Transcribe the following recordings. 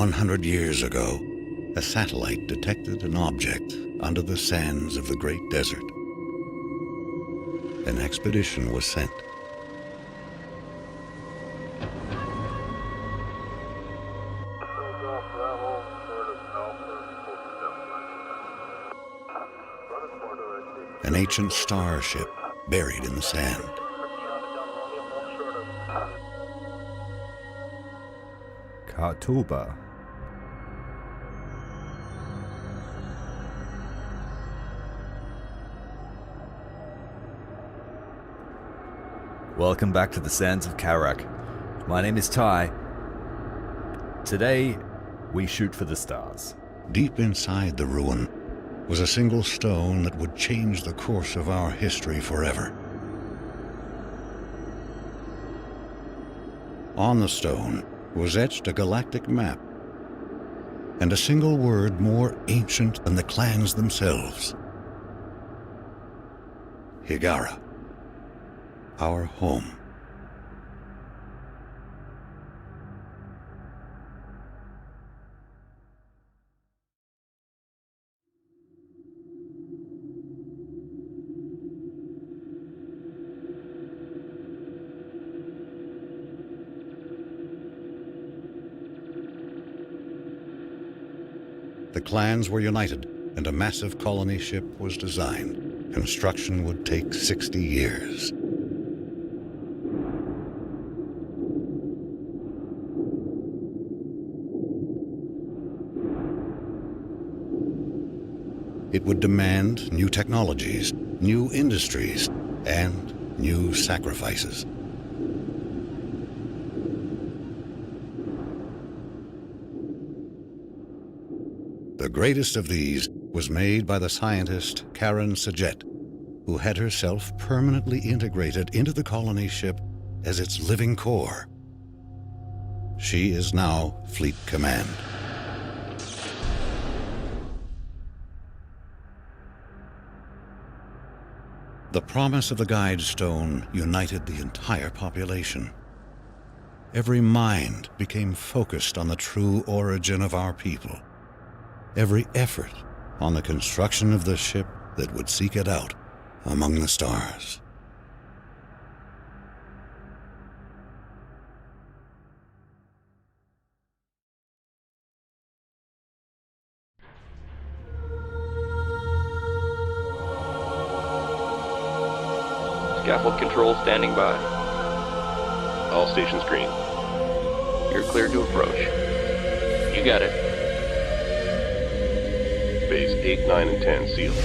100 years ago, a satellite detected an object under the sands of the Great Desert. An expedition was sent. An ancient starship buried in the sand. Kartuba. Welcome back to the sands of Kharak. My name is Ty. Today, we shoot for the stars. Deep inside the ruin was a single stone that would change the course of our history forever. On the stone was etched a galactic map, and a single word more ancient than the clans themselves. Higara, our home. The clans were united, and a massive colony ship was designed. Construction would take 60 years. It would demand new technologies, new industries, and new sacrifices. The greatest of these was made by the scientist Karen Sajet, who had herself permanently integrated into the colony ship as its living core. She is now Fleet Command. The promise of the Guide Stone united the entire population. Every mind became focused on the true origin of our people. Every effort on the construction of the ship that would seek it out among the stars. Scaffold control standing by. All stations green. You're cleared to approach. You got it. Bays 8, 9, and 10 sealed.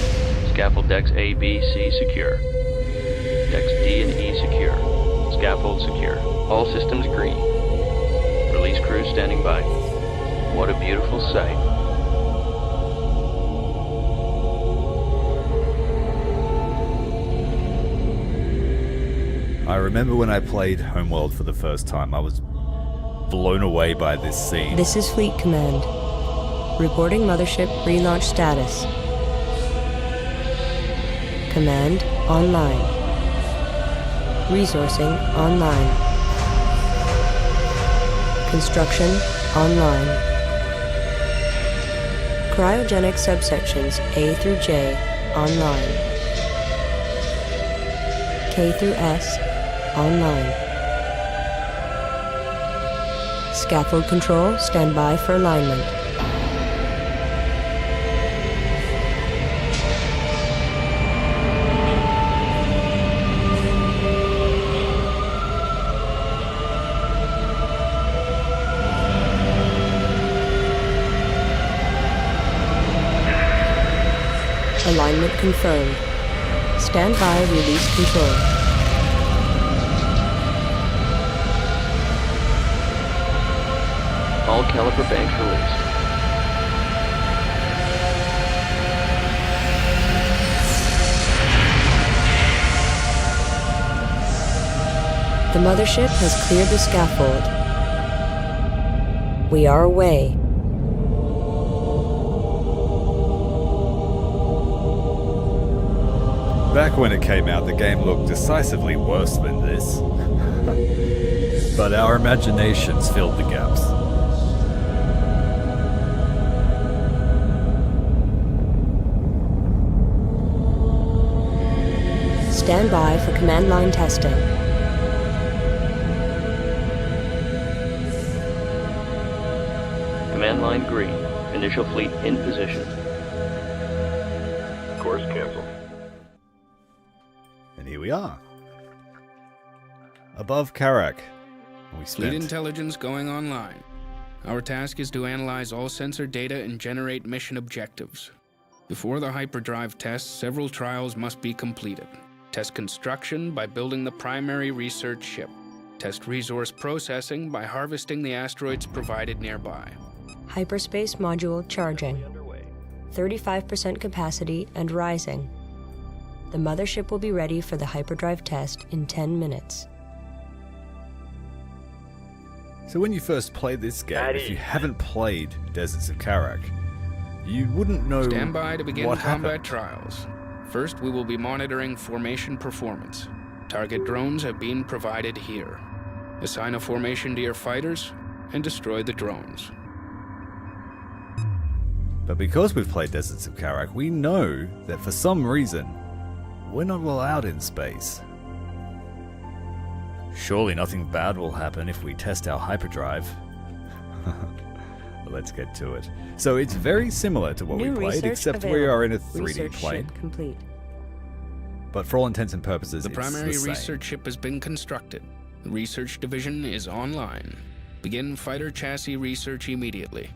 Scaffold decks A, B, C secure. Decks D and E secure. Scaffold secure. All systems green. Release crew standing by. What a beautiful sight. I remember when I played Homeworld for the first time, I was blown away by this scene. This is Fleet Command. Reporting Mothership relaunch status. Command online. Resourcing online. Construction online. Cryogenic subsections A through J online. K through S online. Scaffold control stand by for alignment. Alignment confirmed. Stand by, release control. All caliper banks released. The Mothership has cleared the scaffold. We are away. Back when it came out, the game looked decisively worse than this. But our imaginations filled the gaps. Stand by for command line testing. Command line green. Initial fleet in position. Course canceled. And here we are. Above Kharak. We Fleet spent intelligence going online. Our task is to analyze all sensor data and generate mission objectives. Before the hyperdrive tests, several trials must be completed. Test construction by building the primary research ship. Test resource processing by harvesting the asteroids provided nearby. Hyperspace module charging. 35% capacity and rising. The mothership will be ready for the hyperdrive test in 10 minutes. So when you first played this game, if you haven't played Deserts of Kharak, you wouldn't know Stand by to begin what combat happened. trials. First, we will be monitoring formation performance. Target drones have been provided here. Assign a formation to your fighters and destroy the drones. But because we've played Deserts of Kharak, we know that for some reason, we're not allowed in space. Surely nothing bad will happen if we test our hyperdrive. Let's get to it. So it's very similar to what New we played, research except we available. are in a 3D Research plane. ship complete. But for all intents and purposes, The it's primary the same. research ship has been constructed. The research division is online. Begin fighter chassis research immediately.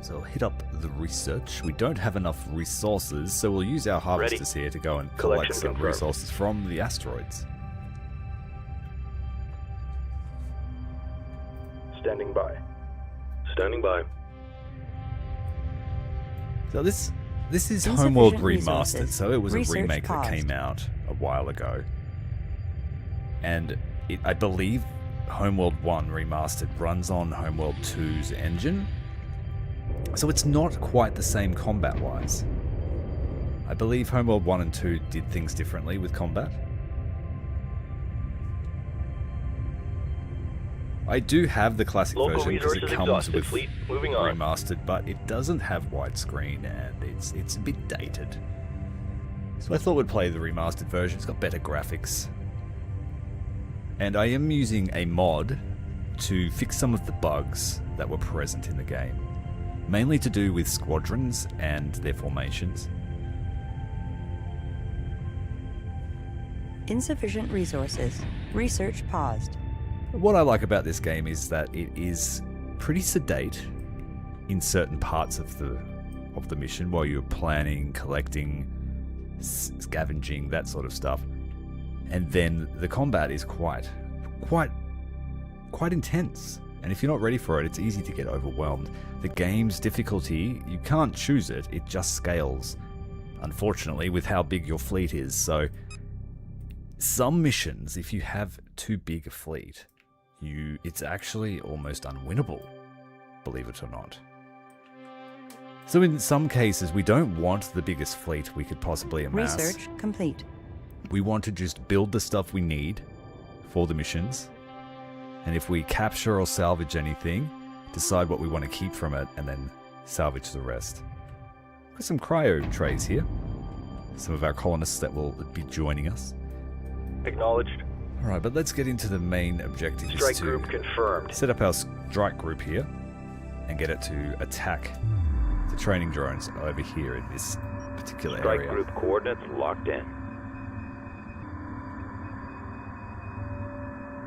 So I'll hit up the research. We don't have enough resources, so we'll use our harvesters here to go and collect Collection some confirmed. resources from the asteroids. Standing by. Standing by. So this is Insufficient Homeworld Remastered, resources. so it was Research a remake that paused. came out a while ago. And I believe Homeworld 1 Remastered runs on Homeworld 2's engine. So it's not quite the same combat-wise. I believe Homeworld 1 and 2 did things differently with combat. I do have the classic Local version because it resources comes exhausted. with Fleet moving on. Remastered, but it doesn't have widescreen and it's a bit dated. So I thought we'd play the remastered version. It's got better graphics. And I am using a mod to fix some of the bugs that were present in the game. Mainly to do with squadrons and their formations. Insufficient resources. Research paused. What I like about this game is that it is pretty sedate in certain parts of the mission while you're planning, collecting, scavenging, that sort of stuff. And then the combat is quite intense. And if you're not ready for it, it's easy to get overwhelmed. The game's difficulty, you can't choose it, it just scales, unfortunately, with how big your fleet is. So some missions, if you have too big a fleet, it's actually almost unwinnable, believe it or not. So in some cases, we don't want the biggest fleet we could possibly amass. Research complete. We want to just build the stuff we need for the missions. And if we capture or salvage anything, decide what we want to keep from it, and then salvage the rest. Got some cryo trays here. Some of our colonists that will be joining us. Acknowledged. Alright, but let's get into the main objective. Strike is to group confirmed. set up our strike group here and get it to attack the training drones over here in this particular Strike area. group coordinates locked in.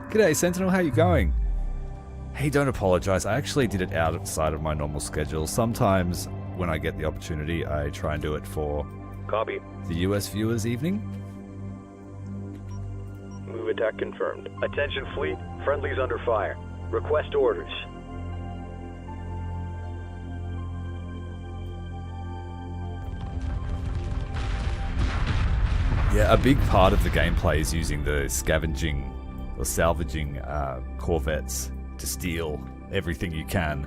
G'day Sentinel, how you going? Hey, don't apologize. I actually did it outside of my normal schedule. Sometimes when I get the opportunity, I try and do it for Copy. the US viewers' evening. Move attack confirmed. Attention fleet. Friendlies under fire. Request orders. Yeah, a big part of the gameplay is using the scavenging or salvaging corvettes to steal everything you can.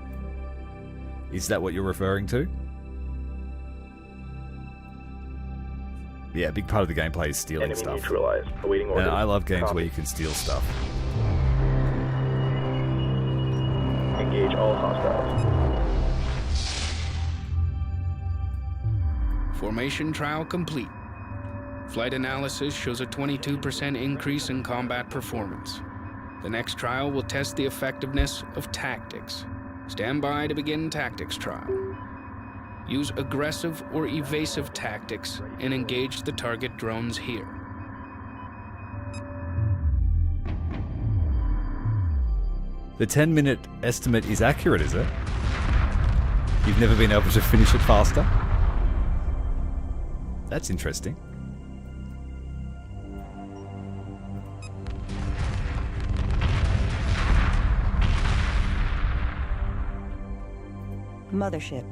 Is that what you're referring to? Yeah, a big part of the gameplay is stealing Enemy stuff. neutralized. Awaiting orders. And I love games Copy. where you can steal stuff. Engage all hostiles. Formation trial complete. Flight analysis shows a 22% increase in combat performance. The next trial will test the effectiveness of tactics. Stand by to begin tactics trial. Use aggressive or evasive tactics and engage the target drones here. The 10-minute estimate is accurate, is it? You've never been able to finish it faster? That's interesting. Mothership.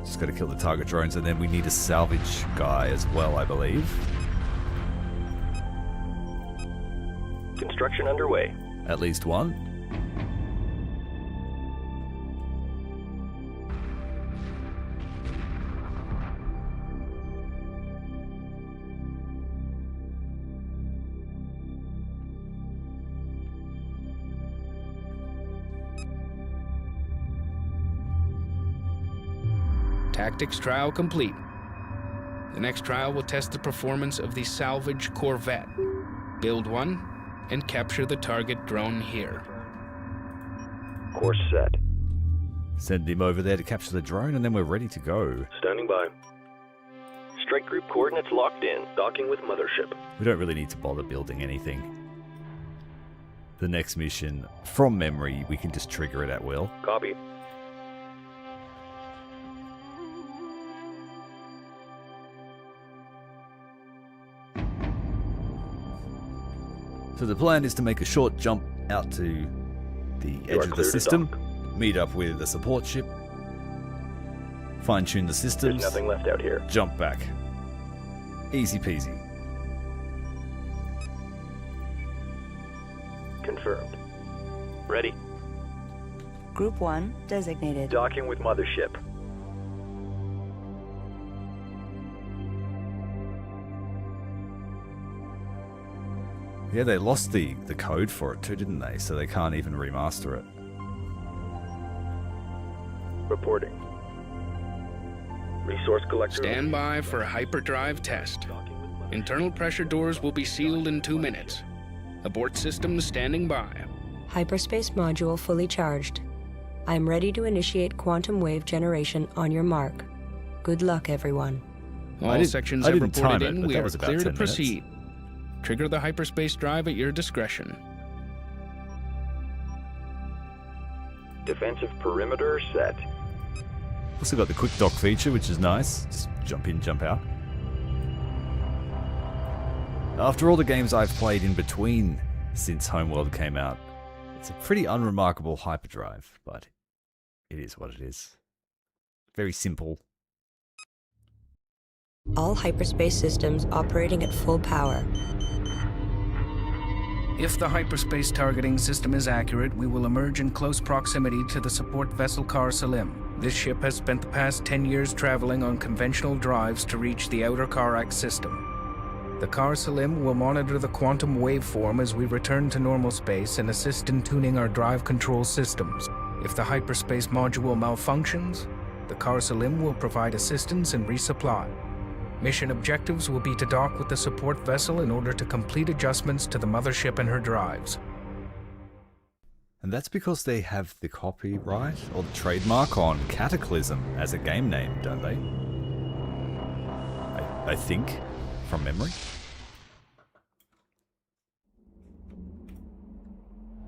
Just got to kill the target drones, and then we need a salvage guy as well, I believe. Construction underway. At least one. Tactics trial complete. The next trial will test the performance of the salvage corvette. Build one and capture the target drone here. Course set. Send him over there to capture the drone, and then we're ready to go. Standing by. Strike group coordinates locked in. Docking with Mothership. We don't really need to bother building anything. The next mission, from memory, we can just trigger it at will. Copy. So the plan is to make a short jump out to the edge of the system, meet up with the support ship, fine-tune the systems, There's nothing left out here. jump back. Easy peasy. Confirmed. Ready. Group 1 designated. Docking with Mothership. Yeah, they lost the code for it too, didn't they? So they can't even remaster it. Reporting. Resource collector. Stand by for a hyperdrive test. Internal pressure doors will be sealed in 2 minutes. Abort systems standing by. Hyperspace module fully charged. I am ready to initiate quantum wave generation on your mark. Good luck, everyone. All sections I have didn't time reported it, in. but We that are was about clear 10 to minutes. proceed. Trigger the hyperspace drive at your discretion. Defensive perimeter set. Also got the quick dock feature, which is nice. Just jump in, jump out. After all the games I've played in between since Homeworld came out, it's a pretty unremarkable hyperdrive, but it is what it is. Very simple. All hyperspace systems operating at full power. If the hyperspace targeting system is accurate, we will emerge in close proximity to the support vessel Kar Salim. This ship has spent the past 10 years traveling on conventional drives to reach the outer Kharak system. The Kar Salim will monitor the quantum waveform as we return to normal space and assist in tuning our drive control systems. If the hyperspace module malfunctions, the Kar Salim will provide assistance and resupply. Mission objectives will be to dock with the support vessel in order to complete adjustments to the mothership and her drives. And that's because they have the copyright or the trademark on Cataclysm as a game name, don't they? I think, from memory.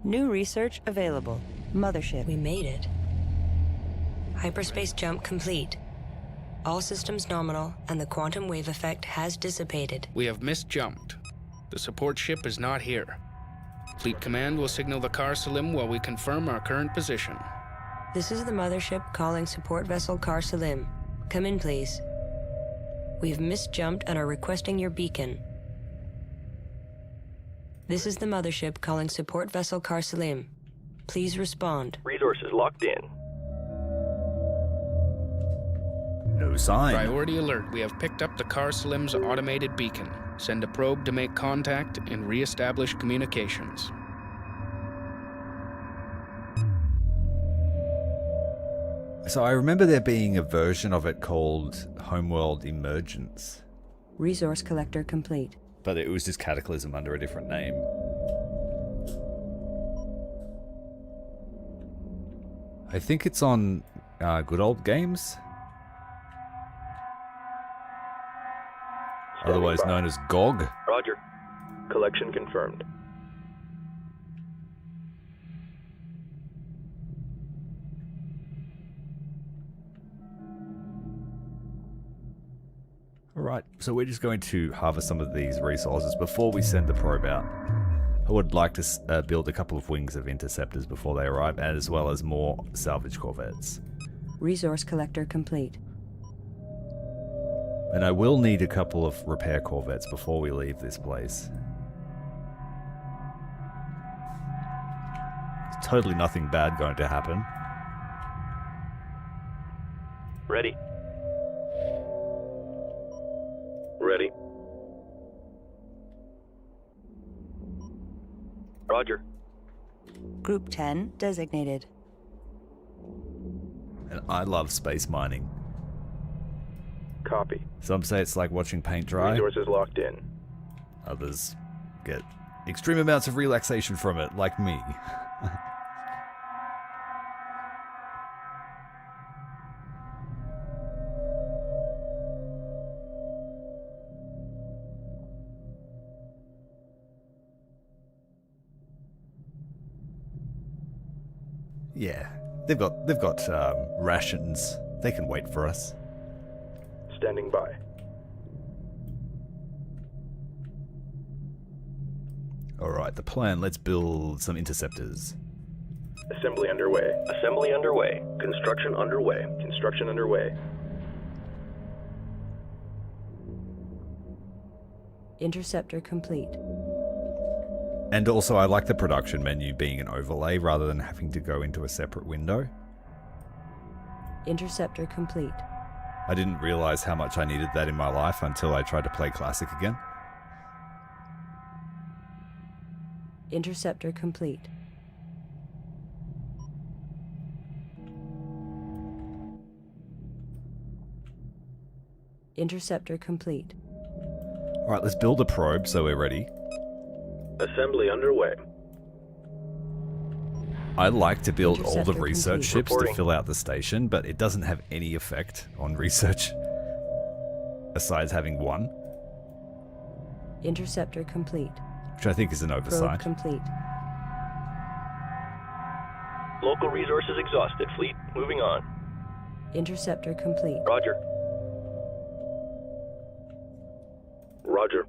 New research available. Mothership. We made it. Hyperspace jump complete. All systems nominal, and the quantum wave effect has dissipated. We have misjumped. The support ship is not here. Fleet Command will signal the Kar Salim while we confirm our current position. This is the mothership calling support vessel Kar Salim. Come in, please. We've misjumped and are requesting your beacon. This is the mothership calling support vessel Kar Salim. Please respond. Resources locked in. No sign. Priority alert. We have picked up the Kar Salim's automated beacon. Send a probe to make contact and re-establish communications. So I remember there being a version of it called Homeworld Emergence. Resource collector complete. But it was just Cataclysm under a different name. I think it's on Good Old Games. Otherwise known as GOG. Roger. Collection confirmed. Alright, so we're just going to harvest some of these resources before we send the probe out. I would like to build a couple of wings of interceptors before they arrive, as well as more salvage corvettes. Resource collector complete. And I will need a couple of repair corvettes before we leave this place. There's totally nothing bad going to happen. Ready. Ready. Roger. Group 10 designated. And I love space mining. Copy. Some say it's like watching paint dry. Resources locked in. Others get extreme amounts of relaxation from it, like me. Yeah, they've got rations. They can wait for us. Standing by. Alright, the plan. Let's build some interceptors. Assembly underway. Assembly underway. Construction underway. Construction underway. Interceptor complete. And also, I like the production menu being an overlay rather than having to go into a separate window. Interceptor complete. I didn't realize how much I needed that in my life until I tried to play Classic again. Interceptor complete. Interceptor complete. Alright, let's build a probe so we're ready. Assembly underway. I like to build all the Interceptor research complete. ships Reporting. to fill out the station, but it doesn't have any effect on research. Besides having one, Interceptor complete. which I think is an Probe oversight. complete. Local resources exhausted. Fleet moving on. Interceptor complete. Roger. Roger.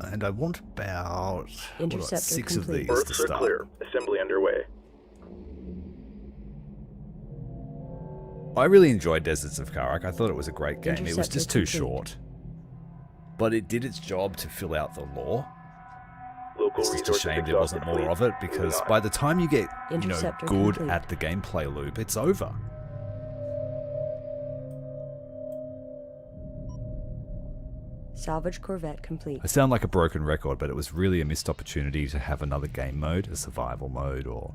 And I want about Interceptor 6 of complete. these to Berths are start. clear. Assembly underway. I really enjoyed Deserts of Kharak. I thought it was a great game. It was Interceptor just too complete. short. But it did its job to fill out the lore. Local It's just a resources shame there wasn't exhausted. more Fleet of it, because moving on. by the time you get, Interceptor good complete. at the gameplay loop, it's over. Salvage corvette complete. I sound like a broken record, but it was really a missed opportunity to have another game mode, a survival mode, or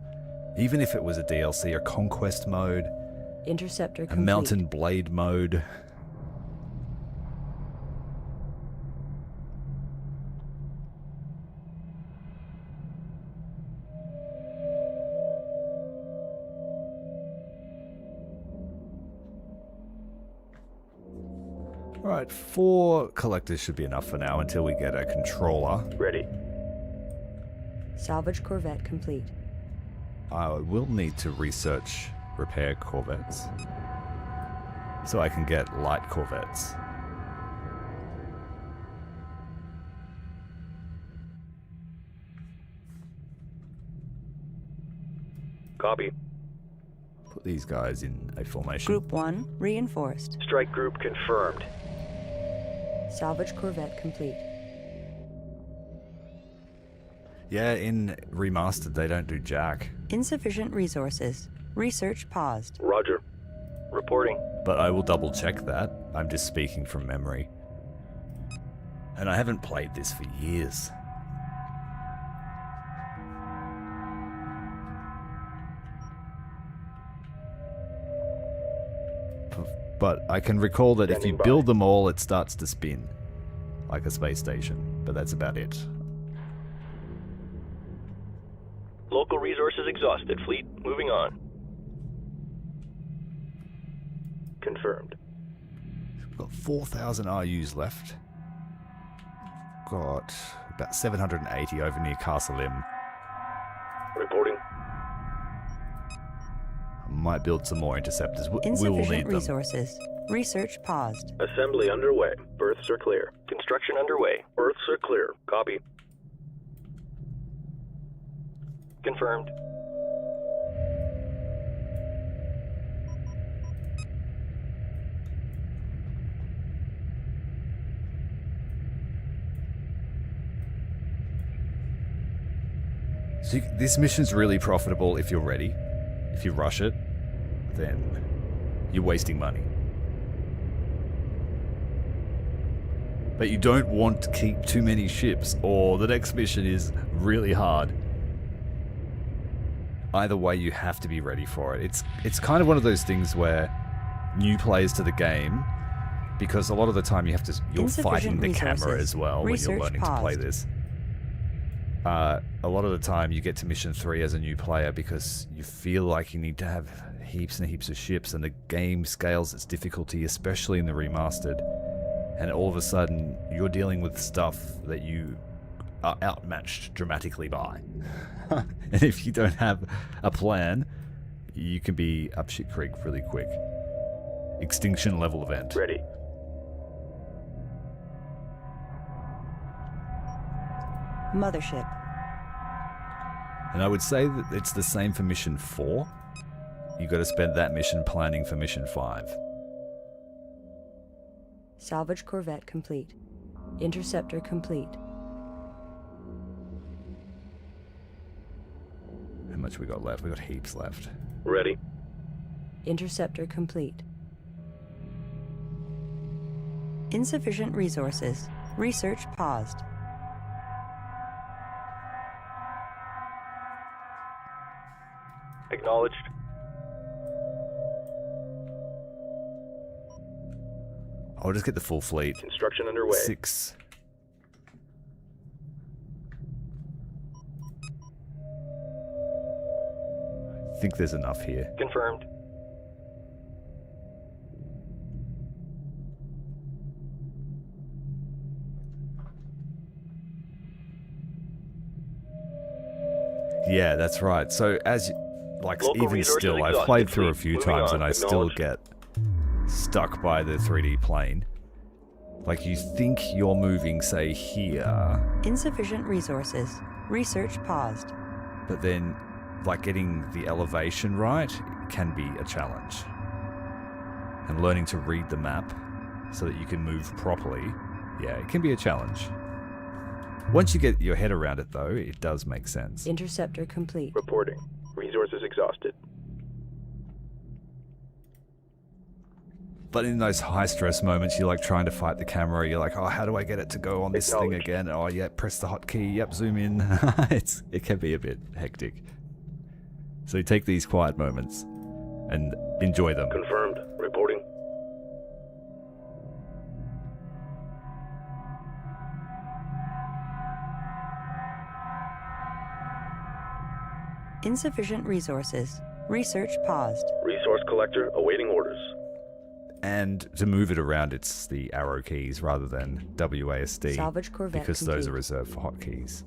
even if it was a DLC, a conquest mode, Interceptor a complete. mountain blade mode. Alright, 4 collectors should be enough for now until we get a controller. Ready. Salvage corvette complete. I will need to research repair corvettes so I can get light corvettes. Copy. Put these guys in a formation. Group 1 reinforced. Strike group confirmed. Salvage corvette complete. Yeah, in Remastered they don't do jack, Insufficient resources. Research paused. Roger. Reporting. but I will double check that. I'm just speaking from memory. And I haven't played this for years. But I can recall that if you Standing by. build them all, it starts to spin. Like a space station. But that's about it. Local resources exhausted. Fleet, moving on. Confirmed. We've got 4,000 RUs left. Got about 780 over near Castle Lim. Reporting. Might build some more interceptors. We will Insufficient need them. resources. Research paused. Assembly underway. Berths are clear. Construction underway. Berths are clear. Copy. Confirmed. So this mission's really profitable if you're ready. If you rush it, then you're wasting money. But you don't want to keep too many ships, or the next mission is really hard. Either way, you have to be ready for it. It's kind of one of those things where new players to the game, because a lot of the time you're fighting the camera as well when you're learning to play this. A lot of the time you get to mission 3 as a new player because you feel like you need to have heaps and heaps of ships, and the game scales its difficulty, especially in the remastered, and all of a sudden you're dealing with stuff that you are outmatched dramatically by. And if you don't have a plan, you can be up shit creek really quick. Extinction level event. Ready. Mothership. And I would say that it's the same for mission 4. You got to spend that mission planning for mission 5. Salvage corvette complete. Interceptor complete. How much we got left? We got heaps left. Ready. Interceptor complete. Insufficient resources. Research paused. Acknowledged. I'll just get the full fleet. Construction underway. 6. I think there's enough here. Confirmed. Yeah, that's right. So Local even resources still, I've exhausted. played through a Fleet few moving times on. and I still Acknowledged. get stuck by the 3D plane. Like, you think you're moving, say, here, Insufficient resources. Research paused. but then, like, getting the elevation right can be a challenge. And learning to read the map so that you can move properly, yeah, it can be a challenge. Once you get your head around it, though, it does make sense. Interceptor complete. Reporting. Resources exhausted. But in those high-stress moments, you're like trying to fight the camera. You're like, oh, how do I get it to go on this thing Acknowledged. again? Oh, yeah, press the hotkey. Yep, zoom in. It can be a bit hectic. So take these quiet moments and enjoy them. Confirmed. Reporting. Insufficient resources. Research paused. Resource collector awaiting orders. And to move it around, it's the arrow keys rather than WASD. Salvage corvette because complete. those are reserved for hotkeys.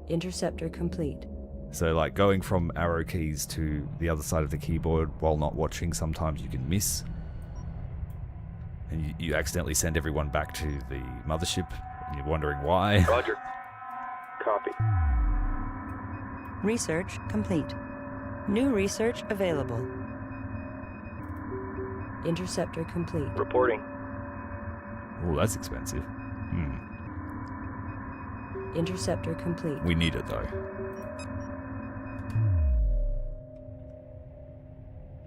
Interceptor complete. So, like, going from arrow keys to the other side of the keyboard while not watching, sometimes you can miss. And you accidentally send everyone back to the mothership, and you're wondering why. Roger. Copy. Research complete. New research available. Interceptor complete. Reporting. Oh, that's expensive. Interceptor complete. We need it, though.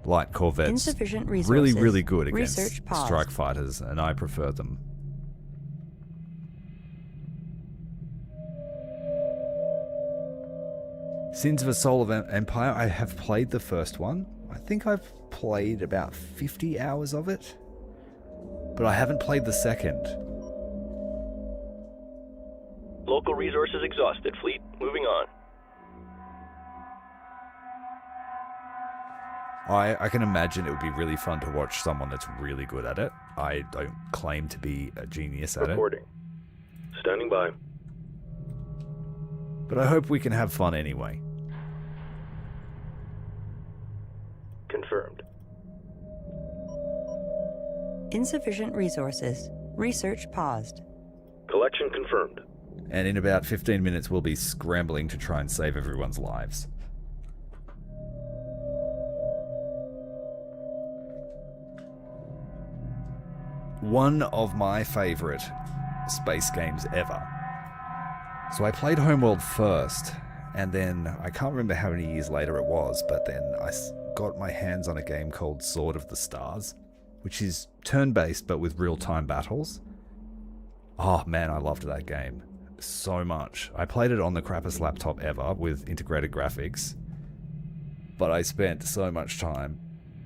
Light corvettes. Insufficient Really, resources. really good against Research paused. strike fighters, and I prefer them. Sins of a Soul of Empire, I have played the first one. I think I've played about 50 hours of it, but I haven't played the second. Local resources exhausted, fleet. Moving on. I can imagine it would be really fun to watch someone that's really good at it. I don't claim to be a genius at Reporting. Standing by. it, but I hope we can have fun anyway. Confirmed. Insufficient resources. Research paused. Collection confirmed. And in about 15 minutes, we'll be scrambling to try and save everyone's lives. One of my favorite space games ever. So I played Homeworld first, and then I can't remember how many years later it was, but then I got my hands on a game called Sword of the Stars, which is turn-based but with real-time battles. Oh man, I loved that game so much. I played it on the crappiest laptop ever with integrated graphics, but I spent so much time.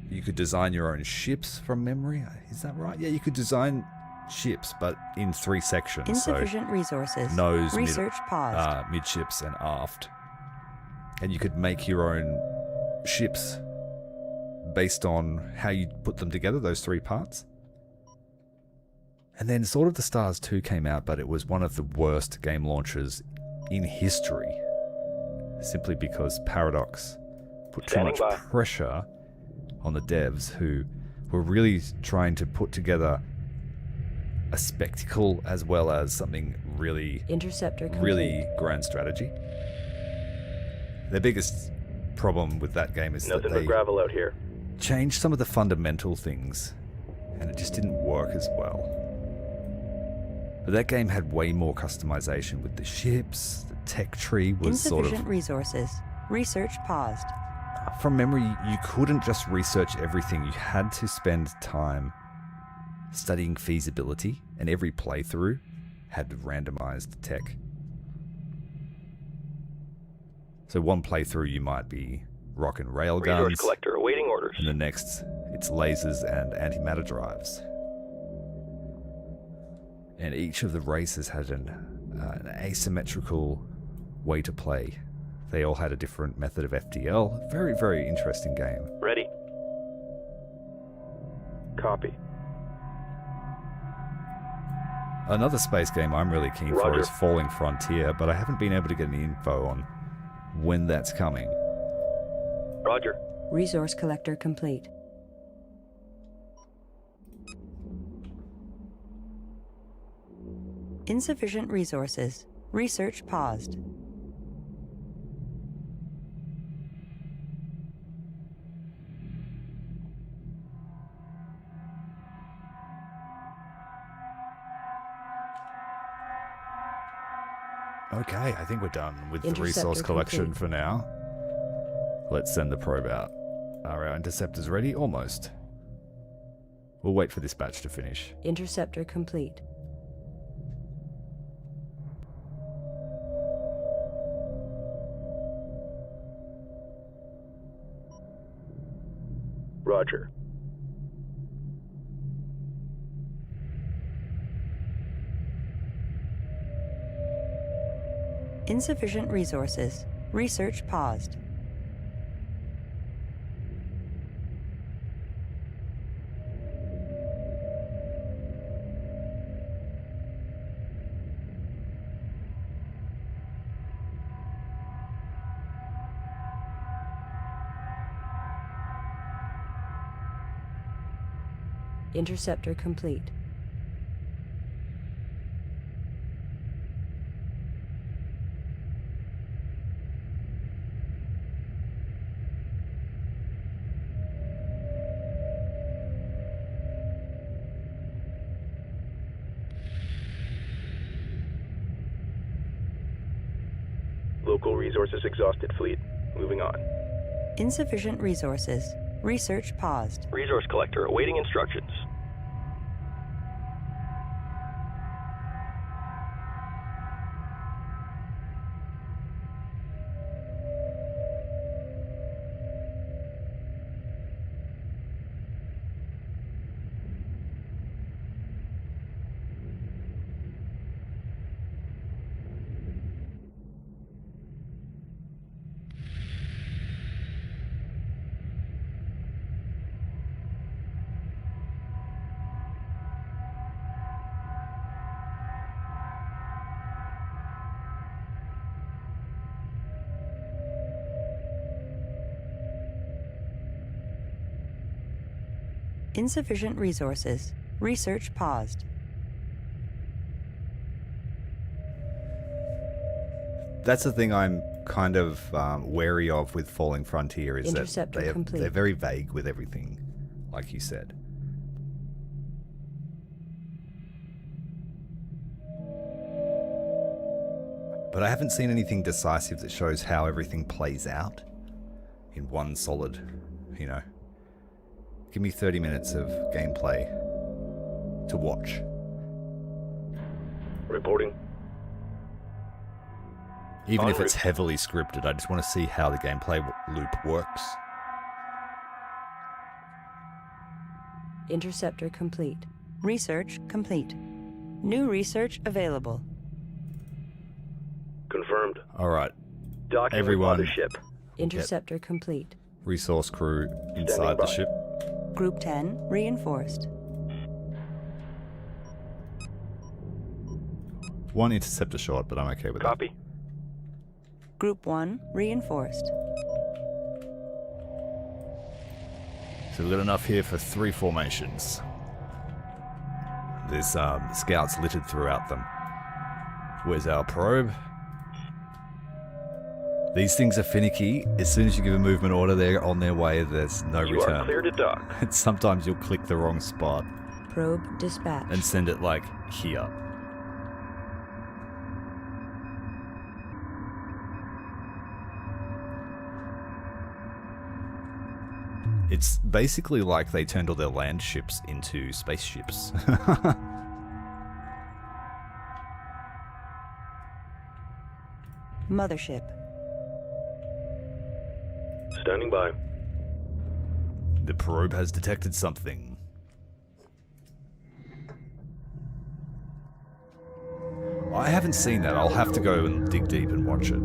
You could design your own ships from memory. Is that right? Yeah, you could design ships, but in 3 sections. Insufficient resources. Nose, Research paused. midships, and aft. And you could make your own ships based on how you put them together, those 3 parts. And then Sword of the Stars 2 came out, but it was one of the worst game launches in history. Simply because Paradox put too much pressure on the devs, who were really trying to put together a spectacle as well as something really grand strategy. Their biggest problem with that game is Nothing that but they gravel out here. changed some of the fundamental things, and it just didn't work as well. But that game had way more customization with the ships. The tech tree was sort of... Insufficient resources. Research paused. From memory, you couldn't just research everything. You had to spend time studying feasibility, and every playthrough had randomized tech. So one playthrough you might be rocking railguns, Resource collector awaiting orders. and the next it's lasers and antimatter drives. And each of the races had an asymmetrical way to play. They all had a different method of FTL. Very, very interesting game. Ready. Copy. Another space game I'm really keen for is Falling Frontier, but I haven't been able to get any info on when that's coming. Roger. Resource collector complete. Insufficient resources. Research paused. Okay, I think we're done with the Interceptor resource collection complete. for now. Let's send the probe out. Are our interceptors ready? Almost. We'll wait for this batch to finish. Interceptor complete. Roger. Insufficient resources. Research paused. Interceptor complete. Local resources exhausted, fleet. Moving on. Insufficient resources. Research paused. Resource collector awaiting instructions. Insufficient resources. Research paused. That's the thing I'm kind of wary of with Falling Frontier is that Interceptor complete. they're very vague with everything, like you said. But I haven't seen anything decisive that shows how everything plays out in one solid, you know. Give me 30 minutes of gameplay to watch. Reporting. Even if it's heavily scripted, I just want to see how the gameplay loop works. Interceptor complete. Research complete. New research available. Confirmed. Alright, Docking everyone. with Mothership. Interceptor complete. resource crew inside the ship. Group 10 reinforced. One interceptor short, but I'm okay with Copy. Group 1 reinforced. that. So we've got enough here for 3 formations. There's scouts littered throughout them. Where's our probe? These things are finicky. As soon as you give a movement order, they're on their way. There's no You return. are clear to dock. And sometimes you'll click the wrong spot Probe dispatched. and send it like here. It's basically like they turned all their land ships into spaceships. Mothership. Standing by. The probe has detected something. I haven't seen that. I'll have to go and dig deep and watch it.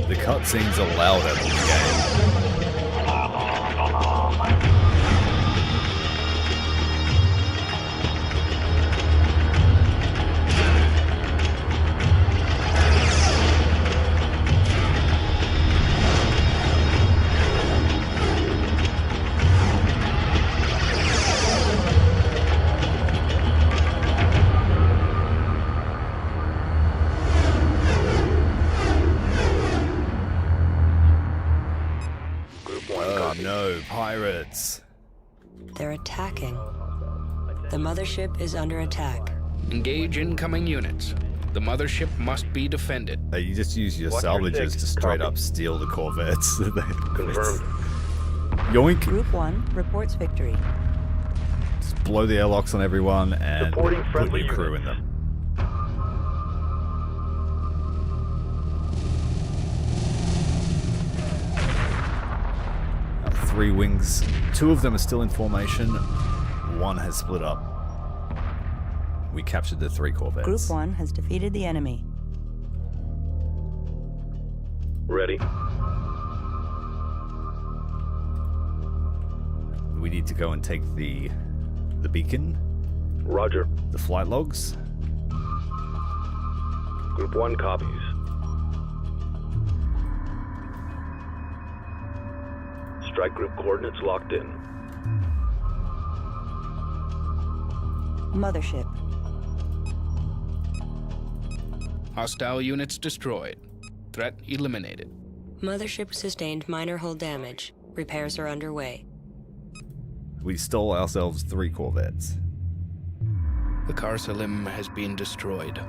The cutscenes are louder in the game. Oh no, pirates. They're attacking. The mothership is under attack. Engage incoming units. The mothership must be defended. You just use your Watch your salvages six. to straight Copy. up steal the corvettes. Confirmed. Yoink! Group 1 reports victory. Just blow the airlocks on everyone and Supporting put friendly your crew units. in them. Got 3 wings. 2 of them are still in formation. 1 has split up. We captured the 3 corvettes. Group 1 has defeated the enemy. Ready. We need to go and take the beacon, Roger. the flight logs. Group 1 copies. Strike group coordinates locked in. Mothership. Hostile units destroyed. Threat eliminated. Mothership sustained minor hull damage. Repairs are underway. We stole ourselves 3 corvettes. The Karsalim has been destroyed.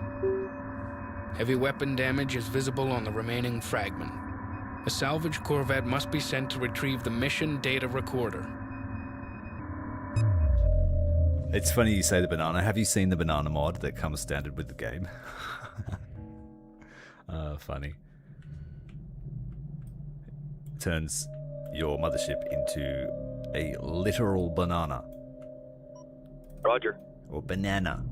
Heavy weapon damage is visible on the remaining fragment. A salvage corvette must be sent to retrieve the mission data recorder. It's funny you say the banana. Have you seen the banana mod that comes standard with the game? Funny. Turns your mothership into a literal banana. Roger. Or banana,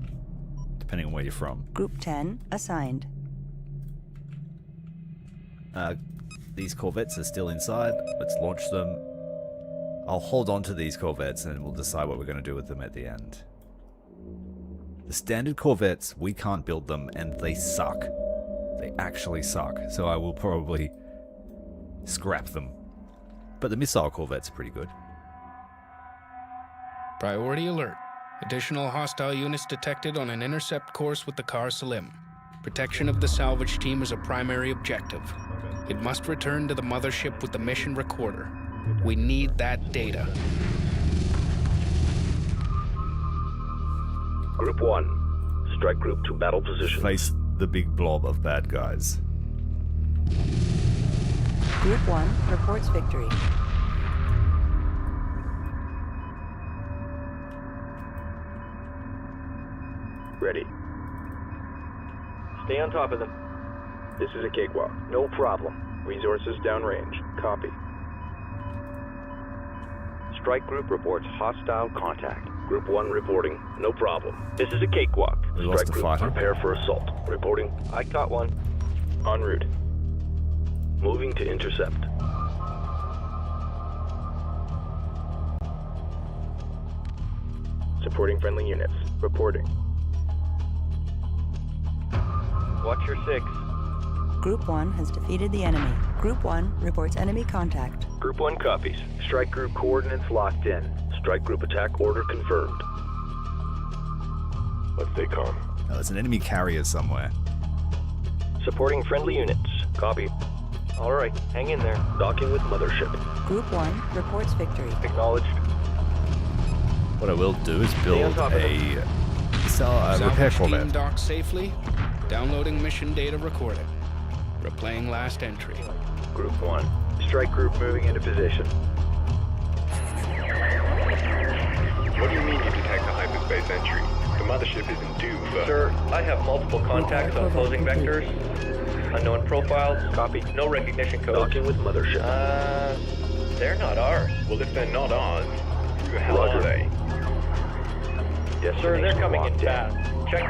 depending on where you're from. Group 10 assigned. These corvettes are still inside. Let's launch them. I'll hold on to these corvettes and we'll decide what we're going to do with them at the end. The standard corvettes, we can't build them and they suck. They actually suck. So I will probably scrap them. But the missile corvettes are pretty good. Priority alert. Additional hostile units detected on an intercept course with the Car Salim. Protection of the salvage team is a primary objective. It must return to the mothership with the mission recorder. We need that data. Group 1. Strike Group to battle position. Face the big blob of bad guys. Group 1 reports victory. Ready. Stay on top of them. This is a cakewalk. No problem. Resources downrange. Copy. Strike Group reports hostile contact. Group 1 reporting. No problem. This is a cakewalk. We lost Strike a Group fighter. prepare for assault. Reporting. I caught one. En route. Moving to intercept. Supporting friendly units. Reporting. Watch your 6. Group 1 has defeated the enemy. Group 1 reports enemy contact. Group 1 copies. Strike Group coordinates locked in. Strike Group attack order confirmed. Let's stay calm. Oh, there's an enemy carrier somewhere. Supporting friendly units. Copy. Alright, hang in there. Docking with Mothership. Group 1 reports victory. Acknowledged. What I will do is Stay build on top of a repair Salvage team corvette. docked safely. Downloading mission data recorded. Replaying last entry. Group 1. Strike Group moving into position. What do you mean you detect a hyperspace entry? The mothership isn't due for... Sir, I have multiple contacts on closing vectors. Unknown profiles. Copy. No recognition codes. Docking with Mothership. They're not ours. Well, if they're not ours, who the hell are they? Sir, they're coming in fast. Check.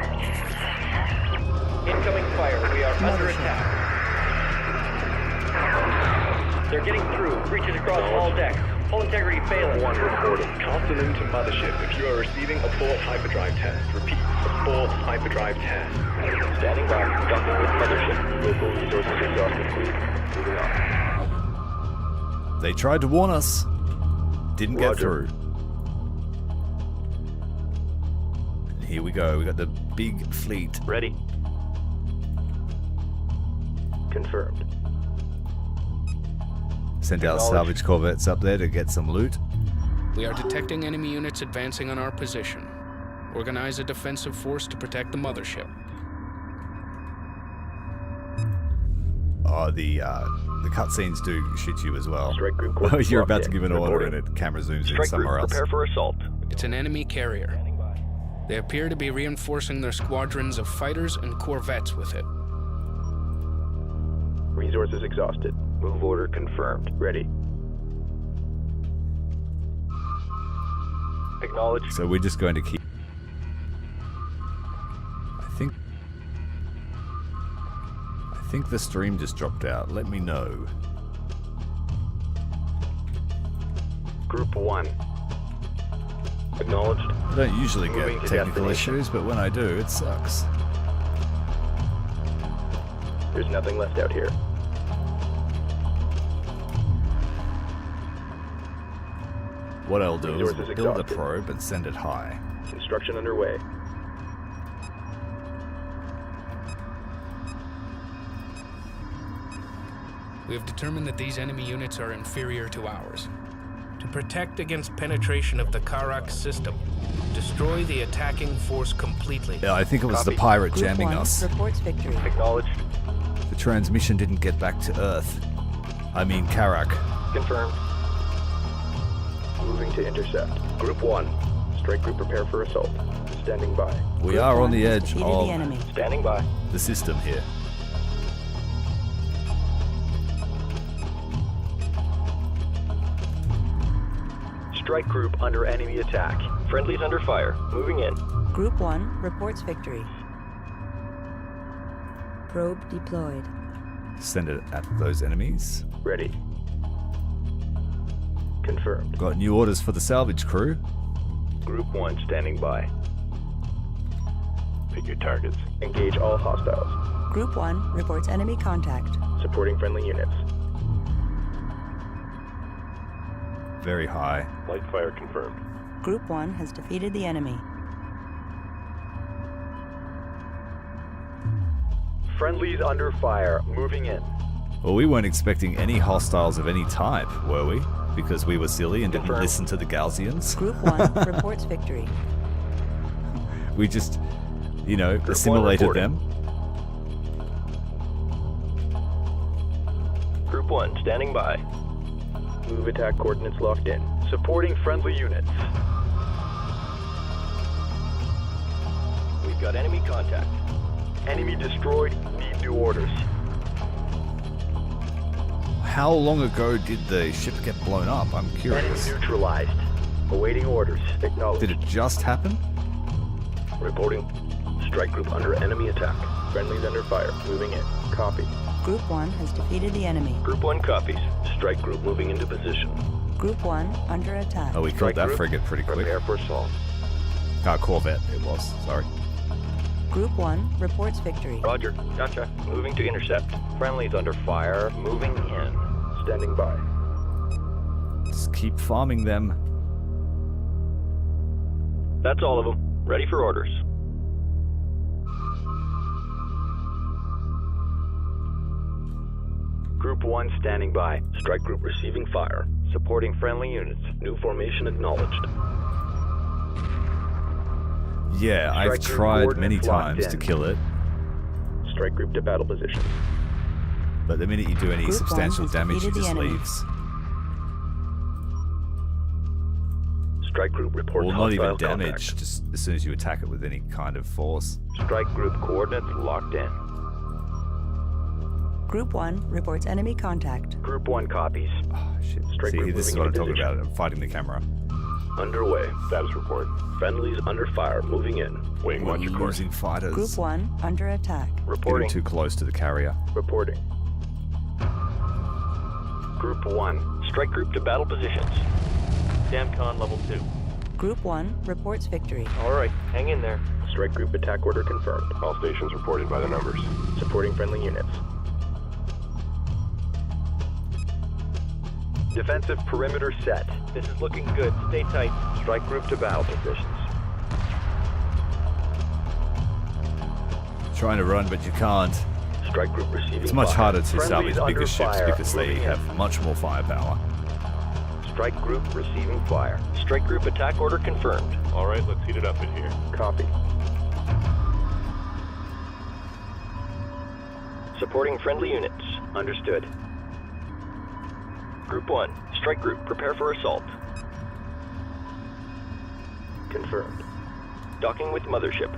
Incoming fire. We are under attack. They're getting through. Breaches across all decks. Hull integrity failing. 1 reporting. Castle into Mothership if you are receiving abort hyperdrive test. Repeat, abort hyperdrive test. Standing by. Docking with Mothership. Local resources exhausted. Moving on. They tried to warn us. Didn't get Roger. through. And here we go. We got the big fleet. Ready. Confirmed. Send out Acknowledged. salvage corvettes up there to get some loot. We are detecting enemy units advancing on our position. Organize a defensive force to protect the mothership. Oh, the cutscenes do shoot you as well. Strike Group Oh, you're locked about to in. give an order and Reporting. it camera zooms in Strike somewhere Group else. prepare for assault. It's an enemy carrier. They appear to be reinforcing their squadrons of fighters and corvettes with it. Resources exhausted. Move order confirmed. Ready. Acknowledged. So we're just going to keep... I think the stream just dropped out. Let me know. Group 1. Acknowledged. I don't usually Moving get to technical destination. issues, but when I do, it sucks. There's nothing left out here. What I'll do is Resources build a exhausted. probe and send it high. Construction underway. We have determined that these enemy units are inferior to ours. To protect against penetration of the Kharak system, destroy the attacking force completely. Yeah, I think it was the Copy. pirate Group jamming 1 us. reports victory. Acknowledged. The transmission didn't get back to Earth. I mean, Kharak. Confirmed. Moving to intercept. Group 1. Strike group prepare for assault. Standing by. We Group are on one the has edge defeated of the enemy. Standing by. the system here. Strike group under enemy attack. Friendlies under fire. Moving in. Group 1 reports victory. Probe deployed. Send it at those enemies. Ready. Confirmed. Got new orders for the salvage crew. Group 1 standing by. Pick your targets. Engage all hostiles. Group 1 reports enemy contact. Supporting friendly units. Very high. Light fire confirmed. Group 1 has defeated the enemy. Friendlies under fire. Moving in. Well, we weren't expecting any hostiles of any type, were we? Because we were silly and didn't Confirmed. listen to the Gaussians. Group 1 reports victory. We just, you know, one assimilated reporting. them. Group 1 standing by. Move attack coordinates locked in. Supporting friendly units. We've got enemy contact. Enemy destroyed. Need new orders. How long ago did the ship get blown up? I'm Enemy curious. neutralized. Awaiting orders. Acknowledged. Did it just happen? Reporting. Strike group under enemy attack. Friendlies under fire. Moving in. Copy. Group 1 has defeated the enemy. Group 1 copies. Strike group moving into position. Group 1 under attack. Oh, we killed Strike that group, frigate pretty quick. Prepare for assault. Corvette, it was. Sorry. Group 1 reports victory. Roger. Gotcha. Moving to intercept. Friendlies under fire. Moving in. Standing by. Just keep farming them. That's all of them. Ready for orders. Group 1 standing by. Strike group receiving fire. Supporting friendly units. New formation acknowledged. Yeah, Strike I've group tried many coordinates locked times to in. kill it, Strike group to battle position. but the minute you do any Group one substantial has damage, it defeated the just enemy. leaves. Strike group reports Well, not even hostile damage, contact. just as soon as you attack it with any kind of force. Strike group coordinates locked in. Group 1 reports enemy contact. Group 1 copies. Oh, shit. Strike See, group this is moving what I'm into talking position. about. I'm fighting the camera. Underway. Status report. Friendlies under fire. Moving in. Waiting We're watch your course. losing fighters. Group 1 under attack. Reporting. Getting too close to the carrier. Reporting. Group 1. Strike group to battle positions. Damcon level 2. Group 1 reports victory. Alright, hang in there. Strike group attack order confirmed. All stations reported by the numbers. Supporting friendly units. Defensive perimeter set. This is looking good. Stay tight. Strike group to battle positions. Trying to run, but you can't. Strike group receiving It's much fire. harder to Friendlies salvage under bigger ships fire. because they Moving in. have much more firepower. Strike group receiving fire. Strike group attack order confirmed. Alright, let's heat it up in here. Copy. Supporting friendly units. Understood. Group 1. Strike group, prepare for assault. Confirmed. Docking with Mothership.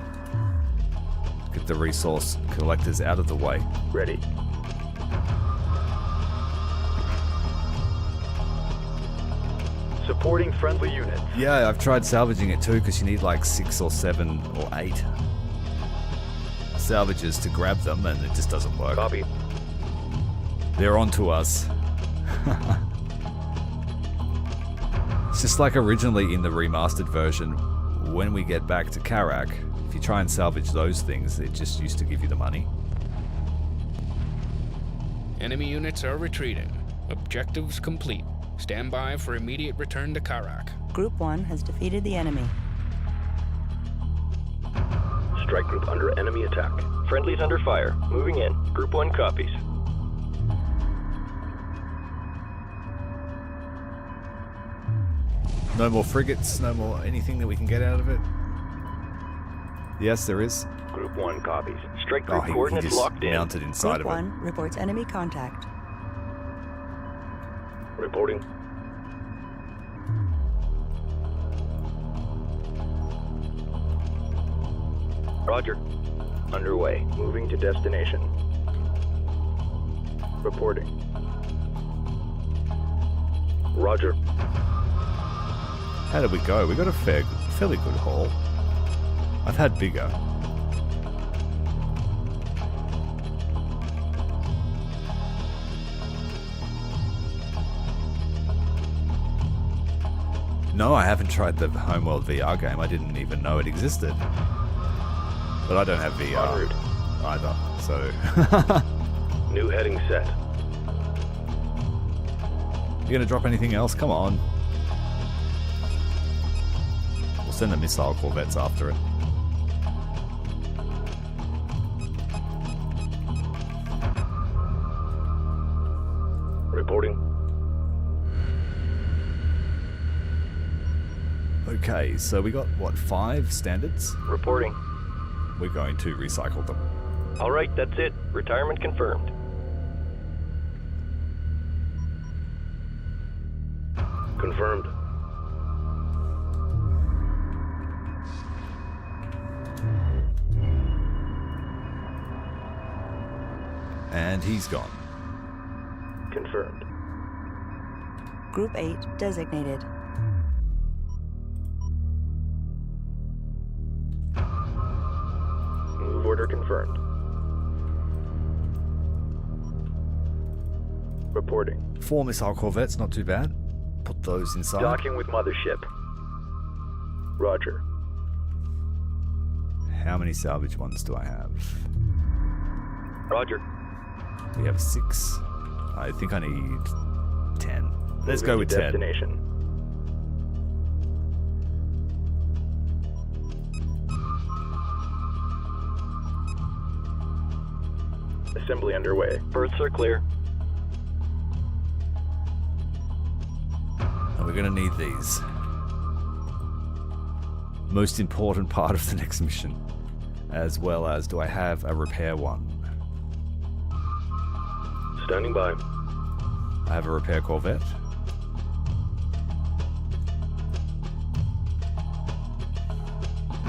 Get the resource collectors out of the way. Ready. Supporting friendly units. Yeah, I've tried salvaging it too because you need like 6 or 7 or 8 salvages to grab them and it just doesn't work. Copy. They're onto us. It's just like originally in the remastered version, when we get back to Kharak, if you try and salvage those things, it just used to give you the money. Enemy units are retreating. Objectives complete. Stand by for immediate return to Kharak. Group 1 has defeated the enemy. Strike group under enemy attack. Friendlies under fire. Moving in. Group 1 copies. No more frigates, no more anything that we can get out of it. Yes, there is. Group 1 copies. Strike Oh, group he coordinates just locked in. mounted inside Group of it. 1 reports enemy contact. Reporting. Roger. Underway. Moving to destination. Reporting. Roger. How did we go? We got a fairly good haul. I've had bigger. No, I haven't tried the Homeworld VR game. I didn't even know it existed. But I don't have VR En route. either, so... New heading set. You gonna drop anything else? Come on. We'll send the missile corvettes after it. Reporting. Okay, so we got, what, 5 standards? Reporting. We're going to recycle them. All right, that's it. Retirement confirmed. Confirmed. And he's gone. Confirmed. Group 8 designated. Move order confirmed. Reporting. 4 missile corvettes, not too bad. Put those inside. Docking with Mothership. Roger. How many salvage ones do I have? Roger. We have 6. I think I need 10. Let's Moving go with to 10. destination. Assembly underway. Berths are clear. And we're going to need these. Most important part of the next mission. As well as, do I have a repair one? Standing by. I have a repair corvette.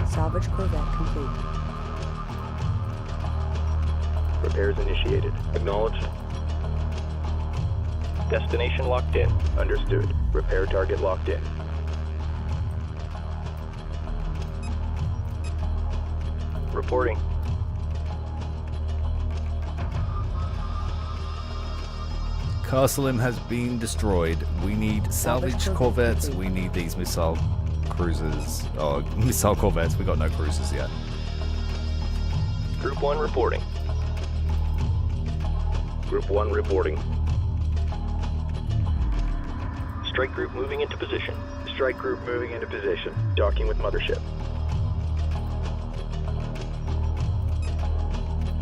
Salvage corvette complete. Repairs initiated. Acknowledged. Destination locked in. Understood. Repair target locked in. Reporting. Castle has been destroyed. We need salvage corvettes. We need these missile cruisers. Oh, missile corvettes. We got no cruisers yet. Group 1 reporting. Group 1 reporting. Strike group moving into position. Strike group moving into position. Docking with Mothership.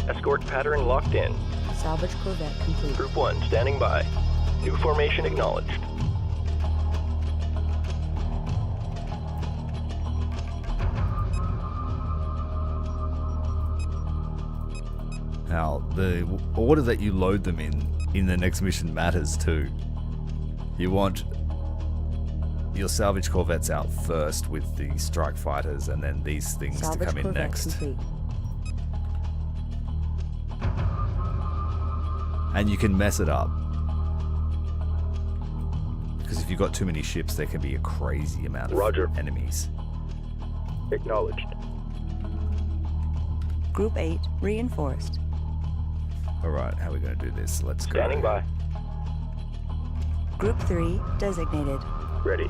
Escort pattern locked in. Salvage corvette complete. Group 1 standing by. New formation acknowledged. Now, the order that you load them in the next mission matters too. You want your salvage corvettes out first with the strike fighters, and then these things Salvage to come in corvette next. complete. And you can mess it up. Because if you've got too many ships, there can be a crazy amount of Roger. enemies. Acknowledged. Group 8 reinforced. Alright, how are we going to do this? Let's go. Standing by. Group 3 designated. Ready.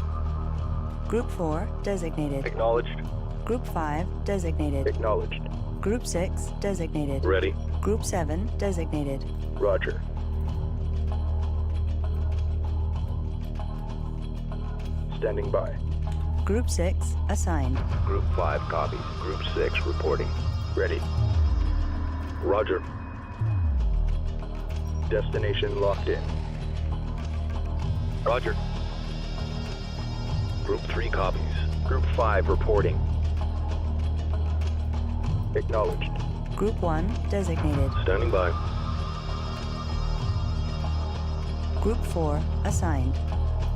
Group 4 designated. Acknowledged. Group 5 designated. Acknowledged. Group 6 designated. Ready. Group 7 designated. Roger. Standing by. Group 6 assigned. Group 5 copies. Group 6 reporting. Ready. Roger. Destination locked in. Roger. Group 3 copies. Group 5 reporting. Acknowledged. Group 1 designated. Standing by. Group 4 assigned.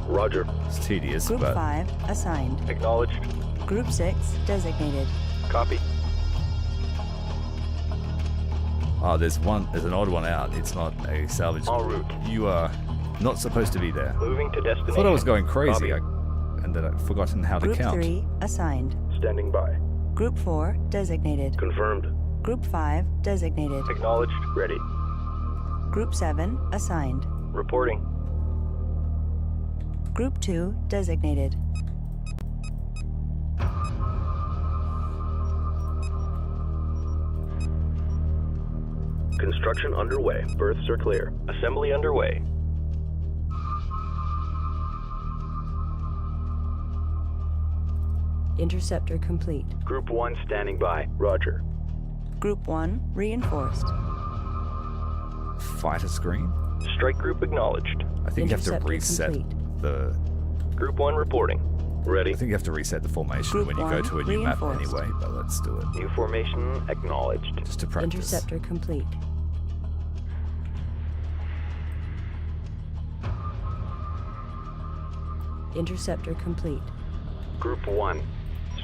Roger. It's tedious, Group but 5 assigned. Acknowledged. Group 6 designated. Copy. Oh, there's an odd one out. It's not a salvage. En route. You are not supposed to be there. Moving to I destination. thought I was going crazy, Copy. and that I'd forgotten how to Group count. 3 assigned. Standing by. Group 4 designated. Confirmed. Group 5 designated. Acknowledged. Ready. Group 7 assigned. Reporting. Group 2 designated. Construction underway. Berths are clear. Assembly underway. Interceptor complete. Group 1 standing by. Roger. Group 1 reinforced. Fighter screen? Strike group acknowledged. I think you have to Interceptor reset complete. the... Group 1 reporting. Ready. I think you have to reset the formation Group when you go 1 to a new map reinforced. anyway, but let's do it. New formation acknowledged. Just to practice. Interceptor complete. Interceptor complete. Group 1.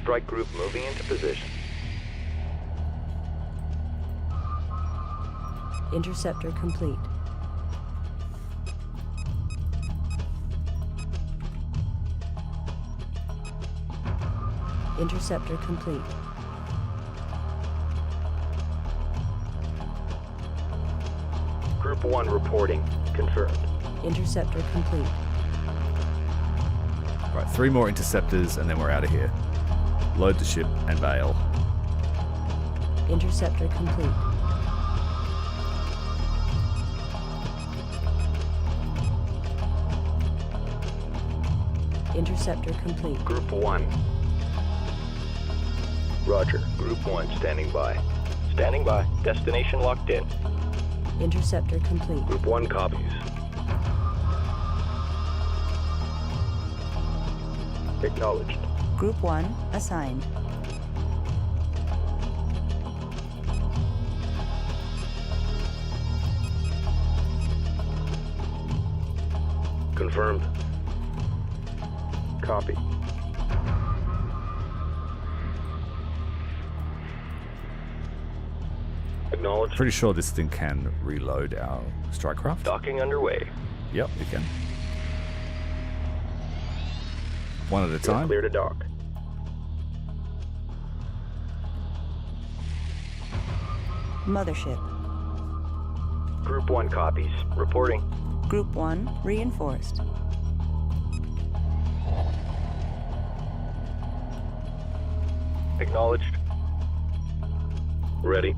Strike group moving into position. Interceptor complete. Interceptor complete. Group 1 reporting. Confirmed. Interceptor complete. Right, 3 more interceptors and then we're out of here. Load the ship and bail. Interceptor complete. Interceptor complete. Group 1. Roger. Group 1 standing by. Standing by. Destination locked in. Interceptor complete. Group 1 copies. Acknowledged. Group 1 assigned. Confirmed. Copy. Acknowledged. Pretty sure this thing can reload our strike craft. Docking underway. Yep, we can. One at a You're time. clear to dock. Mothership. Group 1 copies. Reporting. Group 1 reinforced. Acknowledged. Ready.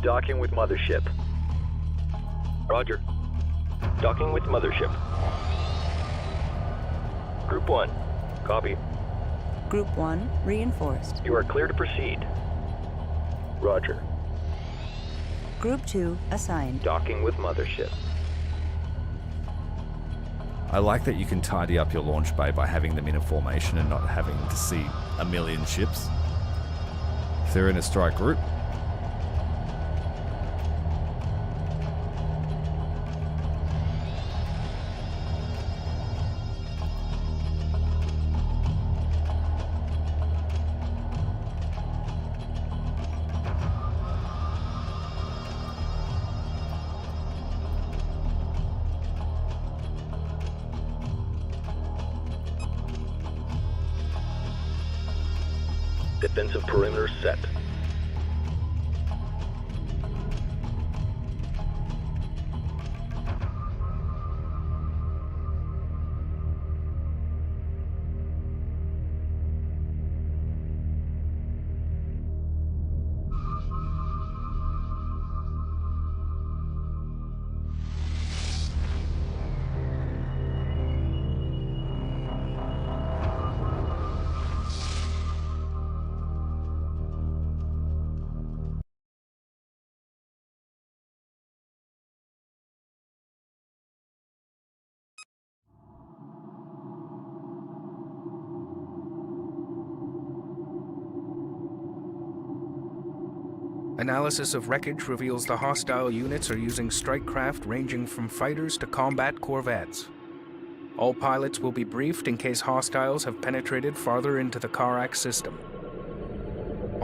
Docking with Mothership. Roger. Docking with Mothership. Group 1. Copy. Group 1 reinforced. You are clear to proceed. Roger. Group 2 assigned. Docking with Mothership. I like that you can tidy up your launch bay by having them in a formation and not having to see a million ships. If they're in a strike group, Defensive perimeter set. Analysis of wreckage reveals the hostile units are using strike craft ranging from fighters to combat corvettes. All pilots will be briefed in case hostiles have penetrated farther into the Kharak system.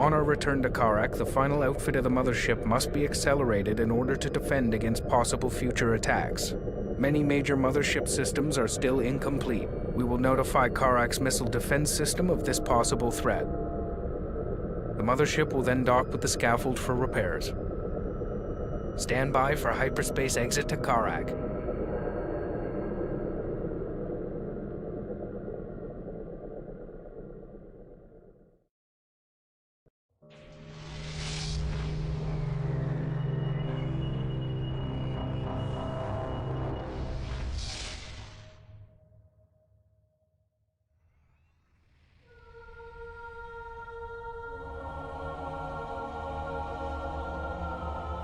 On our return to Kharak, the final outfit of the Mothership must be accelerated in order to defend against possible future attacks. Many major Mothership systems are still incomplete. We will notify Kharak's missile defense system of this possible threat. The Mothership will then dock with the scaffold for repairs. Stand by for hyperspace exit to Kharak.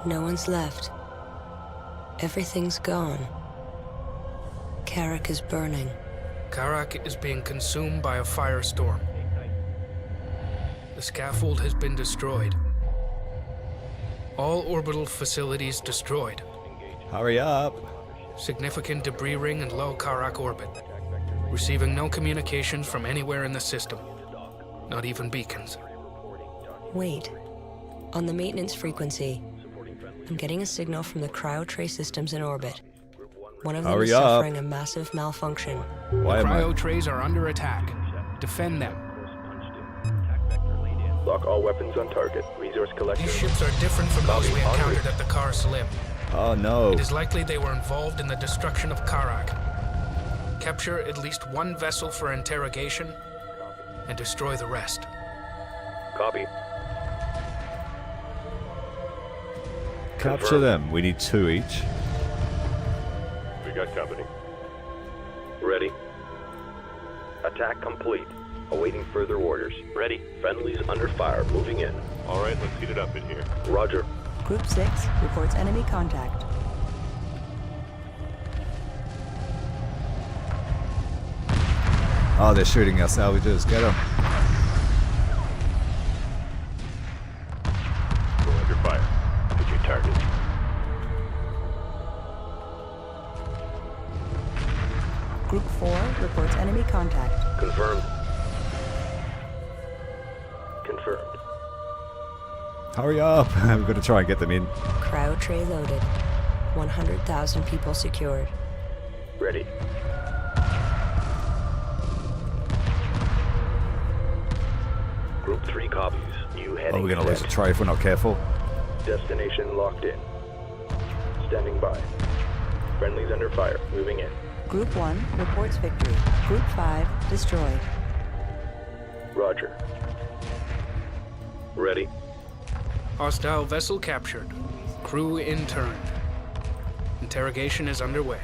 No one's left. Everything's gone. Kharak is burning. Kharak is being consumed by a firestorm. The scaffold has been destroyed. All orbital facilities destroyed. Hurry up! Significant debris ring in low Kharak orbit. Receiving no communications from anywhere in the system. Not even beacons. Wait. On the maintenance frequency, I'm getting a signal from the Cryo Tray systems in orbit. One of them is suffering a massive malfunction. Why am Cryo Trays are under attack. Defend them. Lock all weapons on target. Resource collection. These ships are different from those we encountered at the Car Slim. Oh no. It is likely they were involved in the destruction of Kharak. Capture at least one vessel for interrogation and destroy the rest. Copy. Capture them. We need 2 each. We got company. Ready. Attack complete. Awaiting further orders. Ready. Friendlies under fire. Moving in. All right, let's heat it up in here. Roger. Group 6 reports enemy contact. Oh, they're shooting our salvages. Get them. Go under fire. Hit your targets. Group 4 reports enemy contact. Confirmed. Confirmed. Hurry up! We've got to try and get them in. Cryo Tray loaded. 100,000 people secured. Ready. Group 3 copies. You heading Oh, we're going to lose a set. tray if we're not careful. Destination locked in. Standing by. Friendlies under fire. Moving in. Group 1 reports victory. Group 5 destroyed. Roger. Ready. Hostile vessel captured. Crew interned. Interrogation is underway.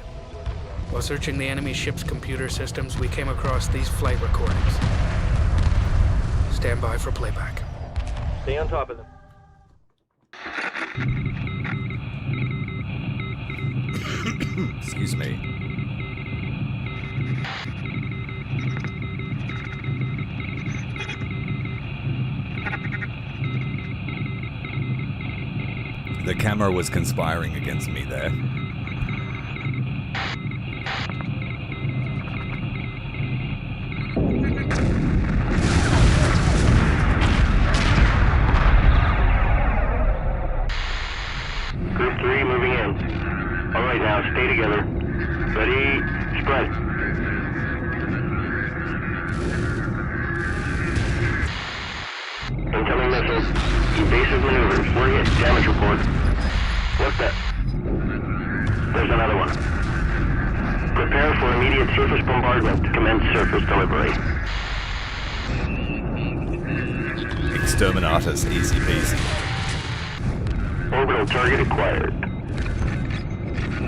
While searching the enemy ship's computer systems, we came across these flight recordings. Stand by for playback. Stay on top of them. Excuse me. The camera was conspiring against me there. Group 3 moving in. All right, now stay together. Ready, spread. Incoming missiles. Evasive maneuvers. We're hit. Damage report. What's that? There's another one. Prepare for immediate surface bombardment. Commence surface delivery. Exterminatus, easy peasy. Orbital target acquired.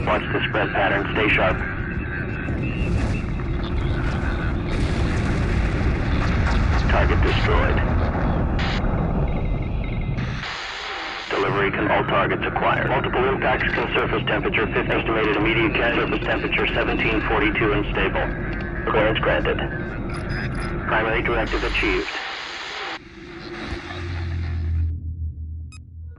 Watch the spread pattern. Stay sharp. Target destroyed. Delivery can all targets acquired. Multiple impacts can surface temperature 50. Estimated immediate surface temperature 1742 and stable. Clearance granted. Primary directive achieved.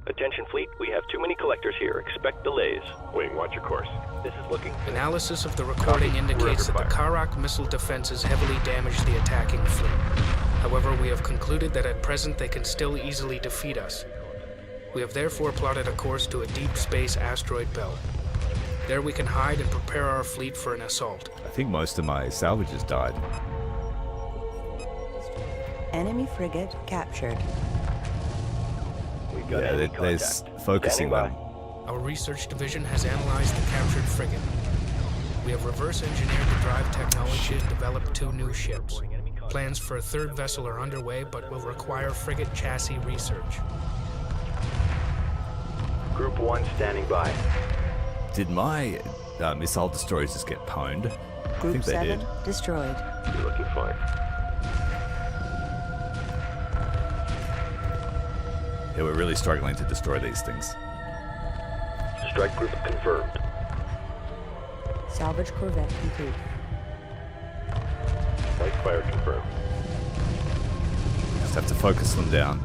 Attention fleet, we have too many collectors here. Expect delays. Wait, watch your course. This is looking... Analysis of the recording indicates that the Kharak missile defenses heavily damaged the attacking fleet. However, we have concluded that at present they can still easily defeat us. We have therefore plotted a course to a deep space asteroid belt. There we can hide and prepare our fleet for an assault. I think most of my salvages died. Enemy frigate captured. We've got Yeah, enemy they're contact. focusing Standing them. Our research division has analyzed the captured frigate. We have reverse engineered the drive technology and developed 2 new ships. Plans for a 3rd vessel are underway, but will require frigate chassis research. Group 1 standing by. Did my missile destroyers just get pwned? I Group think they 7 did. destroyed. You're looking fine. Yeah, we're really struggling to destroy these things. Strike group confirmed. Salvage corvette complete. Light fire confirmed. Just have to focus them down.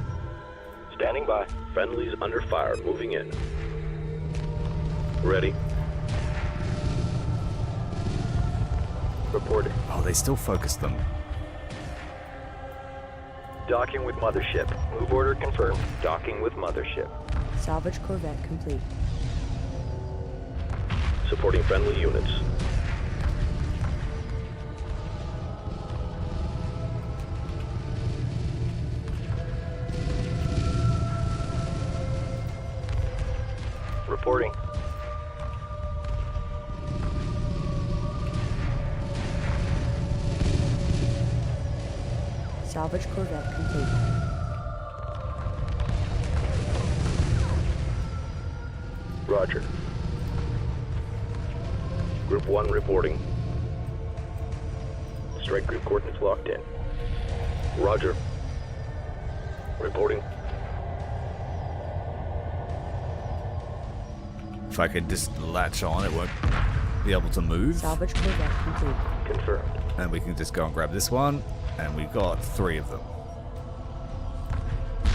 Standing by. Friendlies under fire. Moving in. Ready. Reporting. Oh, they still focus them. Docking with Mothership. Move order confirmed. Docking with Mothership. Salvage corvette complete. Supporting friendly units. Reporting. Salvage corvette complete. Roger. Group 1 reporting. Strike group coordinates locked in. Roger. Reporting. If I could just latch on, it won't be able to move. Salvage corvette complete. Confirmed. And we can just go and grab this one. And we got 3 of them.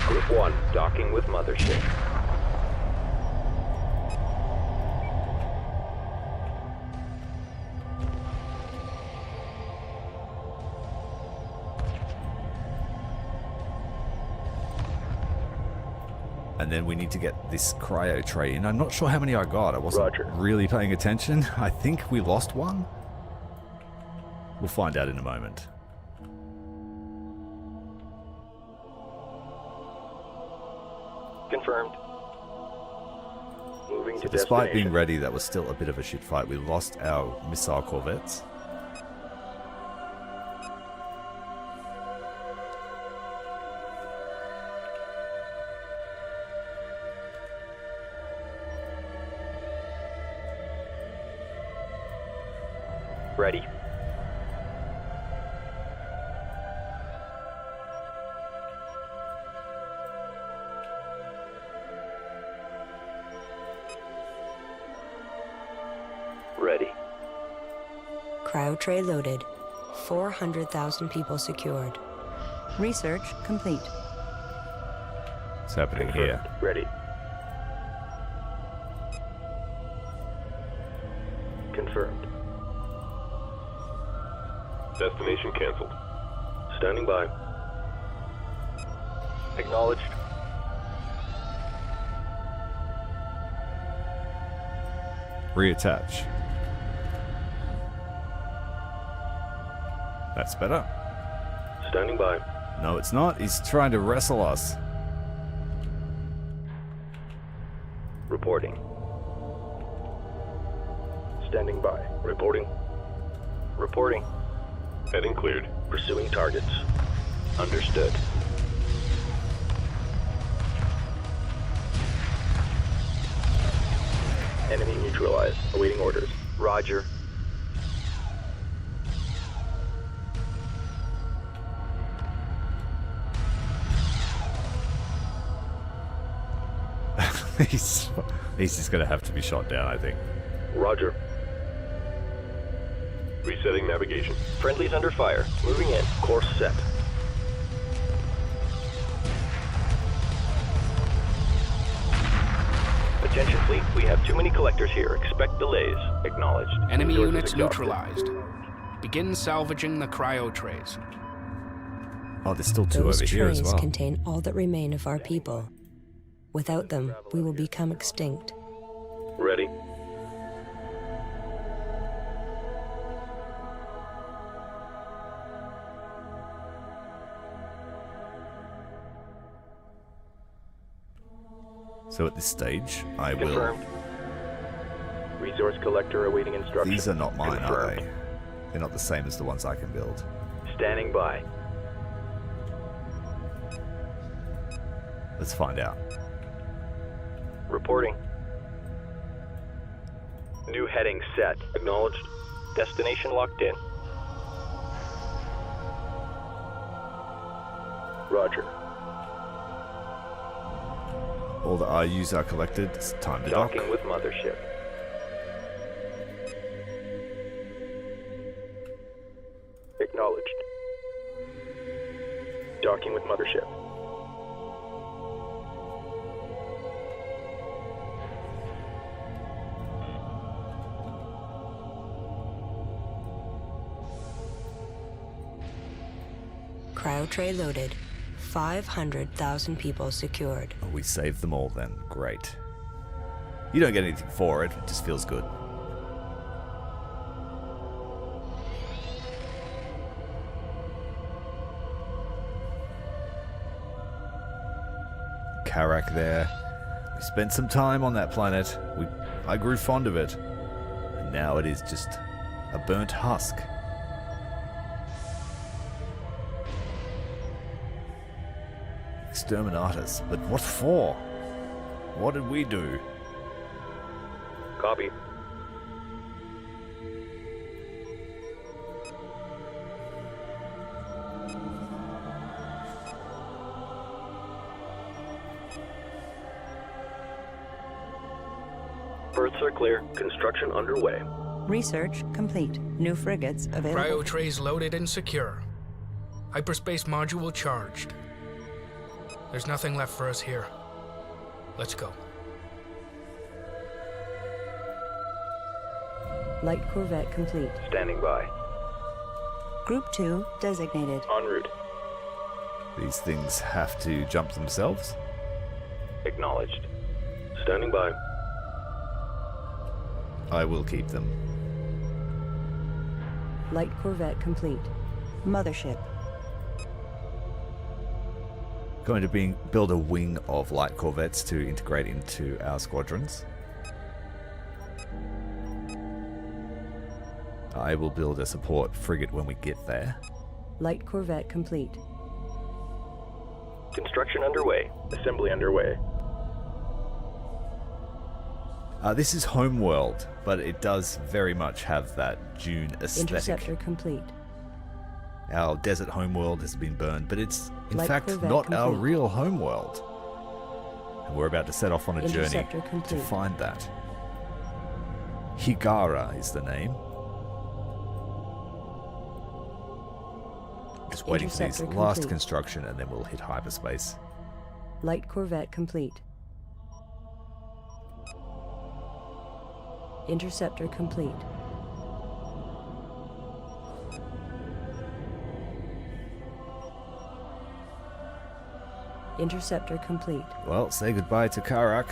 Group 1 docking with Mothership. And then we need to get this cryo tray in. I'm not sure how many I got. I wasn't Roger. really paying attention. I think we lost one. We'll find out in a moment. Confirmed. Moving to Despite destination. being ready, that was still a bit of a shit fight. We lost our missile corvettes. Ready. Ready. Cryo tray loaded. 400,000 people secured. Research complete. What's happening here? Ready. Confirmed. Destination canceled. Standing by. Acknowledged. Reattach. That's better. Standing by. No, it's not. He's trying to wrestle us. Reporting. Standing by. Reporting. Reporting. Heading cleared. Pursuing targets. Understood. Enemy neutralized. Awaiting orders. Roger. he's just going to have to be shot down, I think. Roger. Resetting navigation. Friendlies under fire. Moving in. Course set. Attention fleet, we have too many collectors here. Expect delays. Acknowledged. Enemy Resources units exhausted. neutralized. Begin salvaging the cryo trays. Oh, there's still two Those over here as trays well. contain all that remain of our people. Without them, we will become extinct. Ready. So at this stage, I will... Confirmed. Resource collector awaiting instruction. These are not mine, are Confirmed. they? They're not the same as the ones I can build. Standing by. Let's find out. Reporting. New heading set. Acknowledged. Destination locked in. Roger. All the IUs are collected. It's time to dock. Docking with Mothership. Acknowledged. Docking with Mothership. Cryo tray loaded. 500,000 people secured. Oh, we saved them all then. Great. You don't get anything for it. It just feels good. Kharak there. We spent some time on that planet. I grew fond of it. And now it is just a burnt husk. Exterminatus. But what for? What did we do? Copy. Berths are clear. Construction underway. Research complete. New frigates available. Cryo trays loaded and secure. Hyperspace module charged. There's nothing left for us here. Let's go. Light corvette complete. Standing by. Group 2 designated. En route. These things have to jump themselves? Acknowledged. Standing by. I will keep them. Light corvette complete. Mothership. Going to build a wing of light corvettes to integrate into our squadrons. I will build a support frigate when we get there. Light corvette complete. Construction underway. Assembly underway. This is Homeworld, but it does very much have that Dune aesthetic. Interceptor complete. Our desert homeworld has been burned, but it's in Light fact corvette not our complete. real homeworld. And we're about to set off on a journey Interceptor to complete. find that. Higara is the name. Just waiting for these Interceptor last complete. construction and then we'll hit hyperspace. Light corvette complete. Interceptor complete. Interceptor complete. Well, say goodbye to Kharak.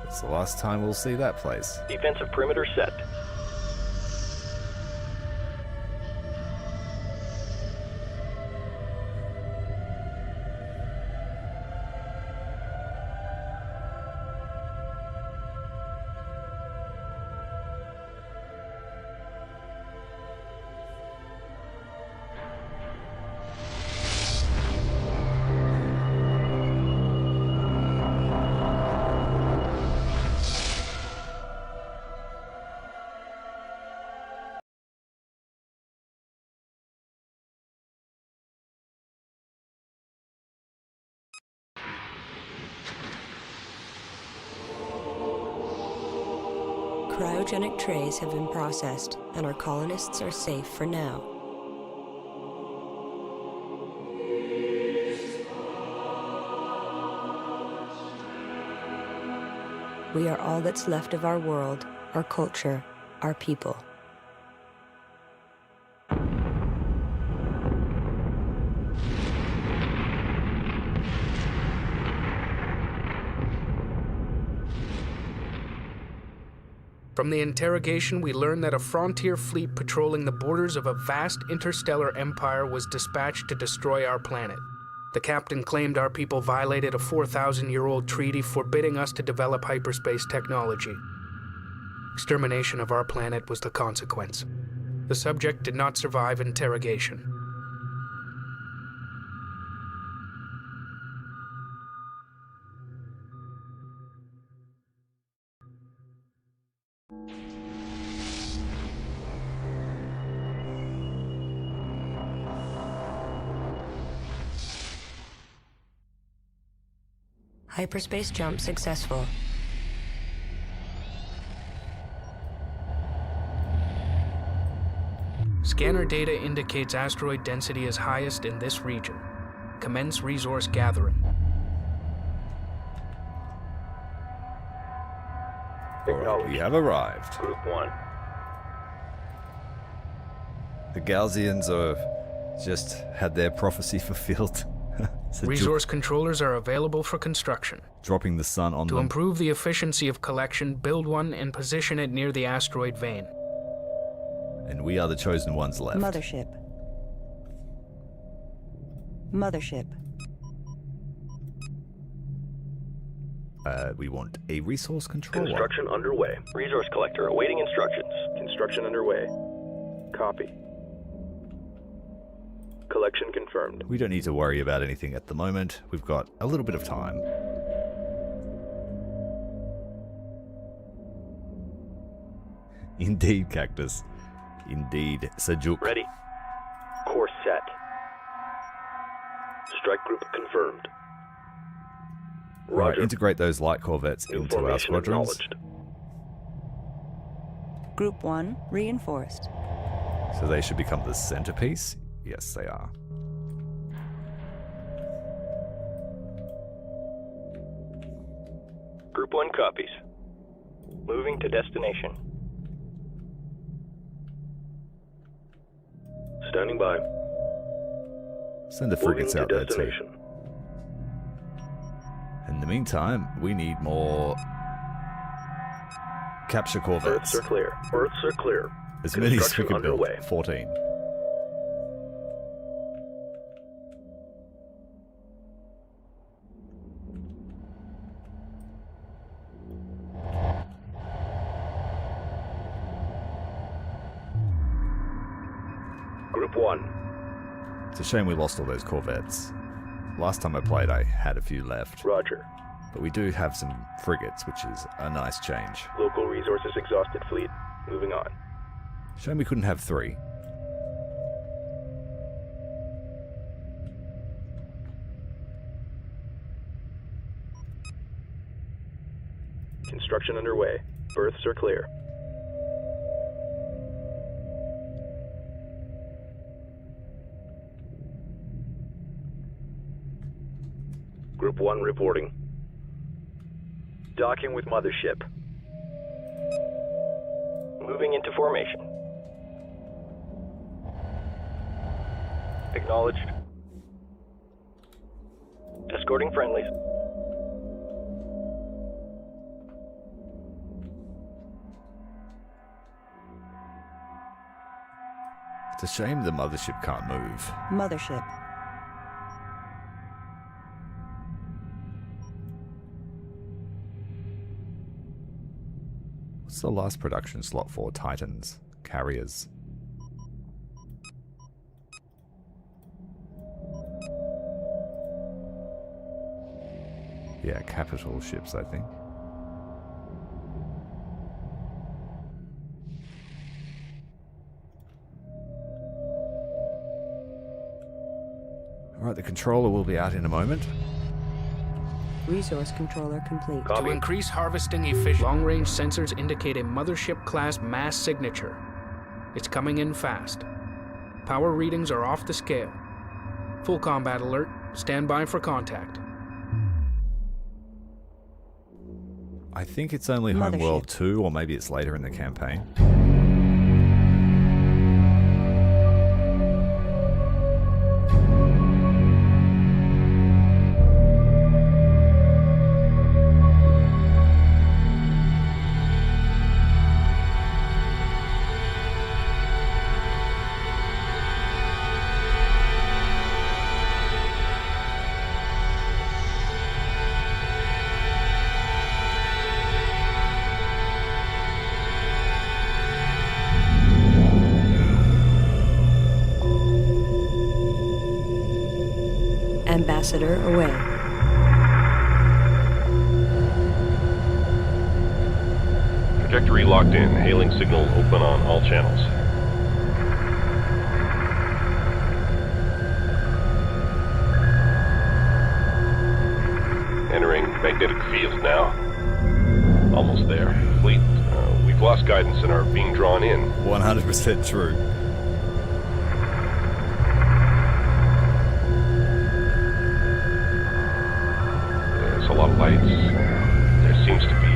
It's the last time we'll see that place. Defensive perimeter set. Cryogenic trays have been processed, and our colonists are safe for now. We are all that's left of our world, our culture, our people. From the interrogation, we learned that a frontier fleet patrolling the borders of a vast interstellar empire was dispatched to destroy our planet. The captain claimed our people violated a 4,000-year-old treaty forbidding us to develop hyperspace technology. Extermination of our planet was the consequence. The subject did not survive interrogation. Hyperspace jump successful. Scanner data indicates asteroid density is highest in this region. Commence resource gathering. Alright, we have arrived. Group 1. The Gaussians have just had their prophecy fulfilled. So Resource controllers are available for construction. dropping the sun on To them. improve the efficiency of collection, build one and position it near the asteroid vein. And we are the chosen ones left. Mothership. Mothership. We want a resource controller. Construction underway. Resource collector awaiting instructions. Construction underway. Copy. Collection confirmed. We don't need to worry about anything at the moment. We've got a little bit of time. Indeed, Cactus. Indeed, Sajuk. Ready. Course set. Strike group confirmed. Right, Roger. integrate those light corvettes New into our formation squadrons. acknowledged. Group 1 reinforced. So they should become the centerpiece? Yes, they are. Group 1 copies. Moving to destination. Standing by. Send the Moving frigates to out there too. destination. In the meantime, we need more capture corvettes. Earths are clear. Earths are clear. As many as we Construction can build. underway. 14. Group 1. It's a shame we lost all those corvettes. Last time I played, I had a few left. Roger. But we do have some frigates, which is a nice change. Local resources exhausted fleet. Moving on. Shame we couldn't have 3. Construction underway. Berths are clear. Group 1 reporting. Docking with Mothership. Moving into formation. Acknowledged. Escorting friendlies. It's a shame the mothership can't move. Mothership. What's the last production slot for Titans? Carriers. Yeah, capital ships, I think. Alright, the controller will be out in a moment. Resource controller complete. To increase harvesting efficiency, long-range sensors indicate a Mothership-class mass signature. It's coming in fast. Power readings are off the scale. Full combat alert. Stand by for contact. I think it's only Mothership. Homeworld 2, or maybe it's later in the campaign. ambassador away. Trajectory locked in. Hailing signal open on all channels. Entering magnetic field now. Almost there. Fleet, we've lost guidance and are being drawn in. 100% true. There's a lot of lights. There seems to be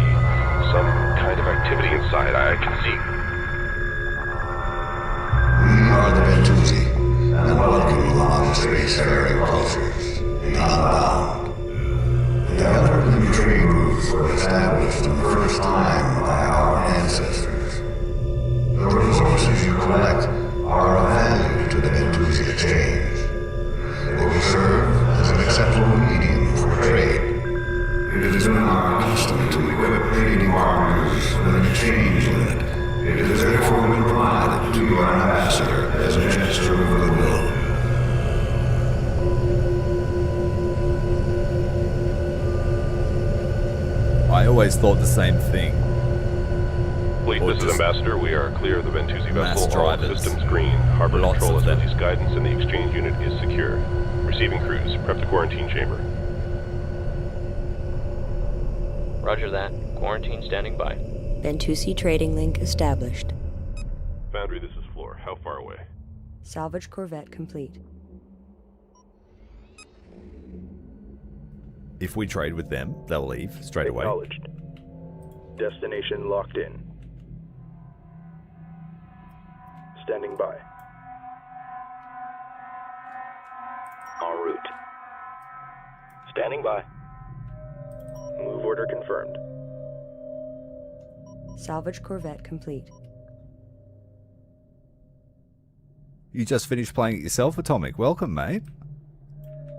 some kind of activity inside. I can see. We are the Bentusi, and welcome you on space-faring cultures, unbound. The Elderly trade routes were established for the first time by our ancestors. The resources you collect are of value to the Bentusi exchange. They will serve as an acceptable medium for trade. It has been our custom to equip trading partners with an exchange limit. It has therefore been provided to your ambassador as a gesture of goodwill. I always thought the same thing. Fleet, Or this is just Ambassador. We are clear of the Bentusi mass vessel. All drivers. systems green. Harbor Lots control of has them. released guidance and the exchange unit is secure. Receiving crews. Prep the quarantine chamber. Roger that. Quarantine standing by. Bentusi trading link established. Foundry, this is Floor. How far away? Salvage corvette complete. If we trade with them, they'll leave straight away. Acknowledged. Destination locked in. Standing by. En route. Standing by. Move order confirmed. Salvage corvette complete. You just finished playing it yourself, Atomic. Welcome, mate.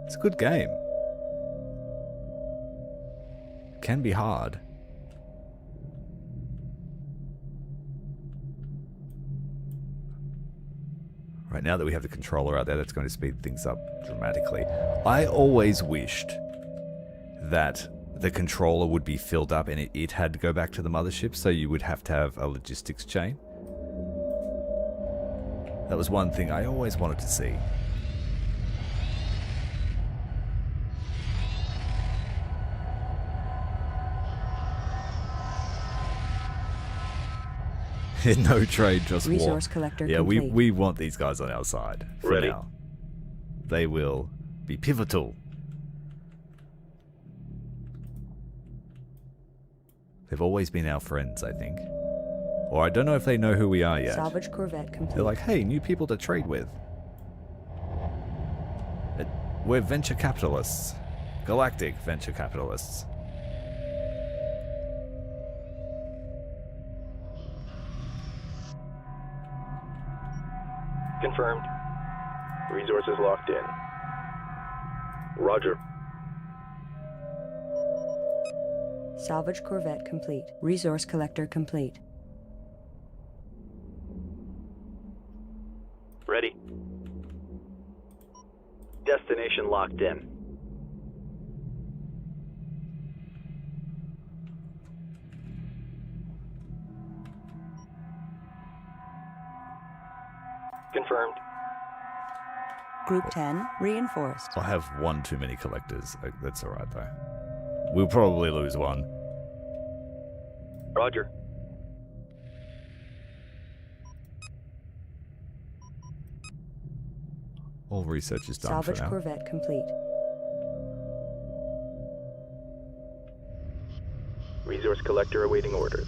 It's a good game. Can be hard. Right now that we have the controller out there, that's going to speed things up dramatically. I always wished that the controller would be filled up and it had to go back to the mothership, so you would have to have a logistics chain. That was one thing I always wanted to see. No trade, just war. Resource collector Yeah, complete. we want these guys on our side for Ready. now. They will be pivotal. They've always been our friends, I think. Or I don't know if they know who we are yet. Salvage corvette complete. They're like, hey, new people to trade with. We're venture capitalists. Galactic venture capitalists. Confirmed. Resources locked in. Roger. Salvage corvette complete. Resource collector complete. Ready. Destination locked in. Confirmed. Group 10 reinforced. I have one too many collectors. That's alright though. We'll probably lose one. Roger. All research is done Salvage for now. corvette complete. Resource collector awaiting orders.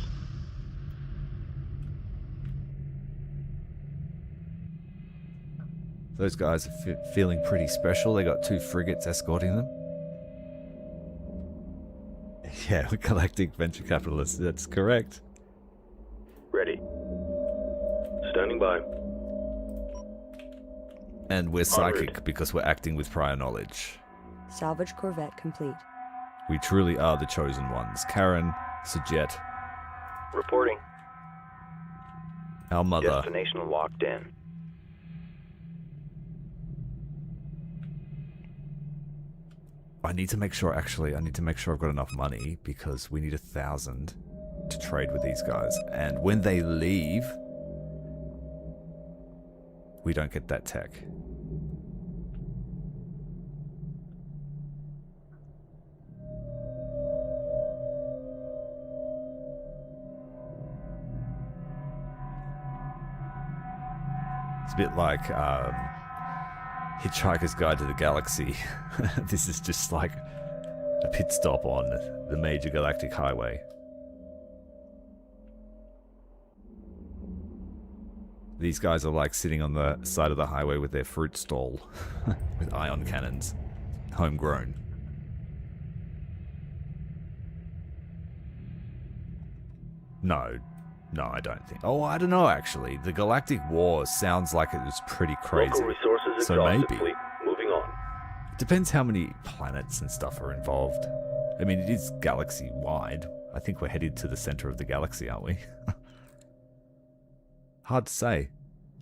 Those guys are feeling pretty special. They got 2 frigates escorting them. Yeah, we're galactic venture capitalists. That's correct. Ready. Standing by. And we're psychic route. because we're acting with prior knowledge. Salvage corvette complete. We truly are the chosen ones. Karen, Sajet, Reporting. our mother. Destination locked in. I need to make sure, actually, I've got enough money because we need 1,000 to trade with these guys. And when they leave, we don't get that tech. It's a bit like Hitchhiker's Guide to the Galaxy. This is just like a pit stop on the major galactic highway. These guys are like sitting on the side of the highway with their fruit stall with ion cannons, homegrown. No, I don't think. Oh, I don't know actually. The Galactic War sounds like it was pretty crazy. Local resources So exhausted, maybe. fleet. Moving on. It depends how many planets and stuff are involved. I mean, it is galaxy-wide. I think we're headed to the center of the galaxy, aren't we? Hard to say.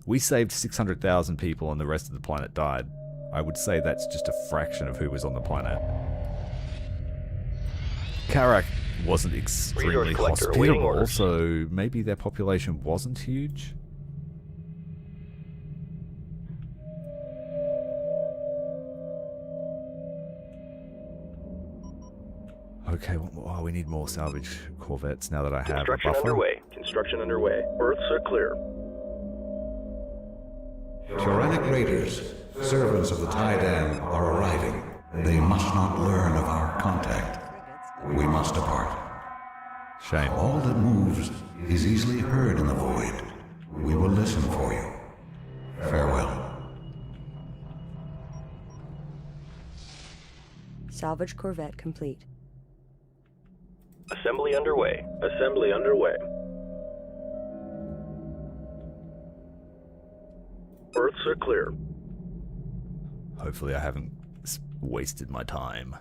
We saved 600,000 people and the rest of the planet died. I would say that's just a fraction of who was on the planet. Kharak wasn't extremely Resource collector awaiting hospitable, orders. so maybe their population wasn't huge. Okay, we need more salvage corvettes now that I have a Construction buffer. underway. Construction underway. Berths are clear. Tyrannic Raiders, servants of the Taiidan, are arriving. They must not learn of our contact. We must depart. Shame. All that moves is easily heard in the void. We will listen for you. Farewell. Salvage corvette complete. Assembly underway. Assembly underway. Berths are clear. Hopefully I haven't wasted my time.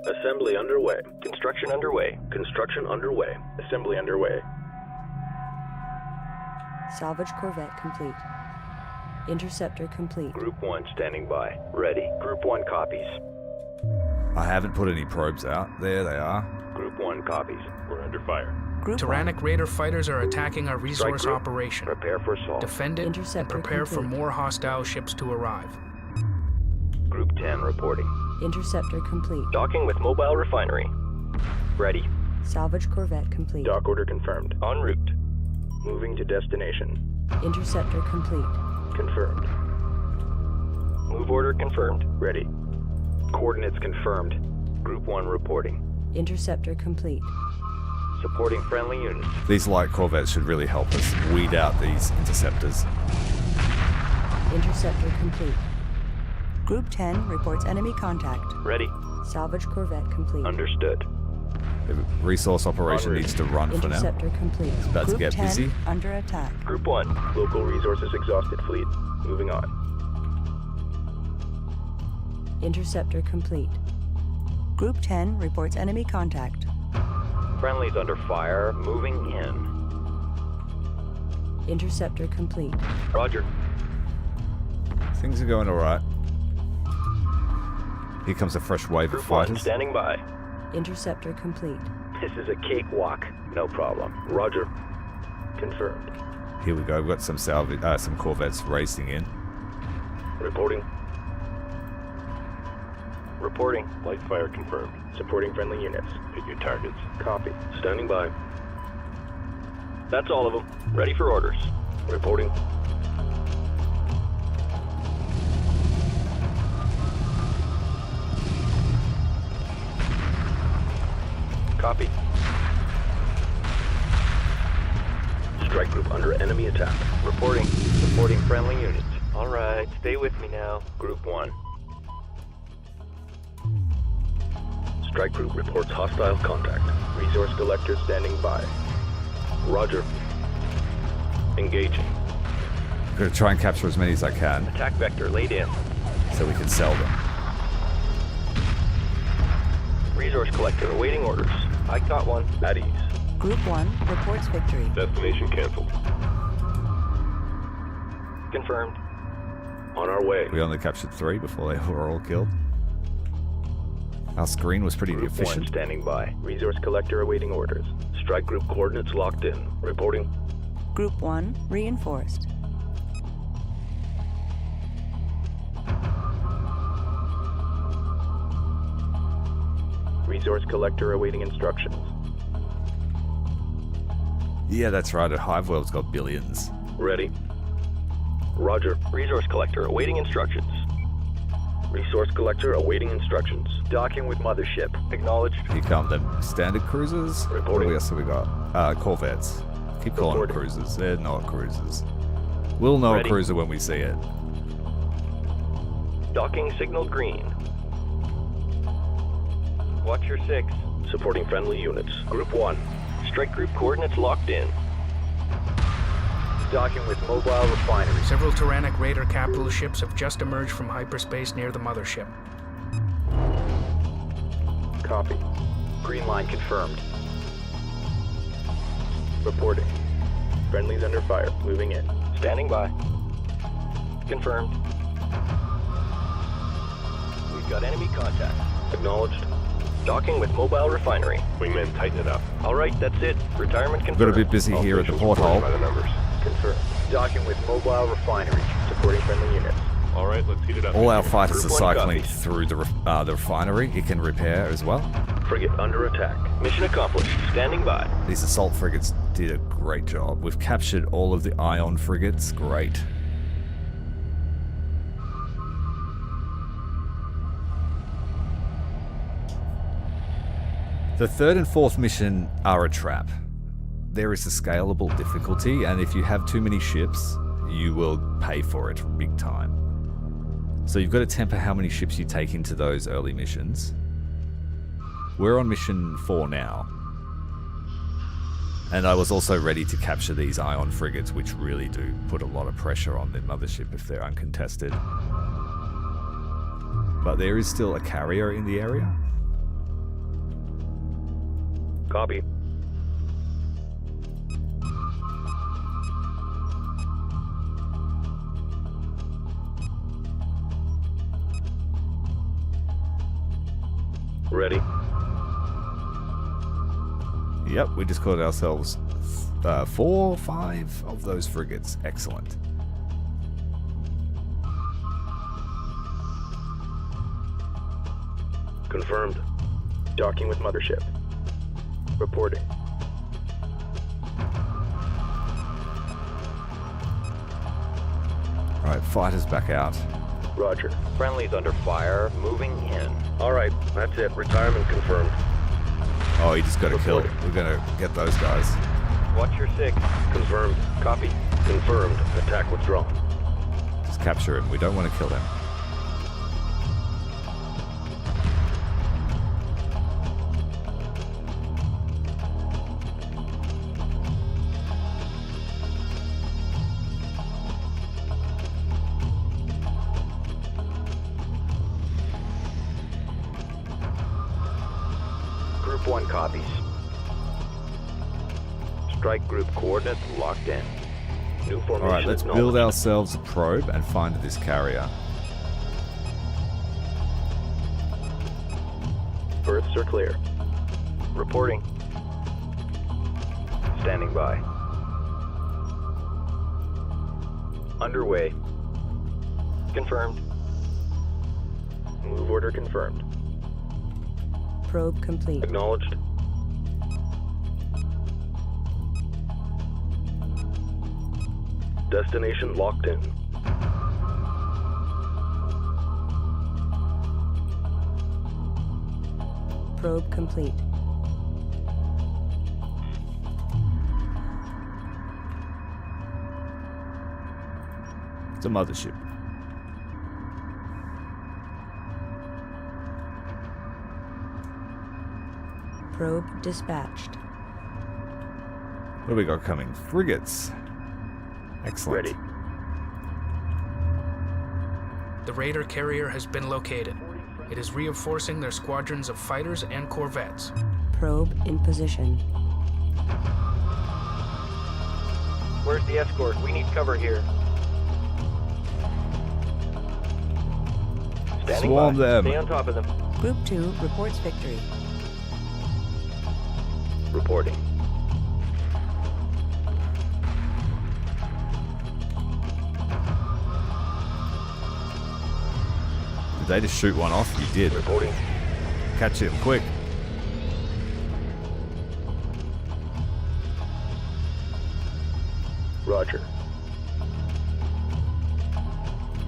Assembly underway. Construction underway. Construction underway. Assembly underway. Salvage corvette complete. Interceptor complete. Group 1 standing by. Ready. Group 1 copies. I haven't put any probes out. There they are. Group 1 copies. We're under fire. Group Tyrannic Raider fighters are attacking our resource group. operation. Prepare for assault. Defend it and Interceptor prepare for complete. more hostile ships to arrive. Group 10 reporting. Interceptor complete. Docking with mobile refinery. Ready. Salvage corvette complete. Dock order confirmed. En route. Moving to destination. Interceptor complete. Confirmed. Move order confirmed. Ready. Coordinates confirmed. Group 1 reporting. Interceptor complete. Supporting friendly units. These light corvettes should really help us weed out these interceptors. Interceptor complete. Group 10 reports enemy contact. Ready. Salvage corvette complete. Understood. The resource operation En route. needs to run for now. Interceptor complete. It's about to Group get 10 busy. under attack. Group 1. Local resources exhausted fleet. Moving on. Interceptor complete. Group 10 reports enemy contact. Friendlies under fire. Moving in. Interceptor complete. Roger. Things are going alright. Here comes a fresh wave of Group 1 fighters. standing by. Interceptor complete. This is a cakewalk. No problem. Roger. Confirmed. Here we go. We've got some some corvettes racing in. Reporting. Reporting. Light fire confirmed. Supporting friendly units. Pick your targets. Copy. Standing by. That's all of them. Ready for orders. Reporting. Copy. Strike group under enemy attack. Reporting. Supporting friendly units. All right, stay with me now. Group 1. Strike group reports hostile contact. Resource collector standing by. Roger. Engaging. I'm going to try and capture as many as I can Attack vector laid in. so we can sell them. Resource collector awaiting orders. I got one. At ease. Group 1 reports victory. Destination canceled. Confirmed. On our way. We only captured 3 before they were all killed. Our screen was pretty Group 1 efficient. standing by. Resource collector awaiting orders. Strike group coordinates locked in. Reporting. Group 1 reinforced. Resource collector awaiting instructions. Yeah, that's right. Hiveworld's got billions. Ready. Roger. Resource collector awaiting instructions. Resource collector awaiting instructions. Docking with Mothership. Acknowledged. Here come the standard cruisers. Reporting. What else have we got? Corvettes. Keep calling them Reporting. cruisers. They're not cruisers. We'll know Ready. a cruiser when we see it. Docking signal green. Watch your 6. Supporting friendly units. Group 1. Strike group coordinates locked in. Docking with mobile refinery. Several Tyrannic Raider capital ships have just emerged from hyperspace near the Mothership. Copy. Green line confirmed. Reporting. Friendlies under fire. Moving in. Standing by. Confirmed. We've got enemy contact. Acknowledged. Docking with mobile refinery. Wingmen, tighten it up. All right, that's it. Retirement We've confirmed. got a bit busy here at the All stations reporting porthole. by the numbers. Confirmed. Docking with mobile refinery. Supporting friendly units. All right, let's heat it up. All our fighters are Group 1 cycling copies. through the refinery. It can repair as well. Frigate under attack. Mission accomplished. Standing by. These assault frigates did a great job. We've captured all of the ion frigates. Great. The 3rd and 4th mission are a trap. There is a scalable difficulty, and if you have too many ships, you will pay for it big time. So you've got to temper how many ships you take into those early missions. We're on mission 4 now. And I was also ready to capture these ion frigates, which really do put a lot of pressure on the Mothership if they're uncontested. But there is still a carrier in the area. Copy. Ready. Yep, we just caught ourselves 4, 5 of those frigates. Excellent. Confirmed. Docking with Mothership. Reporting. Alright, fighters back out. Roger. Friendlies under fire. Moving in. All right, that's it. Retirement confirmed. Oh, he just got a kill. Reporting. We're gonna get those guys. Watch your 6. Confirmed. Copy. Confirmed. Attack withdrawn. Just capture him. We don't want to kill him. Group 1 copies. Strike group coordinates locked in. New formation. Alright, let's build acknowledged. ourselves a probe and find this carrier. Berths are clear. Reporting. Standing by. Underway. Confirmed. Move order confirmed. Probe complete. Acknowledged. Destination locked in. Probe complete. It's a mothership. Probe dispatched. What do we got coming? Frigates. Excellent. Ready. The Raider carrier has been located. It is reinforcing their squadrons of fighters and corvettes. Probe in position. Where's the escort? We need cover here. Standing Swarm by. them. Stay on top of them. Group 2 reports victory. Reporting. Did they just shoot one off? You did. Reporting. Catch him, quick. Roger.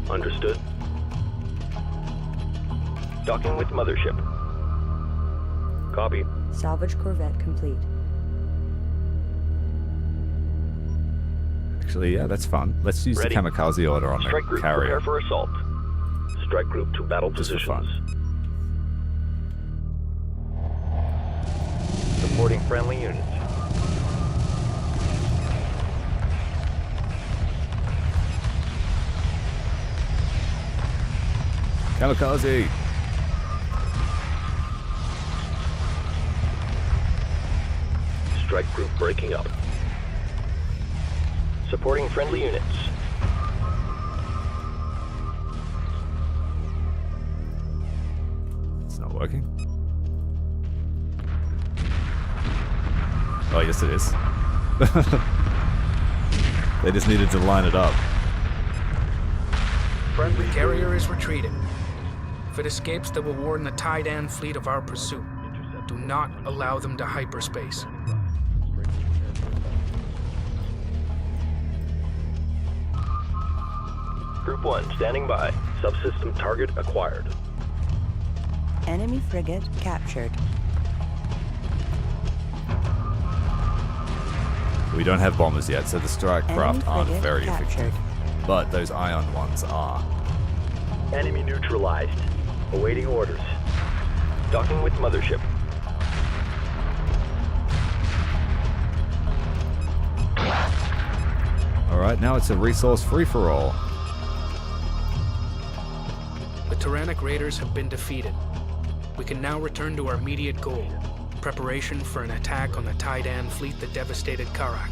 Understood. Docking with Mothership. Copy. Salvage corvette complete. Actually, yeah, that's fun. Let's use Ready. the kamikaze order on Strike the group, carrier. prepare for assault. Strike group to battle Just for positions. fun. Supporting friendly units. Kamikaze! Strike group breaking up. Supporting friendly units. It's not working. Oh, yes it is. They just needed to line it up. The carrier is retreating. If it escapes, they will warn the Taiidan fleet of our pursuit. Do not allow them to hyperspace. Group 1 standing by. Subsystem target acquired. Enemy frigate captured. We don't have bombers yet, so the strike craft Enemy aren't frigate very captured. effective. But those ion ones are. Enemy neutralized. Awaiting orders. Docking with Mothership. Alright, now it's a resource free-for-all. The Tyrannic Raiders have been defeated. We can now return to our immediate goal, preparation for an attack on the Taiidan fleet that devastated Kharak.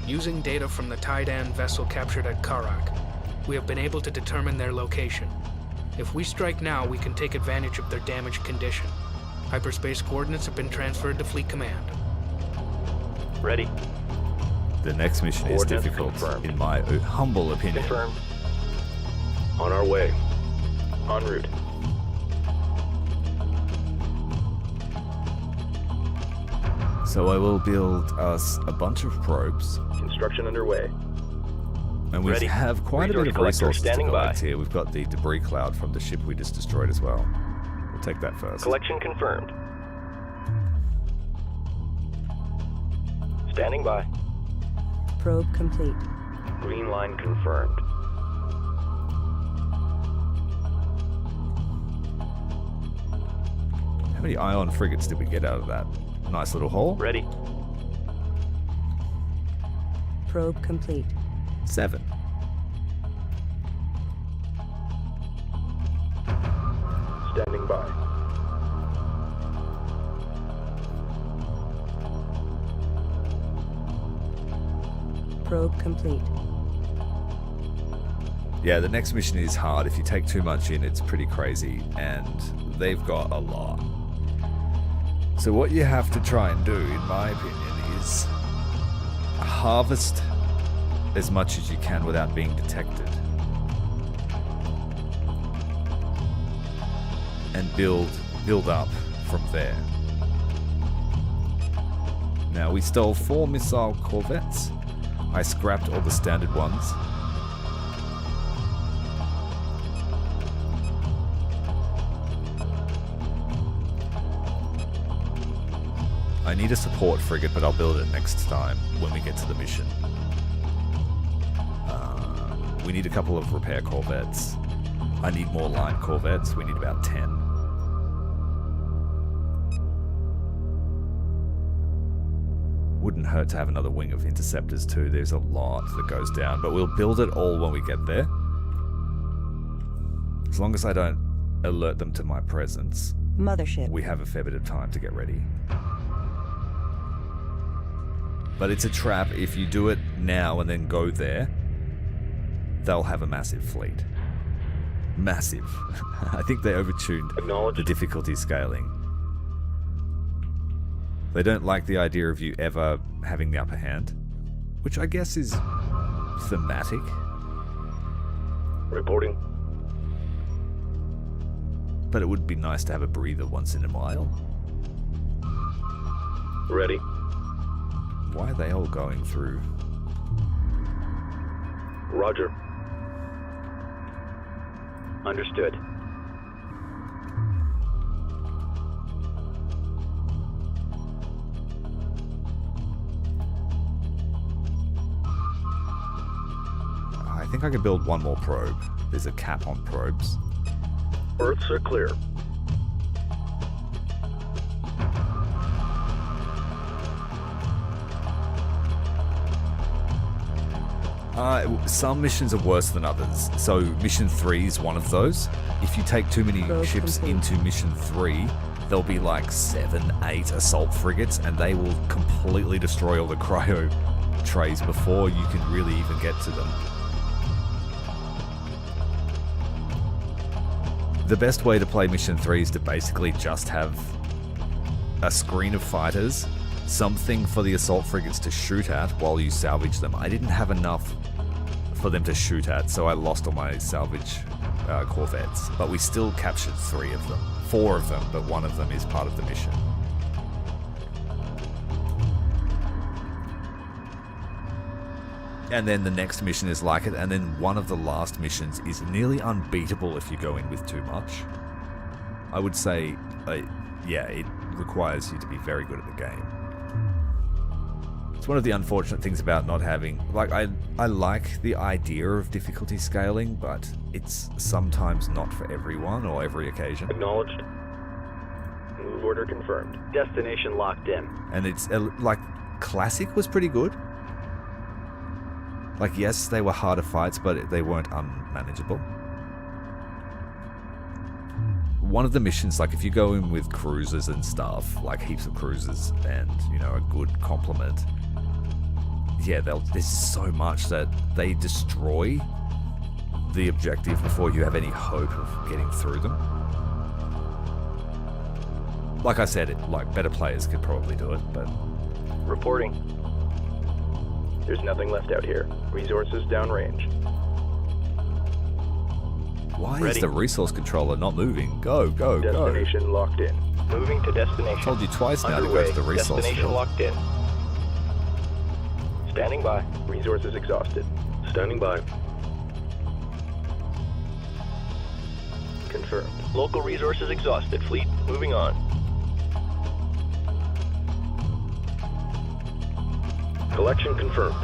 Using data from the Taiidan vessel captured at Kharak, we have been able to determine their location. If we strike now, we can take advantage of their damaged condition. Hyperspace coordinates have been transferred to Fleet Command. Ready. The next mission is Coordinates difficult, confirmed. in my humble opinion. Confirmed. On our way. En route. So I will build us a bunch of probes, Construction underway. and we Ready. have quite a bit of Resource collector resources to standing by. collect here. We've got the debris cloud from the ship we just destroyed as well. We'll take that first. Collection confirmed. Standing by. Probe complete. Green line confirmed. How many ion frigates did we get out of that? Nice little hole. Ready. Probe complete. 7. Standing by. Probe complete. Yeah, the next mission is hard. If you take too much in, it's pretty crazy, and they've got a lot. So what you have to try and do, in my opinion, is harvest as much as you can without being detected. And build up from there. Now, we stole 4 missile corvettes. I scrapped all the standard ones. I need a support frigate, but I'll build it next time when we get to the mission. We need a couple of repair corvettes. I need more line corvettes. We need about 10. Wouldn't hurt to have another wing of interceptors too. There's a lot that goes down, but we'll build it all when we get there. As long as I don't alert them to my presence, Mothership. we have a fair bit of time to get ready. But it's a trap. If you do it now and then go there, they'll have a massive fleet. massive. I think they overtuned the difficulty scaling. They don't like the idea of you ever having the upper hand, which I guess is thematic. Reporting. But it would be nice to have a breather once in a while. Ready. Why are they all going through? Roger. Understood. I think I can build one more probe. There's a cap on probes. Earths are clear. Some missions are worse than others. So mission 3 is one of those. If you take too many ships into mission 3, there'll be like 7, 8 assault frigates, and they will completely destroy all the cryo trays before you can really even get to them. The best way to play mission 3 is to basically just have a screen of fighters, something for the assault frigates to shoot at while you salvage them. I didn't have enough for them to shoot at, so I lost all my salvage corvettes. But we still captured 3 of them. 4 of them, but 1 of them is part of the mission. And then the next mission is like it, and then one of the last missions is nearly unbeatable if you go in with too much. I would say, yeah, it requires you to be very good at the game. It's one of the unfortunate things about not having... Like, I like the idea of difficulty scaling, but it's sometimes not for everyone or every occasion. Acknowledged. Move order confirmed. Destination locked in. And it's, like, Classic was pretty good. Like, yes, they were harder fights, but they weren't unmanageable. One of the missions, like, if you go in with cruisers and stuff, like heaps of cruisers and, you know, a good complement, yeah, there's so much that they destroy the objective before you have any hope of getting through them. Like I said, like, better players could probably do it, but... Reporting. There's nothing left out here. Resources downrange. Why is the resource controller not moving? Go, go, go. Destination locked in. Moving to destination. I told you twice now to go to the resource Destination field. locked in. Standing by. Resources exhausted. Standing by. Confirmed. Local resources exhausted. Fleet moving on. Collection confirmed.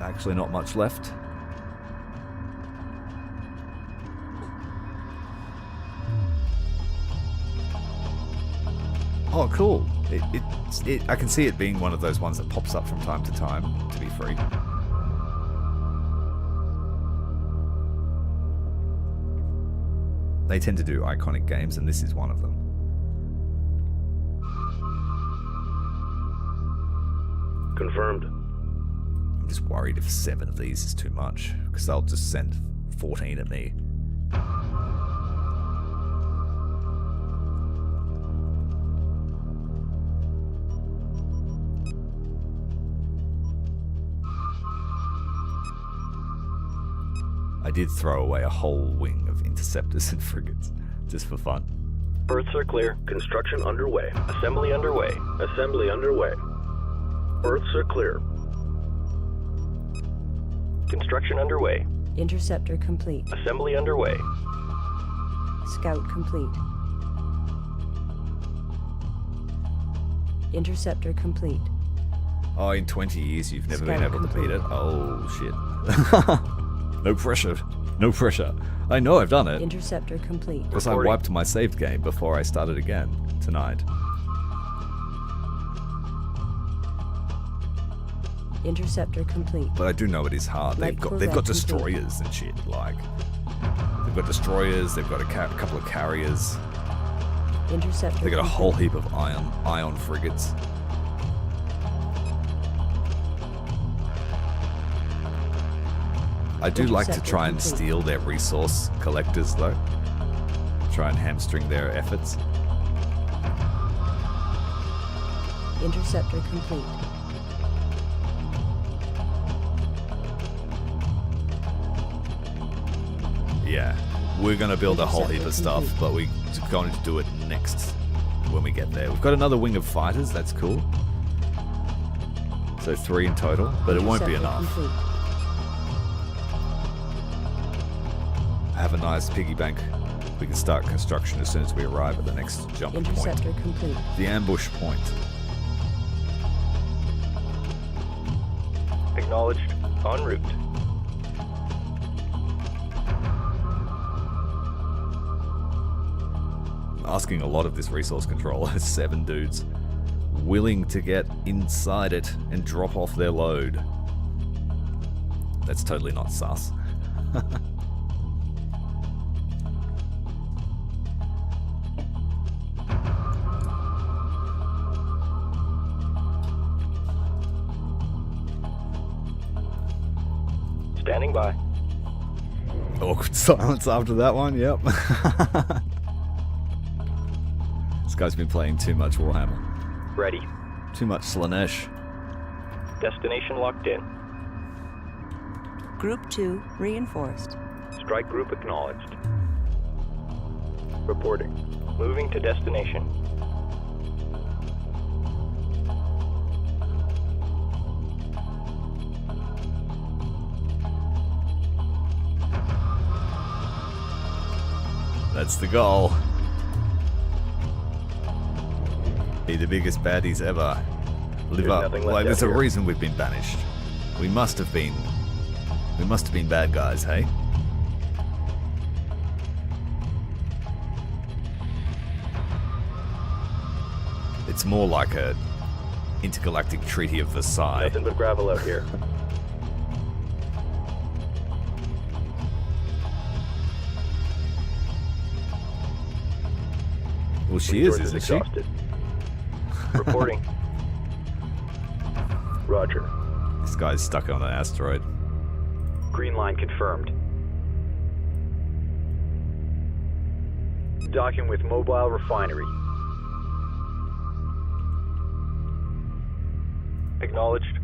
Actually, not much left. Oh, cool. I can see it being one of those ones that pops up from time to time to be free. They tend to do iconic games, and this is one of them. Confirmed. I'm just worried if 7 of these is too much, because they'll just send 14 at me. I did throw away a whole wing of interceptors and frigates, just for fun. Earths are clear. Construction underway. Assembly underway. Assembly underway. Earths are clear. Construction underway. Interceptor complete. Assembly underway. Scout complete. Interceptor complete. Oh, in 20 years you've never been Scout able to complete. beat it? Oh, shit. No pressure. No pressure. I know I've done it. Interceptor complete. Because I wiped my saved game before I started again tonight. Interceptor complete. But I do know it is hard. They've got destroyers and shit. Like, they've got destroyers. They've got a couple of carriers. Interceptor. They've got a whole heap of ion frigates. I do like to Interceptor try and complete. steal their resource collectors, though. Try and hamstring their efforts. Interceptor complete. Yeah, we're going to build a whole heap of Interceptor stuff, but we're going to do it next when we get there. We've got another wing of fighters, that's cool. So 3 in total, but it won't be Interceptor enough. complete. I have a nice piggy bank. We can start construction as soon as we arrive at the next jump point. Interceptor complete. The ambush point. Acknowledged. En route. Asking a lot of this resource controller. 7 dudes willing to get inside it and drop off their load. That's totally not sus. Standing by. Awkward silence after that one, yep. This guy's been playing too much Warhammer. Ready. Too much Slanesh. Destination locked in. Group 2 reinforced. Strike group acknowledged. Reporting. Moving to destination. That's the goal. Be the biggest baddies ever. Live There's up. nothing left Like, there's out a here. reason we've been banished. We must have been bad guys, hey? It's more like a intergalactic treaty of Versailles. Nothing but gravel out here. Well, she Resources isn't she? exhausted. Reporting. Roger. This guy's stuck on an asteroid. Green line confirmed. Docking with mobile refinery. Acknowledged.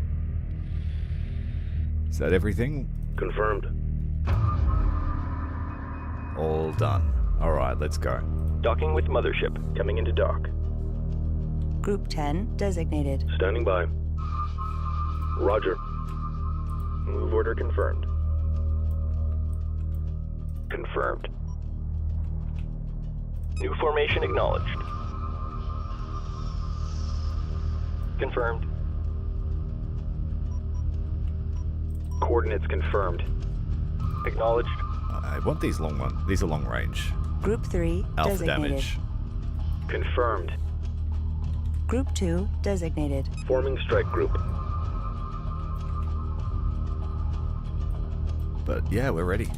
Is that everything? Confirmed. All done. Alright, let's go. Docking with Mothership. Coming into dock. Group 10 designated. Standing by. Roger. Move order confirmed. Confirmed. New formation acknowledged. Confirmed. Coordinates confirmed. Acknowledged. I want these long ones. These are long range. Group 3 Alpha designated. damage. Confirmed. Group 2 designated. Forming strike group. But yeah, we're ready.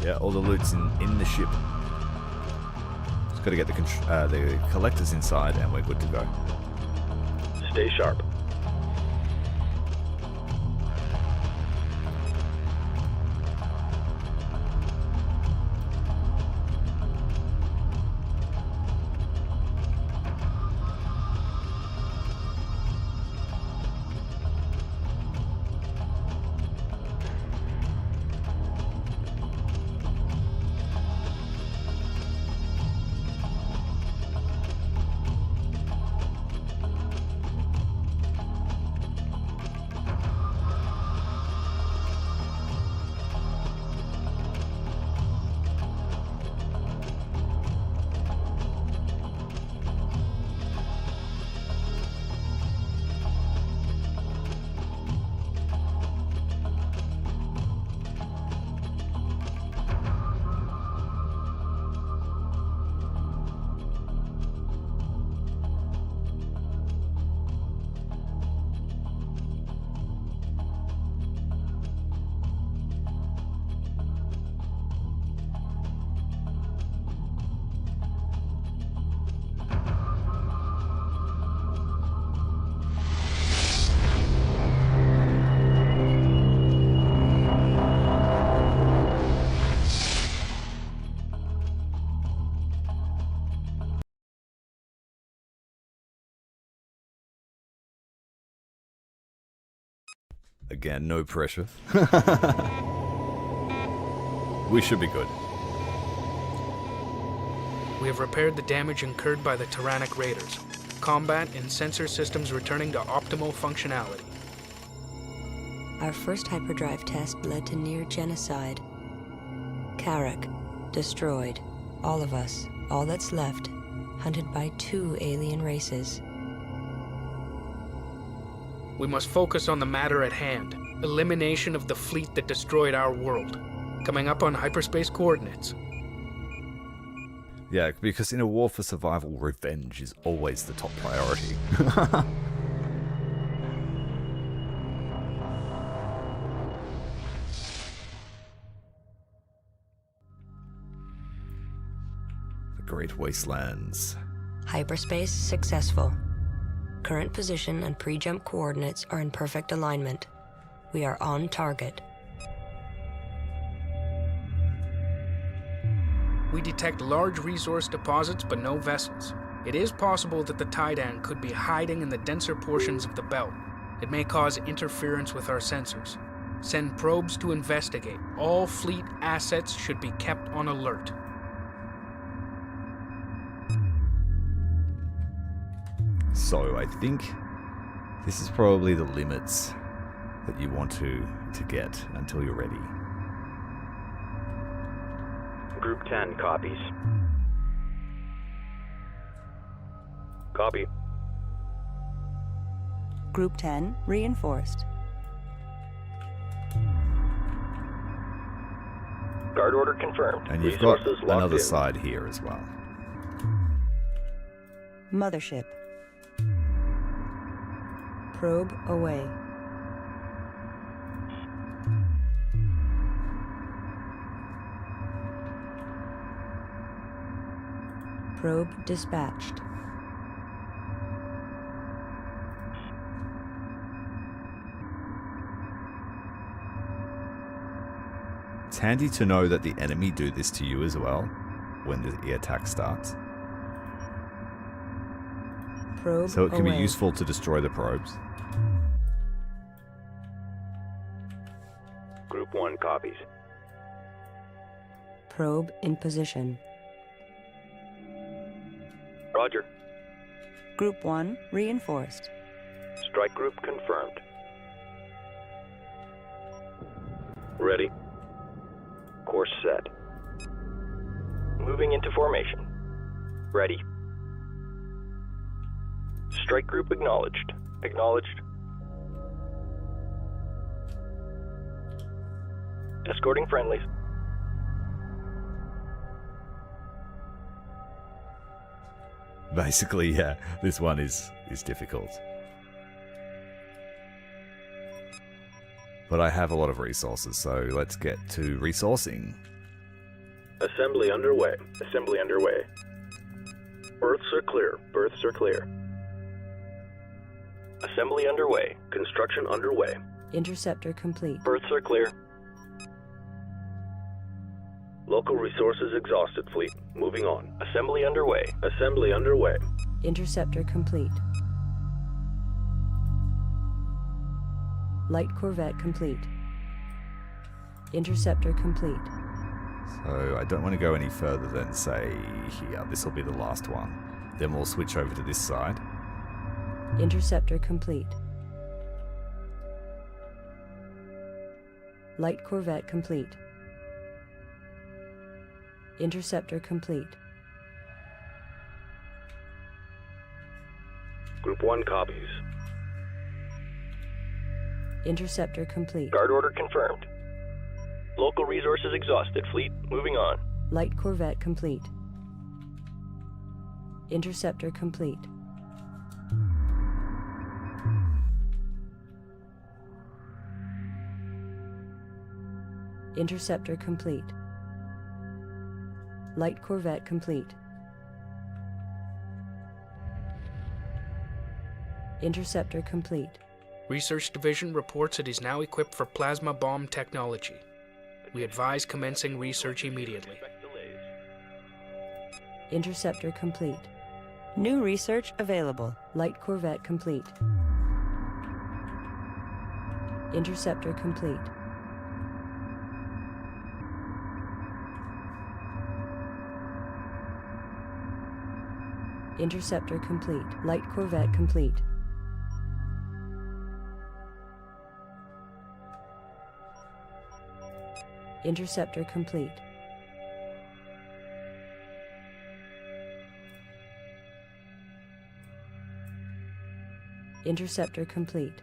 Yeah, all the loot's in the ship. Just got to get the collectors inside, and we're good to go. Stay sharp. Again, no pressure. We should be good. We have repaired the damage incurred by the Tyrannic Raiders. Combat and sensor systems returning to optimal functionality. Our first hyperdrive test led to near genocide. Kharak, destroyed. All of us, all that's left, hunted by 2 alien races. We must focus on the matter at hand. Elimination of the fleet that destroyed our world. Coming up on hyperspace coordinates. Yeah, because in a war for survival, revenge is always the top priority. The Great Wastelands. Hyperspace successful. Current position and pre-jump coordinates are in perfect alignment. We are on target. We detect large resource deposits but no vessels. It is possible that the Taiidan could be hiding in the denser portions of the belt. It may cause interference with our sensors. Send probes to investigate. All fleet assets should be kept on alert. So I think this is probably the limits that you want to get until you're ready. Group 10 copies. Copy. Group 10 reinforced. Guard order confirmed. And you've got Resources locked another in. side here as well. Mothership. Probe away. Probe dispatched. It's handy to know that the enemy do this to you as well when the attack starts. Probe So it can away. be useful to destroy the probes. Group 1 copies. Probe in position. Roger. Group 1 reinforced. Strike group confirmed. Ready. Course set. Moving into formation. Ready. Strike group acknowledged. Acknowledged. Escorting friendlies. Basically, yeah, this one is difficult. But I have a lot of resources, so let's get to resourcing. Assembly underway. Assembly underway. Berths are clear. Berths are clear. Assembly underway. Construction underway. Interceptor complete. Berths are clear. Local resources exhausted, fleet. Moving on. Assembly underway. Assembly underway. Interceptor complete. Light corvette complete. Interceptor complete. So I don't want to go any further than, say, here. This will be the last one. Then we'll switch over to this side. Interceptor complete. Light corvette complete. Interceptor complete. Group 1 copies. Interceptor complete. Guard order confirmed. Local resources exhausted, fleet. Moving on. Light corvette complete. Interceptor complete. Interceptor complete. Light corvette complete. Interceptor complete. Research Division reports it is now equipped for plasma bomb technology. We advise commencing research immediately. Interceptor complete. New research available. Light corvette complete. Interceptor complete. Interceptor complete. Light corvette complete. Interceptor complete. Interceptor complete.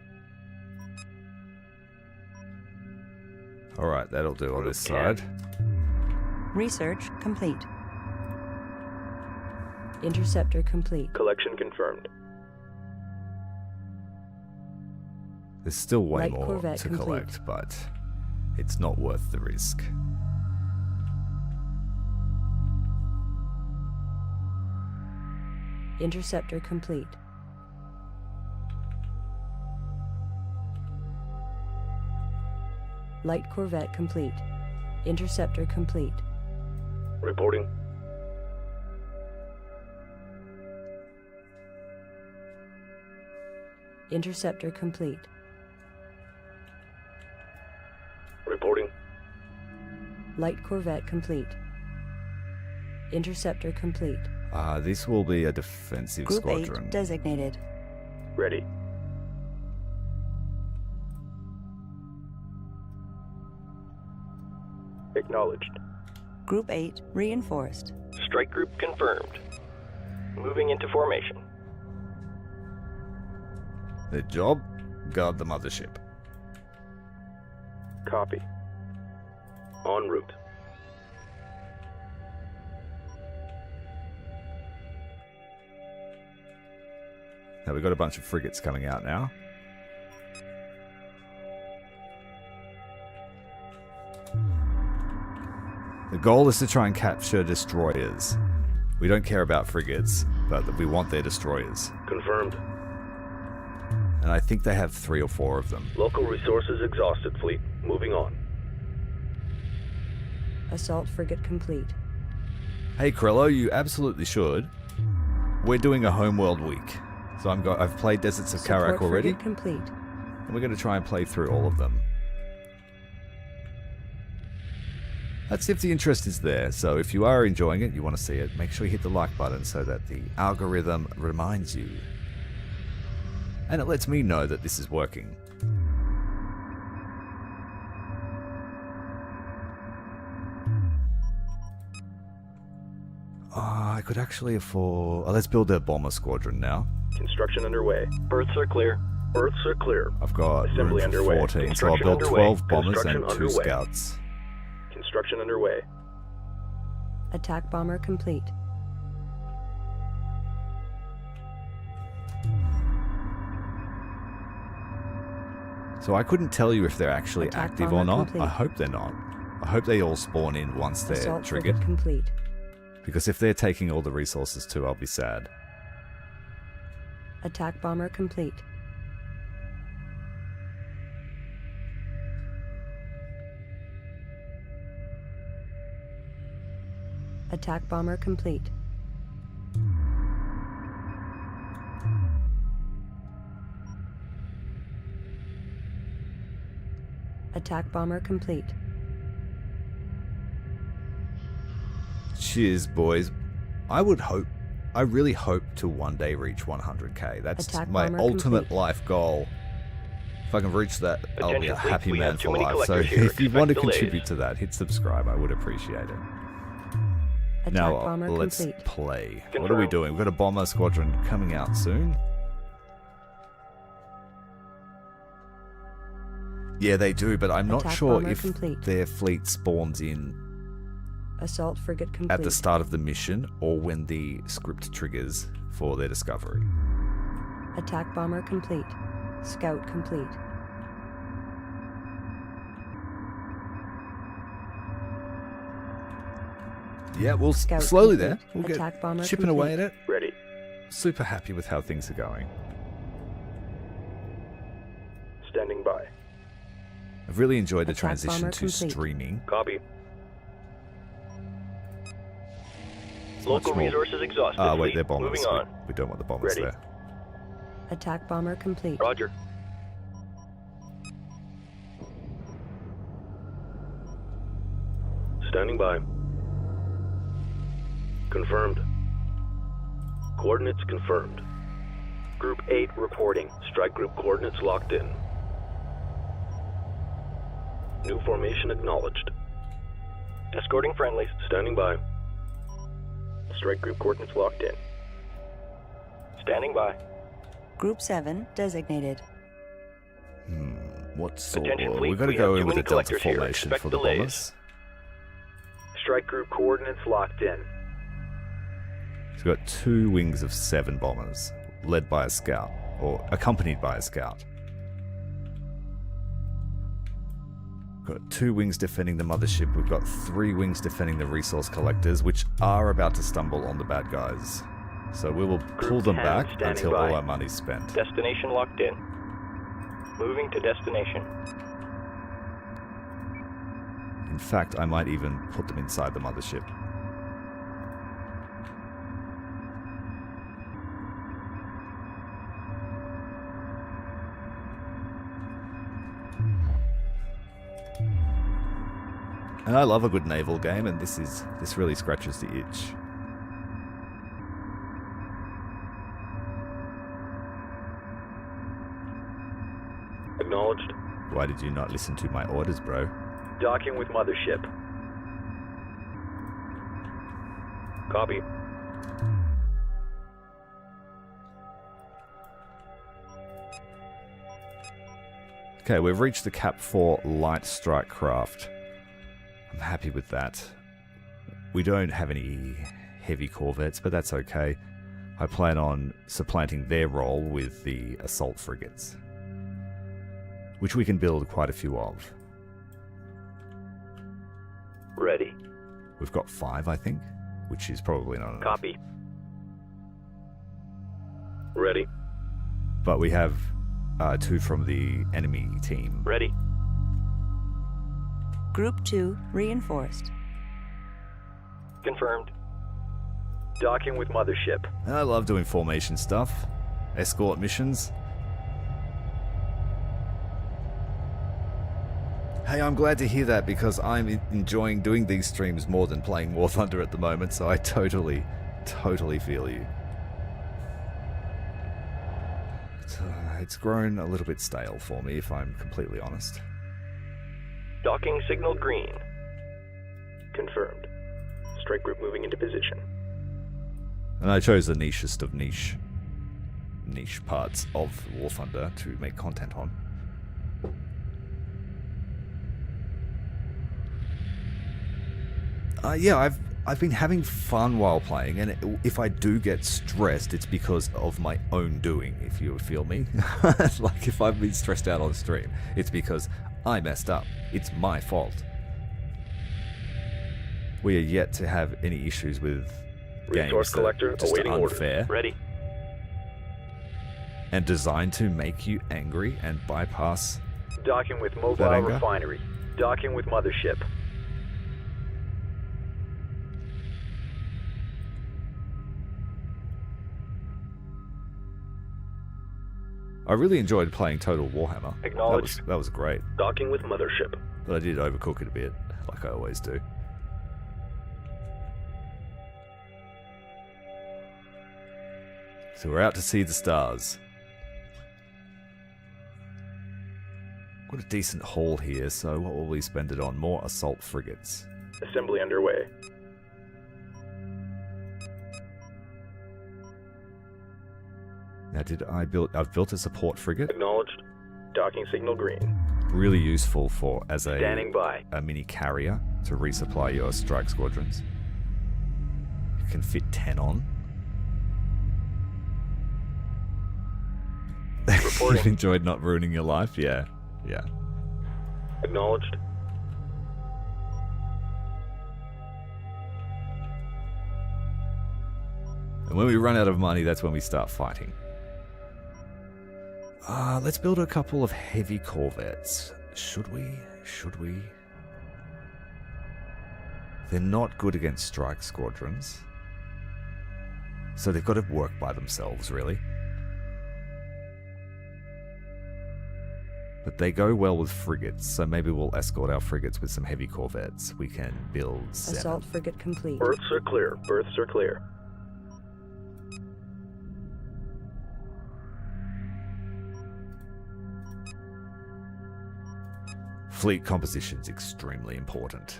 Alright, that'll do on this side. Research complete. Interceptor complete. Collection confirmed. There's still way Light more corvette to complete. collect, but it's not worth the risk. Interceptor complete. Light corvette complete. Interceptor complete. Reporting. Interceptor complete. Reporting. Light corvette complete. Interceptor complete. This will be a defensive Group squadron. 8 designated. Ready. Acknowledged. Group 8 reinforced. Strike group confirmed. Moving into formation. Their job? Guard the mothership. Copy. En route. Now we've got a bunch of frigates coming out now. The goal is to try and capture destroyers. We don't care about frigates, but we want their destroyers. Confirmed. And I think they have 3 or 4 of them. Local resources exhausted, fleet. Moving on. Assault frigate complete. Hey Krello, you absolutely should. We're doing a Homeworld week. So I've played Deserts of Support Kharak already. frigate complete. And we're going to try and play through all of them. That's if the interest is there. So if you are enjoying it, you want to see it, make sure you hit the like button so that the algorithm reminds you. And it lets me know that this is working. I could actually afford... let's build a bomber squadron now. Construction underway. Berths are clear. Berths are clear. I've got Assembly room for underway. 14, so I'll Construction build underway. 12 bombers and Construction 2 underway. scouts. Construction underway. Attack bomber complete. So I couldn't tell you if they're actually Attack active or bomber not. complete. I hope they're not. I hope they all spawn in once they're Assault triggered. frigate complete. Because if they're taking all the resources too, I'll be sad. Attack bomber complete. Attack bomber complete. Attack bomber complete. Cheers, boys. I really hope to one day reach 100k. That's Attack my bomber ultimate complete. life goal. If I can reach that, I'll be a Attention, fleet. happy We man have too for many life. So collectors here. if you want to Expect delays. contribute to that, hit subscribe. I would appreciate it. Attack Now, bomber let's complete. play. What are we Confirmed. doing? We've got a bomber squadron coming out soon. Yeah, they do, but I'm not Attack sure bomber if complete. their fleet spawns in Assault frigate complete. at the start of the mission or when the script triggers for their discovery. Attack bomber complete. Scout complete. Yeah, we'll Scout slowly complete. there. We'll Attack get bomber chipping away at complete. it. Ready. Super happy with how things are going. Standing by. I've really enjoyed the Attack transition bomber to complete. streaming. Copy. It's Local much more- resources exhausted. wait, fleet. they're bombers. Moving on. We don't want the bombers Ready. there. Attack bomber complete. Roger. Standing by. Confirmed. Coordinates confirmed. Group 8 reporting. Strike group coordinates locked in. New formation acknowledged. Escorting friendlies. Standing by. Strike group coordinates locked in. Standing by. Group 7 designated. What sort? Attention fleet, We've got to we go have in too with a many delta collectors here. formation Expect for the delays. bombers. Strike group coordinates locked in. So we've got 2 wings of 7 bombers, led by a scout, or accompanied by a scout. We've got 2 wings defending the mothership. We've got 3 wings defending the resource collectors, which are about to stumble on the bad guys. So we will pull them 10 back standing until by. all our money's spent. Destination locked in. Moving to destination. In fact, I might even put them inside the mothership. And I love a good naval game, and this really scratches the itch. Acknowledged. Why did you not listen to my orders, bro? Docking with mothership. Copy. Okay, we've reached the Cap 4 light strike craft. I'm happy with that. We don't have any heavy corvettes, but that's okay. I plan on supplanting their role with the assault frigates, which we can build quite a few of. Ready. We've got 5, I think, which is probably not enough. Copy. Ready. But we have 2 from the enemy team. Ready. Group 2 reinforced. Confirmed. Docking with mothership. And I love doing formation stuff, escort missions. Hey, I'm glad to hear that because I'm enjoying doing these streams more than playing War Thunder at the moment, so I totally feel you. It's grown a little bit stale for me, if I'm completely honest. Docking signal green. Confirmed. Strike group moving into position. And I chose the nichest of niche parts of War Thunder to make content on. Yeah, I've been having fun while playing, and if I do get stressed, it's because of my own doing, if you feel me. Like, if I've been stressed out on stream, it's because I messed up. It's my fault. We are yet to have any issues with Resource games collector that are just awaiting unfair order. Ready. and designed to make you angry and bypass. Docking with That mobile anger? refinery. Docking with mothership. I really enjoyed playing Total Warhammer. Acknowledged. That was great. Docking with mothership. But I did overcook it a bit, like I always do. So we're out to see the stars. Got a decent haul here, so what will we spend it on? More assault frigates. Assembly underway. Now, I've built a support frigate. Acknowledged. Docking signal green. Really useful for as Standing by. a mini carrier to resupply your strike squadrons. You can fit 10 on. Reporting. You've enjoyed not ruining your life? Yeah. Acknowledged. And when we run out of money, that's when we start fighting. Let's build a couple of heavy corvettes. Should we? They're not good against strike squadrons. So they've got to work by themselves, really. But they go well with frigates, so maybe we'll escort our frigates with some heavy corvettes. We can build 7. Assault frigate complete. Berths are clear. Berths are clear. Fleet composition's extremely important.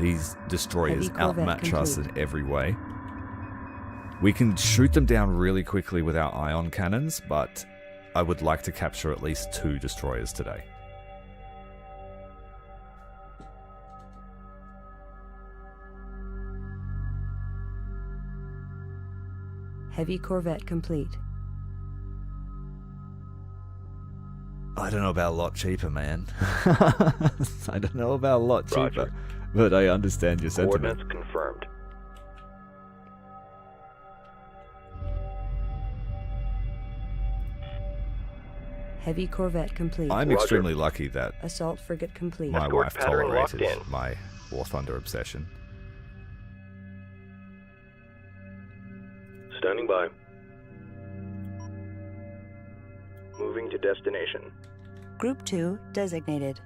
These destroyers outmatch us in every way. We can shoot them down really quickly with our ion cannons, but I would like to capture at least 2 destroyers today. Heavy corvette complete. I don't know about a lot cheaper, man. I don't know about a lot cheaper, Roger. But I understand your sentiment. Coordinates confirmed. Heavy corvette complete. I'm Roger. extremely lucky that Assault frigate complete. my Escort wife pattern locked tolerated in. my War Thunder obsession. Standing by. Moving to destination. Group 2 designated.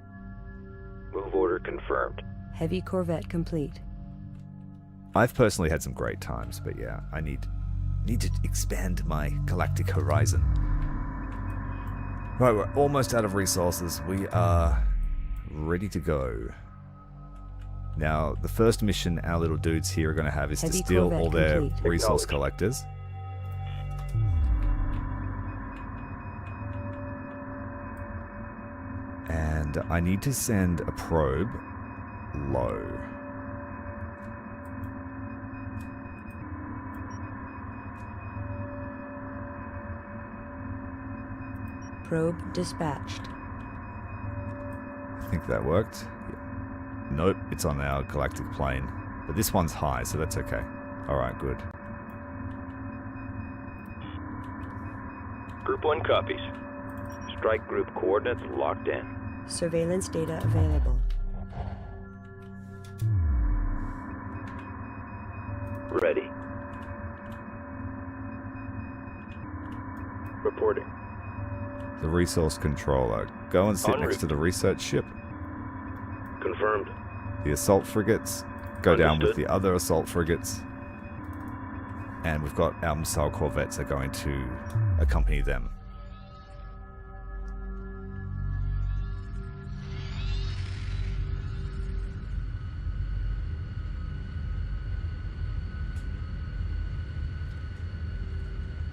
Move order confirmed. Heavy corvette complete. I've personally had some great times, but yeah, I need to expand my galactic horizon. Right, we're almost out of resources. We are ready to go. Now, the first mission our little dudes here are going to have is to Heavy steal corvette all their complete. resource Acknowledged. collectors. And I need to send a probe low. Probe dispatched. I think that worked. Nope, it's on our galactic plane. But this one's high, so that's okay. Alright, good. Group 1 copies. Strike group coordinates locked in. Surveillance data available. Ready. Reporting. The resource controller. Go and sit En next route. to the research ship. Confirmed. The assault frigates. Go down with Understood. the other assault frigates. And we've got our missile corvettes are going to accompany them.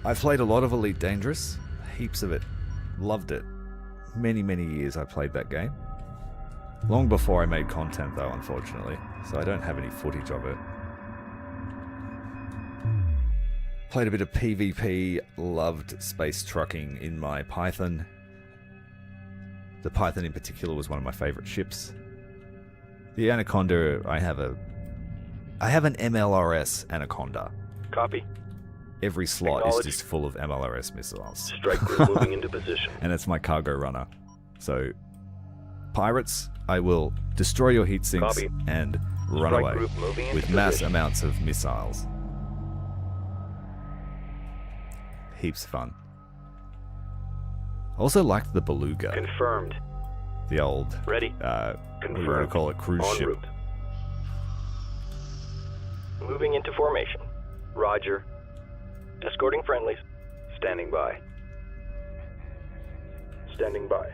I've played a lot of Elite Dangerous. Heaps of it. Loved it. Many, many years I played that game. Long before I made content though, unfortunately. So I don't have any footage of it. Played a bit of PvP. Loved space trucking in my Python. The Python in particular was one of my favorite ships. The Anaconda, I have an MLRS Anaconda. Copy. Every slot is Acknowledged. just full of MLRS missiles. Strike group moving into position. And it's my cargo runner. So, pirates, I will destroy your heat sinks Copy. and run Strike away group moving into with mass position. amounts of missiles. Heaps of fun. Also liked the Beluga, Confirmed. the old, Ready. what do you want to Confirmed. call it, cruise En ship. route. Moving into formation. Roger. Escorting friendlies. Standing by. Standing by.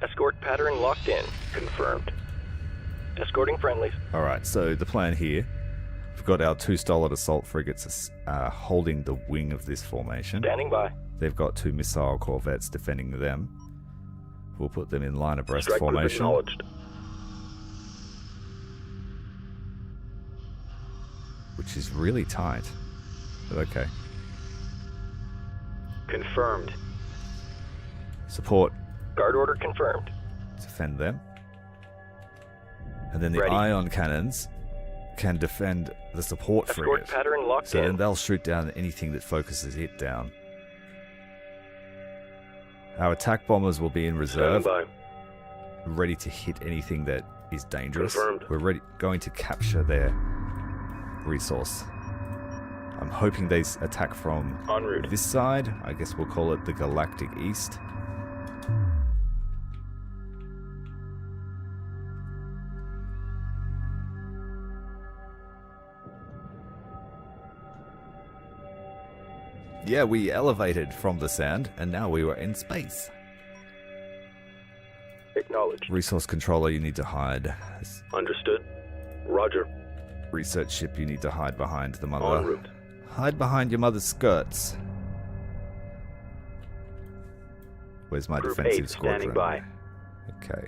Escort pattern locked in. Confirmed. Escorting friendlies. Alright, so the plan here, we've got our 2 Stolid assault frigates holding the wing of this formation. Standing by. They've got 2 missile corvettes defending them. We'll put them in line abreast Strike group formation. acknowledged. Which is really tight. But okay. Confirmed. Support, Guard order confirmed. defend them. And then the Ready. ion cannons can defend the support Escort frigate. pattern locked So in. then they'll shoot down anything that focuses it down. Our attack bombers will be in reserve, Standing by. ready to hit anything that is dangerous. Confirmed. We're going to capture their resource I'm hoping they attack from En route. this side. I guess we'll call it the Galactic East. Yeah, we elevated from the sand, and now we were in space. Acknowledged. Resource controller, you need to hide. Understood. Roger. Research ship, you need to hide behind the En mother. route. Hide behind your mother's skirts. Where's my Group defensive 8 squadron? standing by. Okay.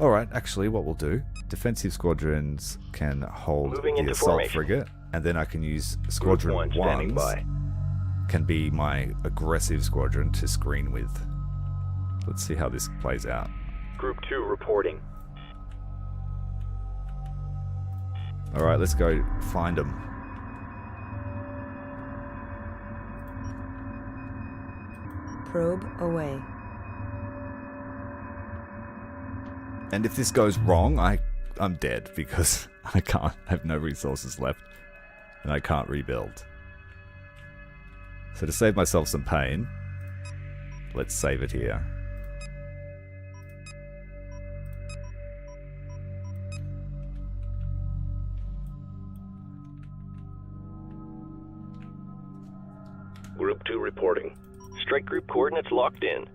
Alright, actually what we'll do, defensive squadrons can hold Moving the into assault formation. frigate, and then I can use squadron Group 1 standing 1s by. can be my aggressive squadron to screen with. Let's see how this plays out. Group 2 reporting. Alright, let's go find them. Probe away. And if this goes wrong, I'm dead because I have no resources left and I can't rebuild. So to save myself some pain, let's save it here. Group 2 reporting. Strike group coordinates locked in.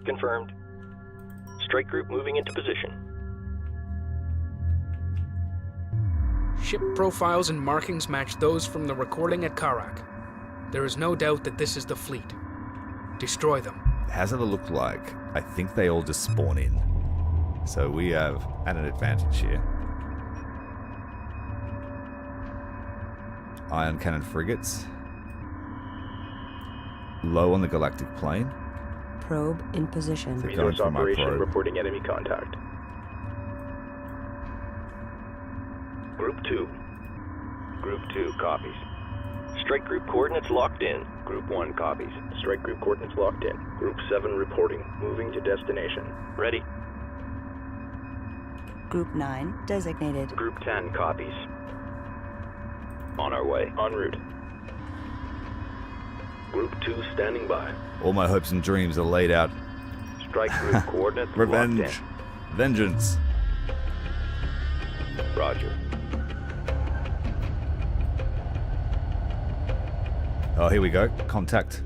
Confirmed. Strike group moving into position. Ship profiles and markings match those from the recording at Kharak. There is no doubt that this is the fleet. Destroy them. How's it look like? I think they all just spawn in. So we have an advantage here. Ion cannon frigates. Low on the galactic plane. Probe in position. They're going Resource for my operation probe. reporting enemy contact. Group 2. Group 2 copies. Strike group coordinates locked in. Group 1 copies. Strike group coordinates locked in. Group 7 reporting. Moving to destination. Ready. Group 9 designated. Group 10 copies. On our way. En route. Group 2 standing by. All my hopes and dreams are laid out. Strike group coordinates Revenge. locked Vengeance. in. Roger. Oh, here we go. Contact.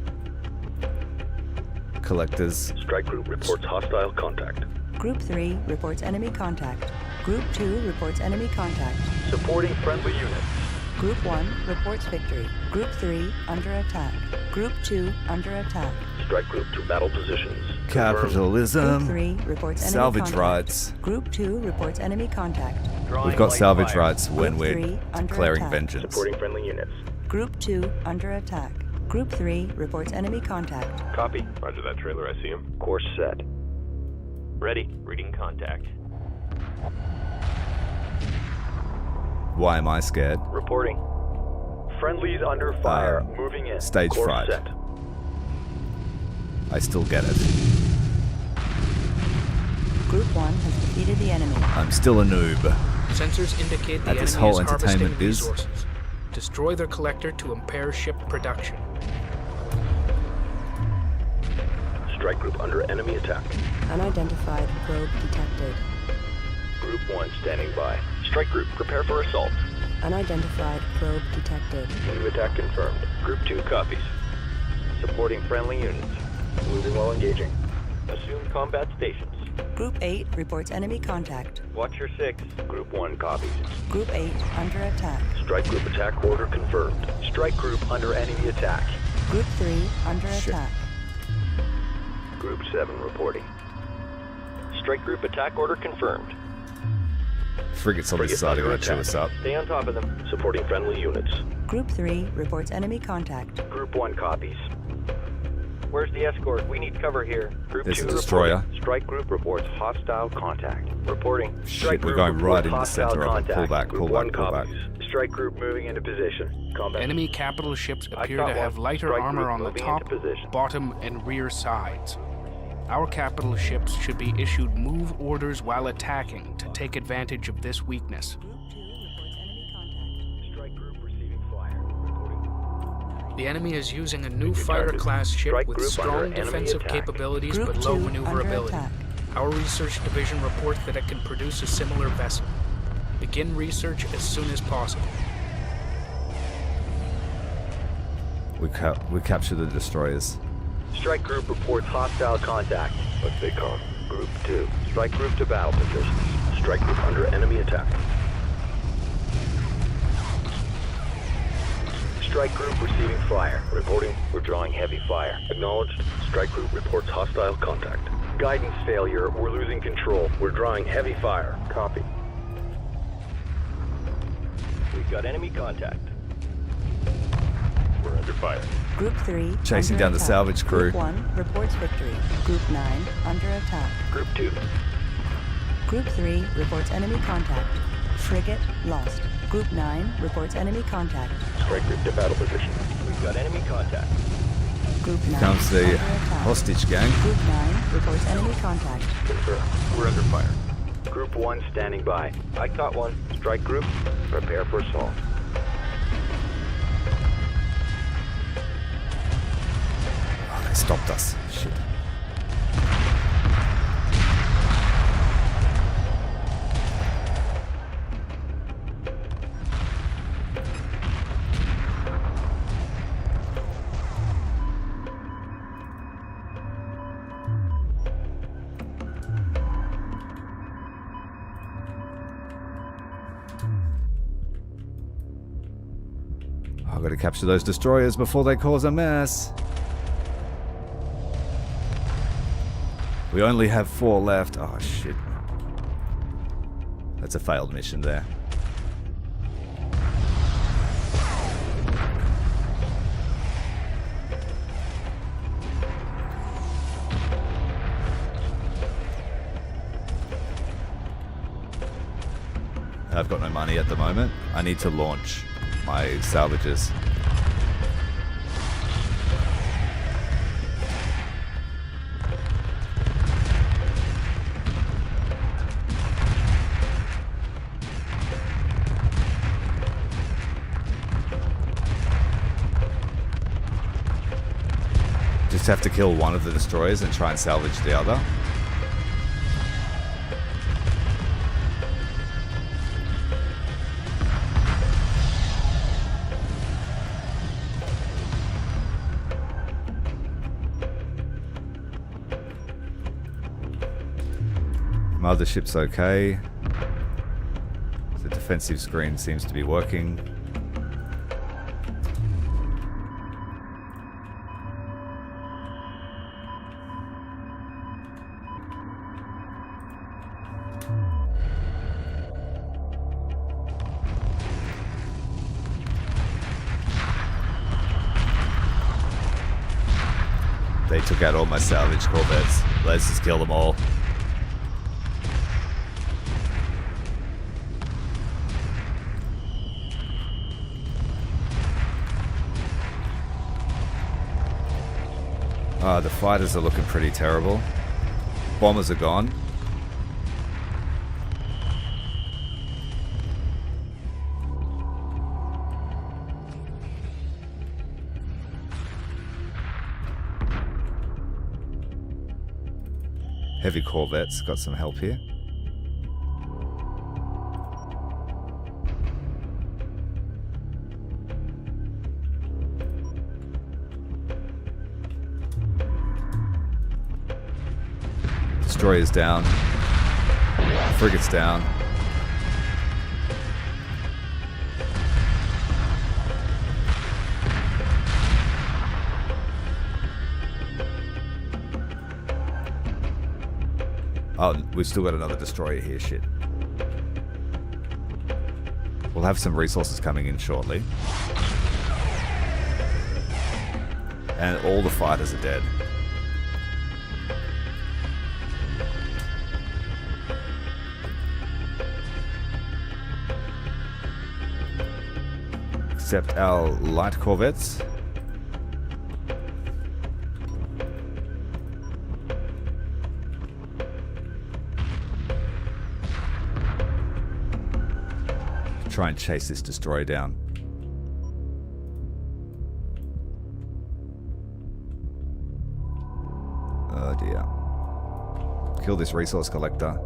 Collectors. Strike group reports hostile contact. Group 3 reports enemy contact. Group 2 reports enemy contact. Supporting friendly units. Group 1 reports victory. Group 3 under attack. Group 2 under attack. Strike group to battle positions. Confirmed. Capitalism. Group 3 reports enemy Salvage contact. rights. Group 2 reports enemy contact. We've got salvage fire. rights when Group we're 3 under declaring attack. vengeance. Supporting friendly units. Group 2 under attack. Group 3 reports enemy contact. Copy. Roger that trailer, I see him. Course set. Ready. Reading contact. Why am I scared? Reporting. Friendlies under fire. Moving in. Stage Course fright. set. I still get it. Group 1 has defeated the enemy. I'm still a noob. Sensors indicate the At enemy this whole is harvesting entertainment biz. resources. Destroy their collector to impair ship production. Strike group under enemy attack. Unidentified probe detected. Group 1 standing by. Strike group, prepare for assault. Unidentified probe detected. Enemy attack confirmed. Group 2 copies. Supporting friendly units. Moving while engaging. Assume combat stations. Group 8 reports enemy contact. Watch your 6. Group 1 copies. Group 8 under attack. Strike group attack order confirmed. Strike group under enemy attack. Group 3 under attack. Group 7 reporting. Strike group attack order confirmed. Frigates on this Frigates side are under going to chew attack. us up. Stay on top of them. Supporting friendly units. Group 3 reports enemy contact. Group 1 copies. Where's the escort? We need cover here. Group There's 2 a destroyer. reporting. Strike group reports hostile contact. Reporting. Strike Shit, we're group going right reports in the hostile center of it. contact. Pull back, Group pull 1 back, pull back. copies. Strike group moving into position. Combat. Enemy capital ships I appear got to have one. lighter Strike armor group on the moving top, into position. bottom, and rear sides. Our capital ships should be issued move orders while attacking to take advantage of this weakness. Group 2 reports enemy Strike group receiving fire. Reporting. The enemy is using a new fighter-class ship Strike with group strong under enemy defensive attack. capabilities Group but low 2 under maneuverability. attack. Our research division reports that it can produce a similar vessel. Begin research as soon as possible. We capture the destroyers. Strike group reports hostile contact. What's they call? Group 2. Strike group to battle positions. Strike group under enemy attack. Strike group receiving fire. Reporting. We're drawing heavy fire. Acknowledged. Strike group reports hostile contact. Guidance failure. We're losing control. We're drawing heavy fire. Copy. We've got enemy contact. We're under fire. Group 3 Chasing under down the attack. salvage crew. Group 1 reports victory. Group 9 under attack. Group 2. Group 3 reports enemy contact. Frigate lost. Group 9 reports enemy contact. Strike group to battle position. We've got enemy contact. Group 9 Comes the under attack. hostage gang. Group 9 reports enemy contact. Confirm. We're under fire. Group 1 standing by. I caught one. Strike group. Prepare for assault. Oh, they stopped us. Shit. I've got to capture those destroyers before they cause a mess. We only have 4 left. Oh, shit. That's a failed mission there. I've got no money at the moment. I need to launch my salvages. Just have to kill one of the destroyers and try and salvage the other. Mothership's okay. The defensive screen seems to be working. They took out all my salvage corvettes. Let's just kill them all. The fighters are looking pretty terrible. Bombers are gone. Heavy corvettes, got some help here. Destroyer's down. Frigate's down. Oh, we've still got another destroyer here, shit. We'll have some resources coming in shortly. And all the fighters are dead. Except our light corvettes. Try and chase this destroyer down. Oh dear. Kill this resource collector.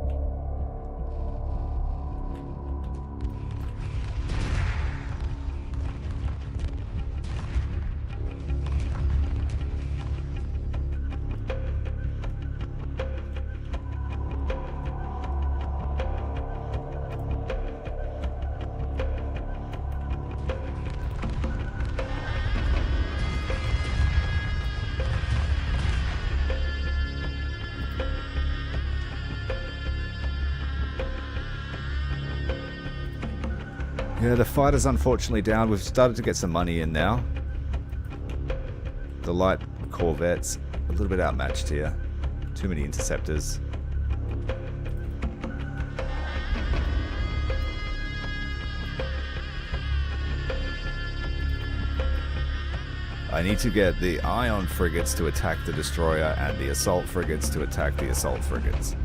Yeah, the fighter's unfortunately down. We've started to get some money in now. The light corvette's a little bit outmatched here. Too many interceptors. I need to get the ion frigates to attack the destroyer and the assault frigates to attack the assault frigates.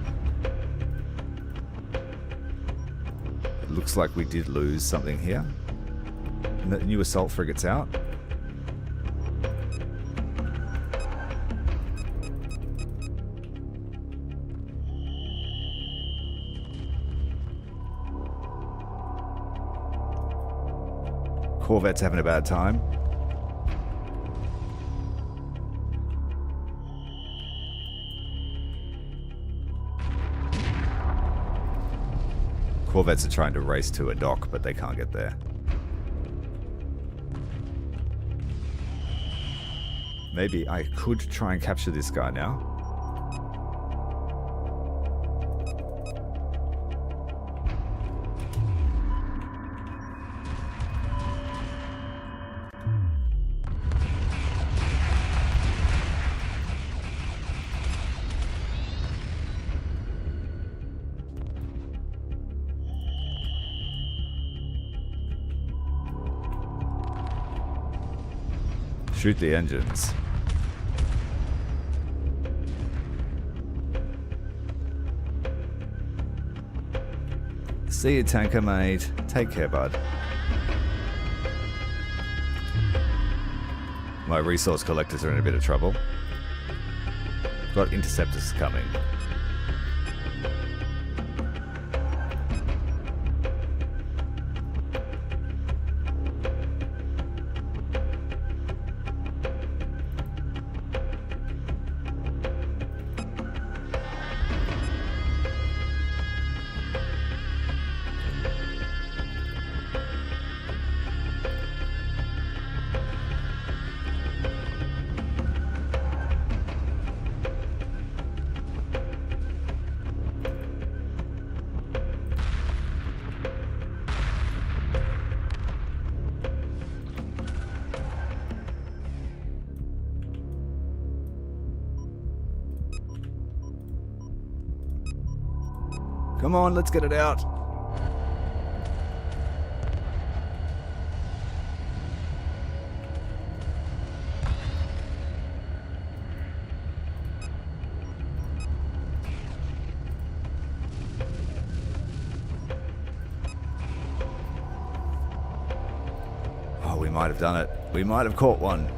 Looks like we did lose something here. New assault frigates out. Corvette's having a bad time. Corvettes are trying to race to a dock, but they can't get there. Maybe I could try and capture this guy now. Shoot the engines. See you, tanker mate. Take care, bud. My resource collectors are in a bit of trouble. Got interceptors coming. Come on, let's get it out. Oh, we might have done it. We might have caught one.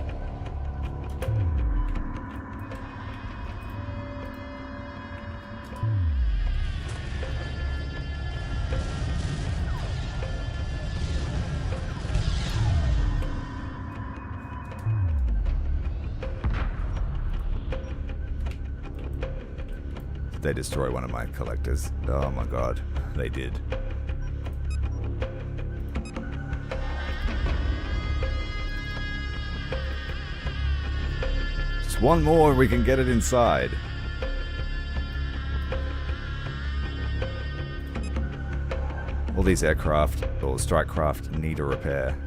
They destroy one of my collectors. Oh my god, they did. Just one more, we can get it inside. All these aircraft or strike craft need a repair.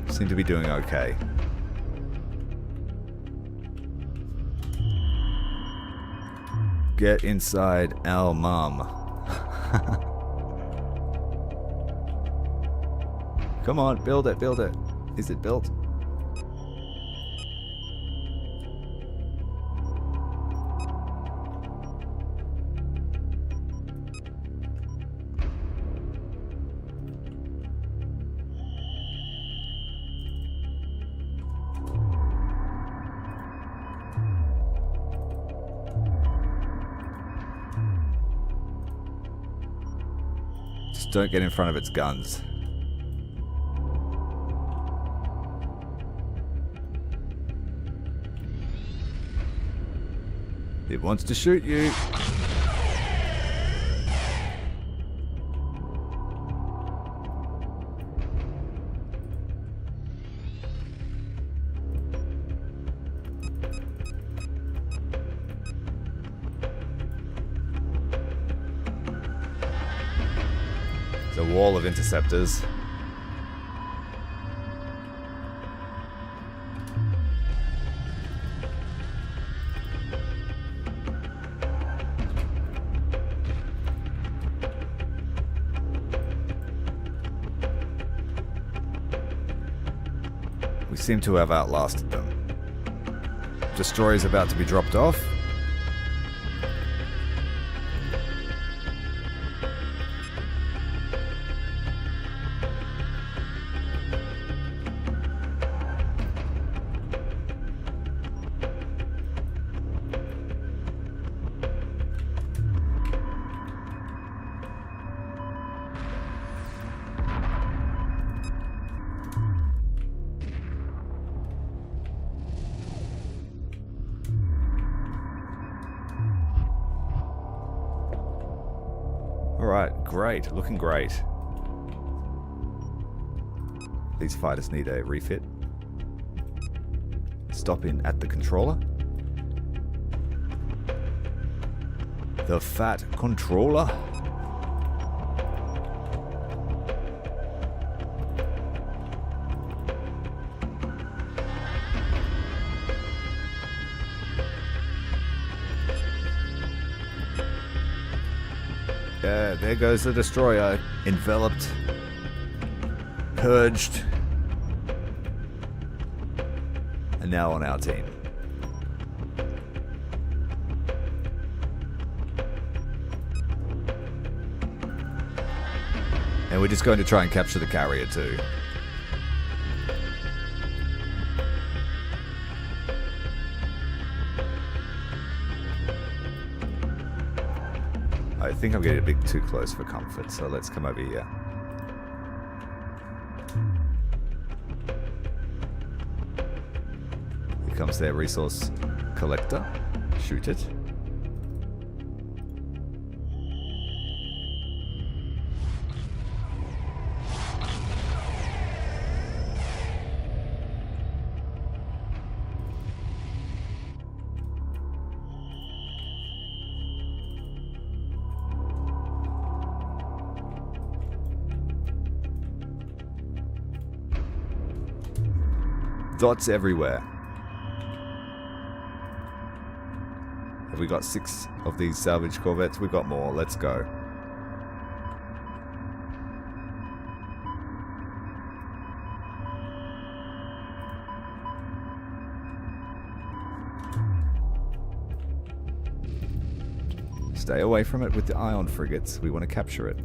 Seem to be doing okay. Get inside our mum. Come on, build it, build it. Is it built? Just don't get in front of its guns. It wants to shoot you. It's a wall of interceptors. We seem to have outlasted them. Destroyer's about to be dropped off. Alright, great. Looking great. These fighters need a refit. Stop in at the controller. The fat controller. There goes the destroyer, enveloped, purged, and now on our team. And we're just going to try and capture the carrier too. I think I'm getting a bit too close for comfort, so let's come over here. Here comes their resource collector. Shoot it. Dots everywhere. Have we got 6 of these salvage corvettes? We've got more. Let's go. Stay away from it with the ion frigates. We want to capture it.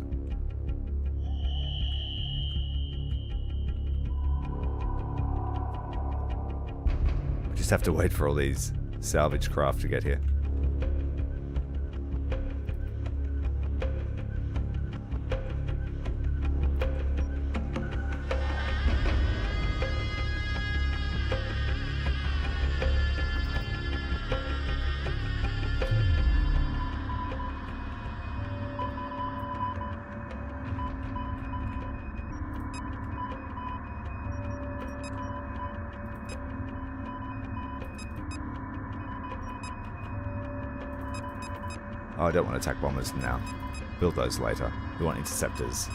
Have to wait for all these salvage craft to get here. Oh, I don't want attack bombers now. Build those later. We want interceptors.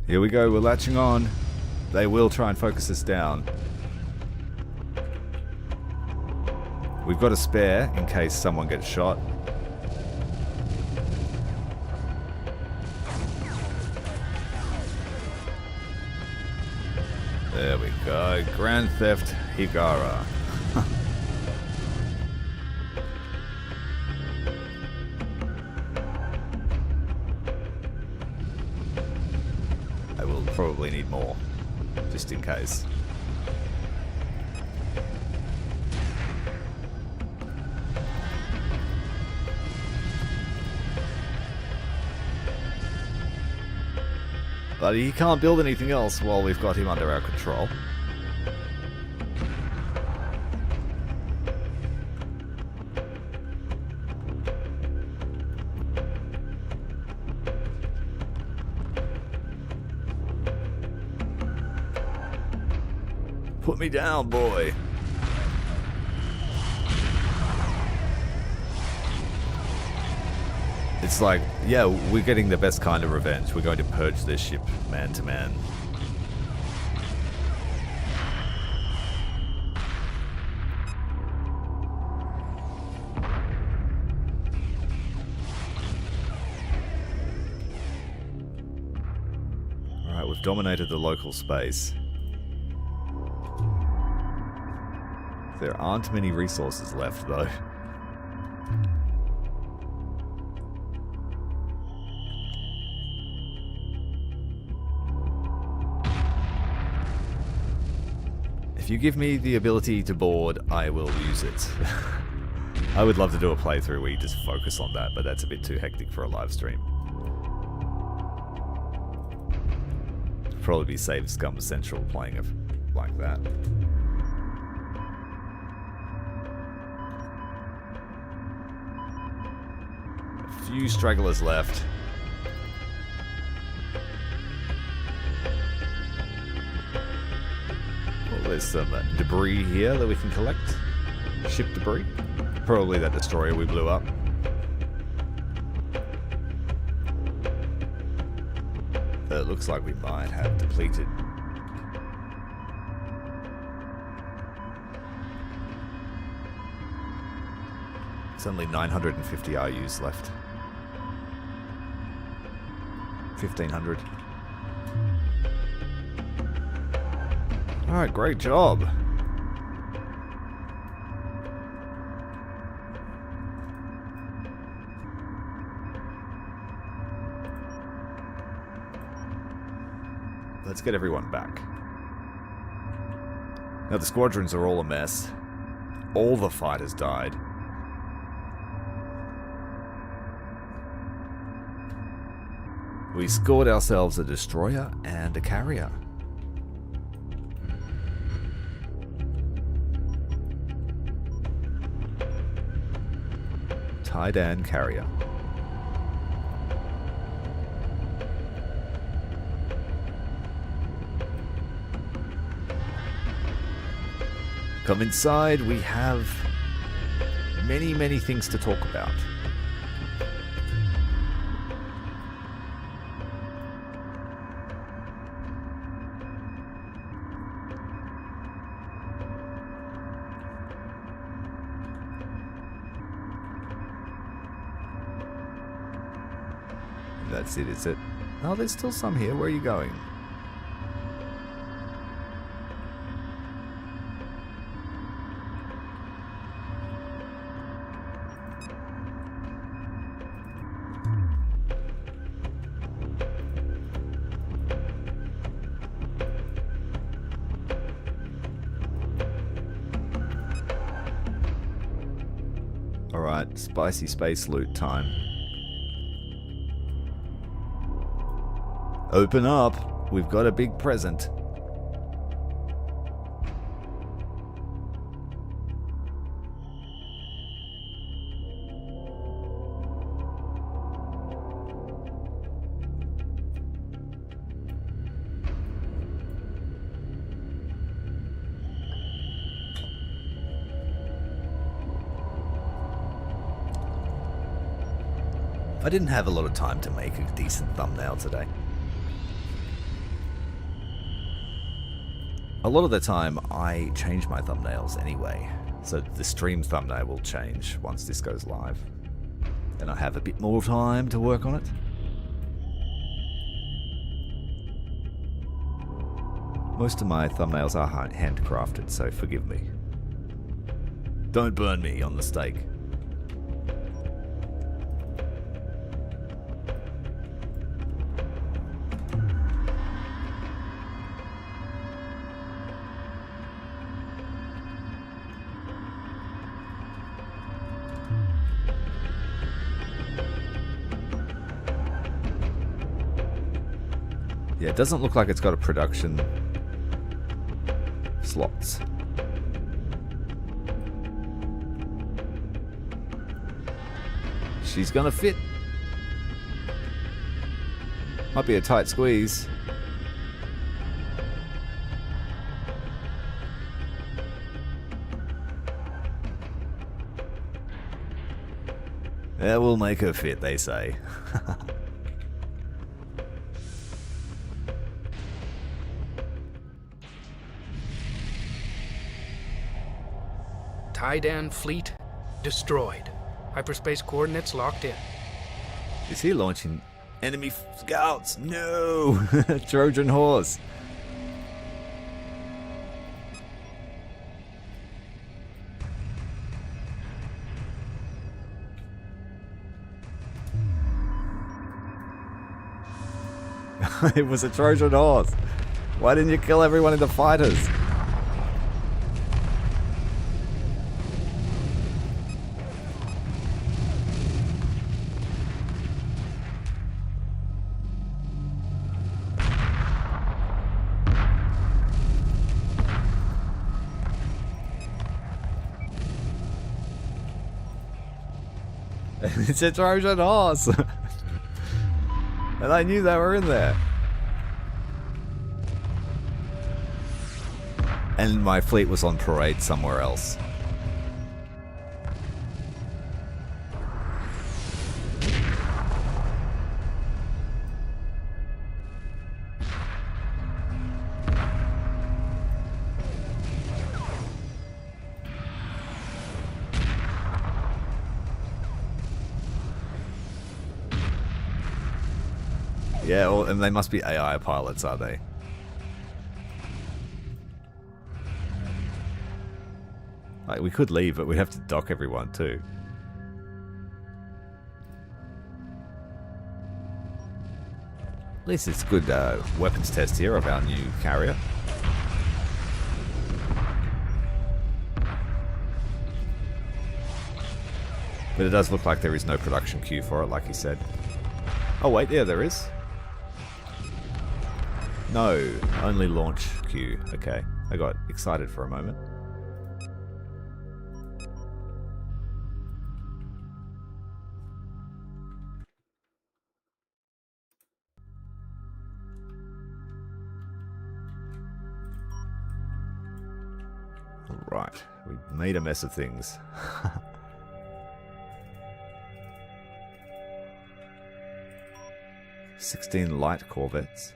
Here we go, we're latching on. They will try and focus us down. We've got a spare in case someone gets shot. There we go. Grand Theft Hiigara. I will probably need more, just in case. But he can't build anything else while we've got him under our control. Put me down, boy. It's like, yeah, we're getting the best kind of revenge. We're going to purge this ship man to man. Alright, we've dominated the local space. There aren't many resources left, though. If you give me the ability to board, I will use it. I would love to do a playthrough where you just focus on that, but that's a bit too hectic for a live stream. It'd probably be Save Scum Central playing it like that. A few stragglers left. There's some debris here that we can collect. Ship debris. Probably that destroyer we blew up. That it looks like we might have depleted. It's only 950 RUs left. 1500. Alright, great job. Let's get everyone back. Now the squadrons are all a mess. All the fighters died. We scored ourselves a destroyer and a carrier. Taiidan carrier. Come inside, we have many things to talk about. That's it, is it? Oh, there's still some here. Where are you going? Alright, spicy space loot time. Open up. We've got a big present. I didn't have a lot of time to make a decent thumbnail today. A lot of the time, I change my thumbnails anyway, So the stream thumbnail will change once this goes live. Then I have a bit more time to work on it. Most of my thumbnails are handcrafted, so forgive me. Don't burn me on the stake. Yeah, it doesn't look like it's got a production slots. She's gonna fit. Might be a tight squeeze. That will make her fit, they say. Taiidan fleet destroyed. Hyperspace coordinates locked in. Is he launching enemy scouts? No! Trojan horse. It was a Trojan horse. Why didn't you kill everyone in the fighters? It's a Trojan horse. And I knew they were in there. And my fleet was on parade somewhere else. Yeah, well, and they must be AI pilots, are they? Like, we could leave, but we have to dock everyone too. At least it's good weapons test here of our new carrier. But it does look like there is no production queue for it, like he said. Oh wait, yeah, there is. No, only launch queue. Okay, I got excited for a moment. Right, we made a mess of things. 16 light corvettes.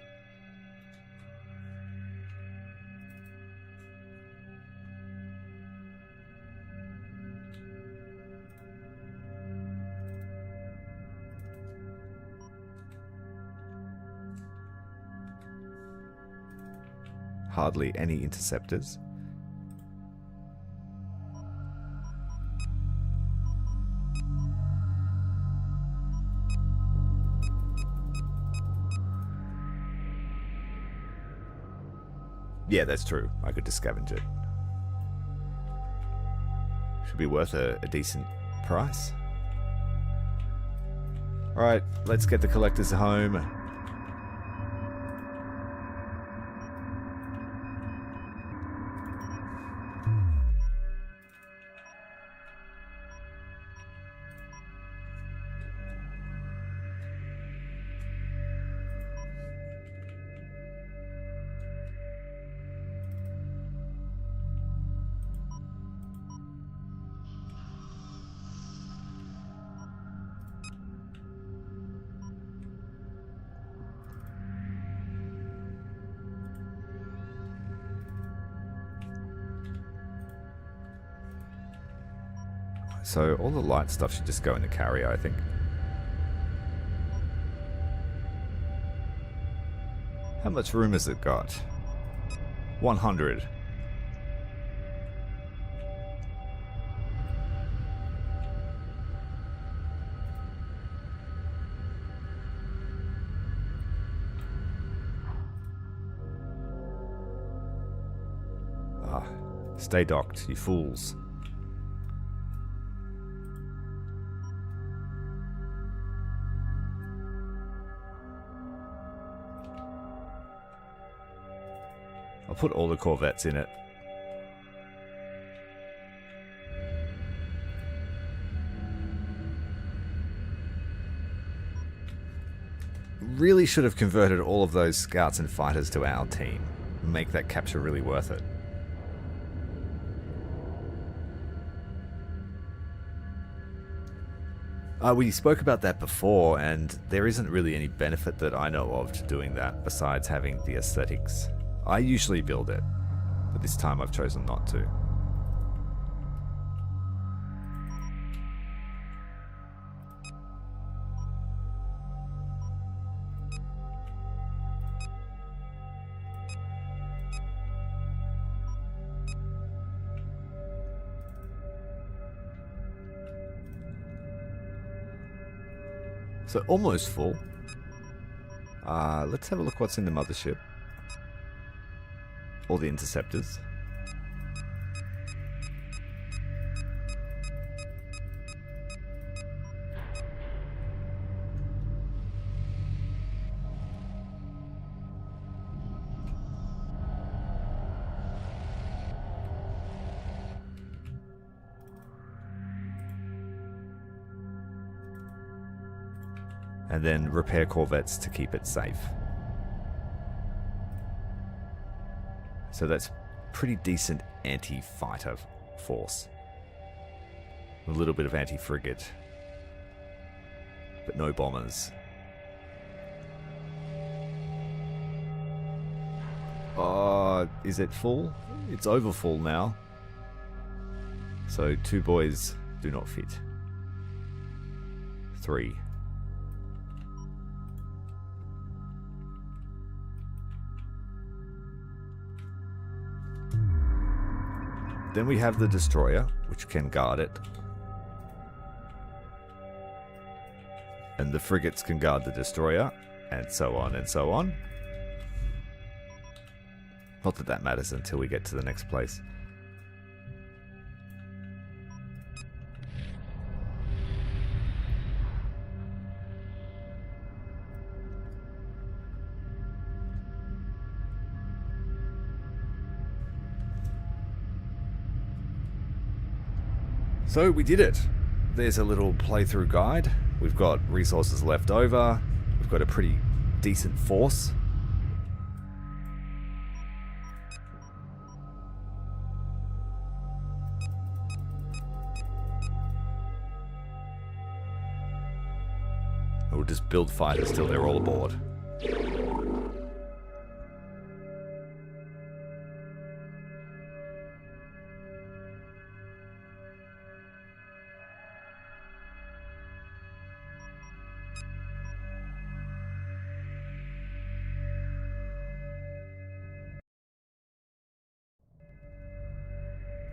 Hardly any interceptors. Yeah, that's true. I could just scavenge it. Should be worth a decent price. Alright, let's get the collectors home. So all the light stuff should just go in the carrier, I think. How much room has it got? 100. Ah, stay docked, you fools. I'll put all the corvettes in it. Really should have converted all of those scouts and fighters to our team. Make that capture really worth it. We spoke about that before, and there isn't really any benefit that I know of to doing that besides having the aesthetics. I usually build it, but this time I've chosen not to. So almost full. Let's have a look what's in the mothership. All the interceptors. And then repair corvettes to keep it safe. So that's pretty decent anti-fighter force. A little bit of anti-frigate. But no bombers. Is it full? It's over full now. So 2 boys do not fit. 3. Then we have the destroyer, which can guard it. And the frigates can guard the destroyer, and so on and so on. Not that that matters until we get to the next place. So we did it. There's a little playthrough guide. We've got resources left over. We've got a pretty decent force. We'll just build fighters till they're all aboard.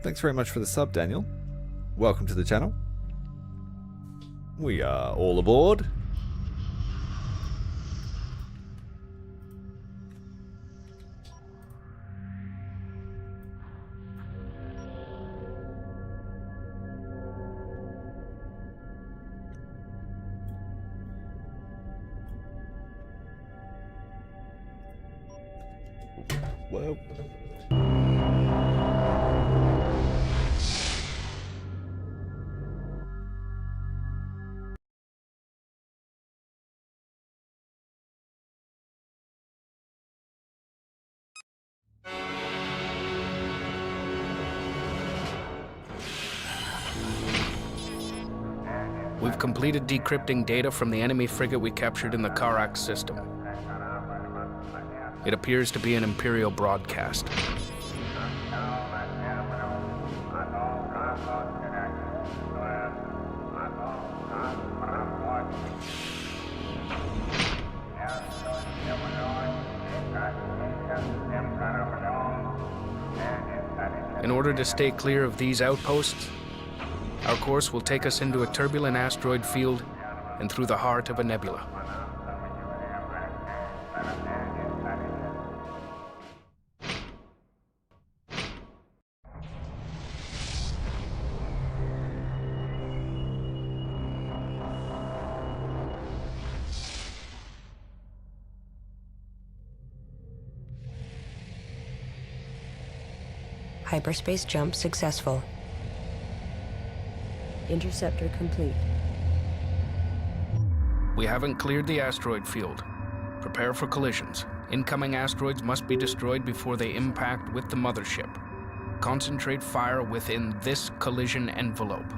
Thanks very much for the sub, Daniel. Welcome to the channel. We are all aboard. Whoa. We've completed decrypting data from the enemy frigate we captured in the Kharak system. It appears to be an Imperial broadcast. In order to stay clear of these outposts, our course will take us into a turbulent asteroid field and through the heart of a nebula. Hyperspace jump successful. Interceptor complete. We haven't cleared the asteroid field. Prepare for collisions. Incoming asteroids must be destroyed before they impact with the Mothership. Concentrate fire within this collision envelope.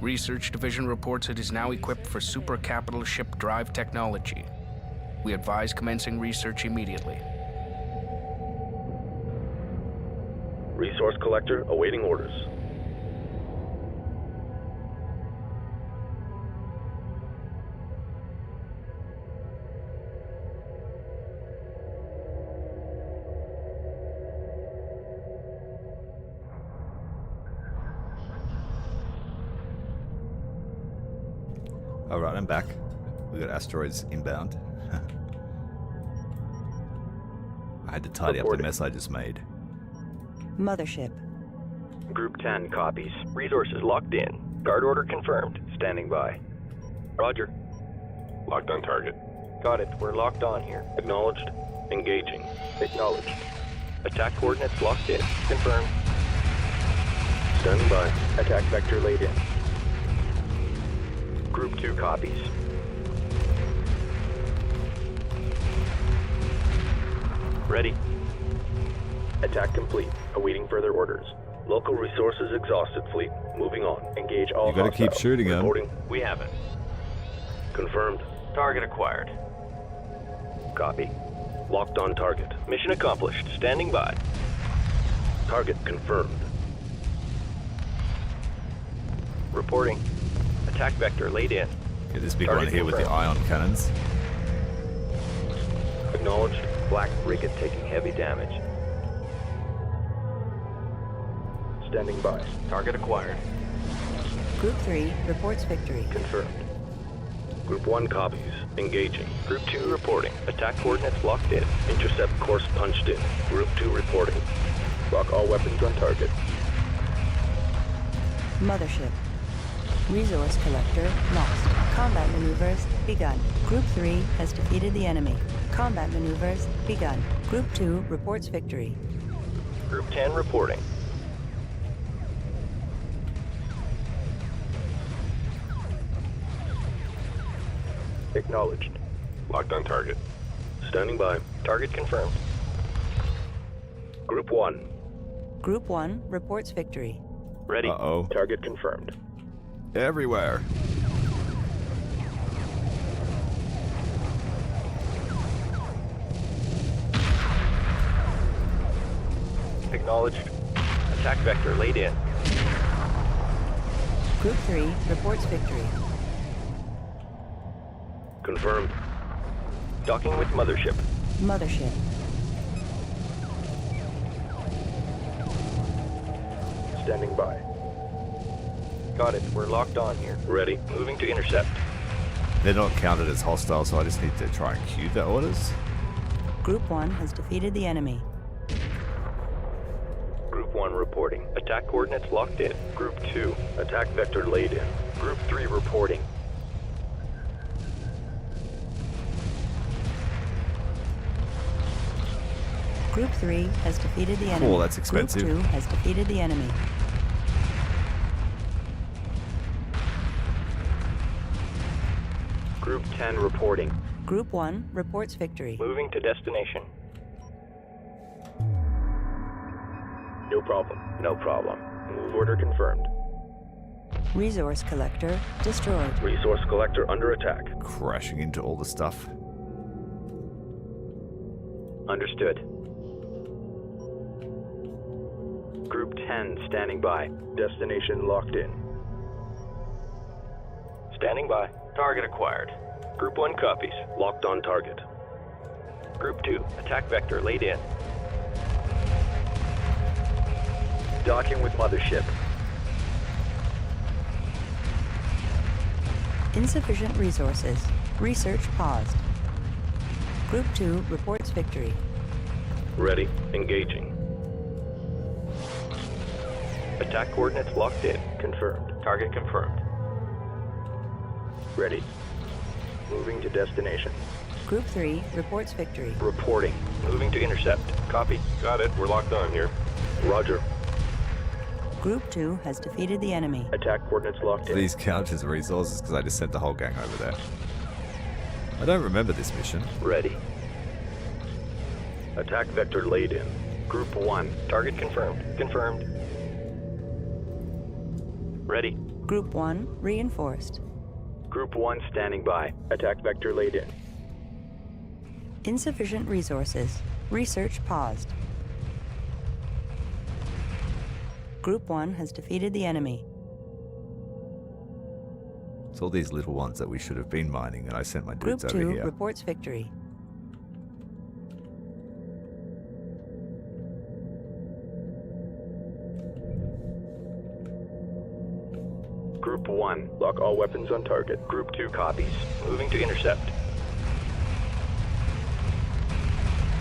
Research Division reports it is now equipped for super capital ship drive technology. We advise commencing research immediately. Resource collector awaiting orders. Alright, I'm back. We got asteroids inbound. I had to tidy up the mess I just made. Mothership. Group 10 copies. Resources locked in. Guard order confirmed. Standing by. Roger. Locked on target. Got it. We're locked on here. Acknowledged. Engaging. Acknowledged. Attack coordinates locked in. Confirmed. Standing by. Attack vector laid in. Group 2 copies. Ready. Attack complete. Awaiting further orders. Local resources exhausted, fleet. Moving on. Engage all You gotta keep hostiles. shooting them. Reporting. We have it. Confirmed. Target acquired. Copy. Locked on target. Mission accomplished. Standing by. Target confirmed. Reporting. Attack vector laid in. Get this big Target one here with the confirmed. ion cannons. Acknowledged. Black frigate taking heavy damage. Standing by. Target acquired. Group 3 reports victory. Confirmed. Group 1 copies. Engaging. Group 2 reporting. Attack coordinates locked in. Intercept course punched in. Group 2 reporting. Lock all weapons on target. Mothership. Resource collector lost. Combat maneuvers begun. Group 3 has defeated the enemy. Combat maneuvers begun. Group 2 reports victory. Group 10 reporting. Acknowledged. Locked on target. Standing by. Target confirmed. Group 1. Group 1 reports victory. Ready. Uh-oh. Target confirmed. Everywhere. Acknowledged. Attack vector laid in. Group 3 reports victory. Confirmed. Docking with Mothership. Mothership. Standing by. Got it. We're locked on here. Ready. Moving to intercept. They're not counted as hostile, so I just need to try and queue the orders. Group 1 has defeated the enemy. Group 1 reporting. Attack coordinates locked in. Group 2. Attack vector laid in. Group 3 reporting. Group 3 has defeated the enemy. Oh, that's expensive. Group 2 has defeated the enemy. Group 10 reporting. Group 1 reports victory. Moving to destination. No problem. No problem. Move order confirmed. Resource collector destroyed. Resource collector under attack. Crashing into all the stuff. Understood. Group 10 standing by. Destination locked in. Standing by. Target acquired. Group 1 copies. Locked on target. Group 2, attack vector laid in. Docking with Mothership. Insufficient resources. Research paused. Group 2 reports victory. Ready. Engaging. Attack coordinates locked in. Confirmed. Target confirmed. Ready. Moving to destination. Group 3 reports victory. Reporting. Moving to intercept. Copy. Got it. We're locked on here. Roger. Group 2 has defeated the enemy. Attack coordinates locked in. Please count as resources because I just sent the whole gang over there. I don't remember this mission. Ready. Attack vector laid in. Group 1. Target confirmed. Confirmed. Ready. Group 1 reinforced. Group 1 standing by. Attack vector laid in. Insufficient resources. Research paused. Group 1 has defeated the enemy. It's all these little ones that we should have been mining, and I sent my Group dudes over 2 here. reports victory. Group 1. Lock all weapons on target. Group 2 copies. Moving to intercept.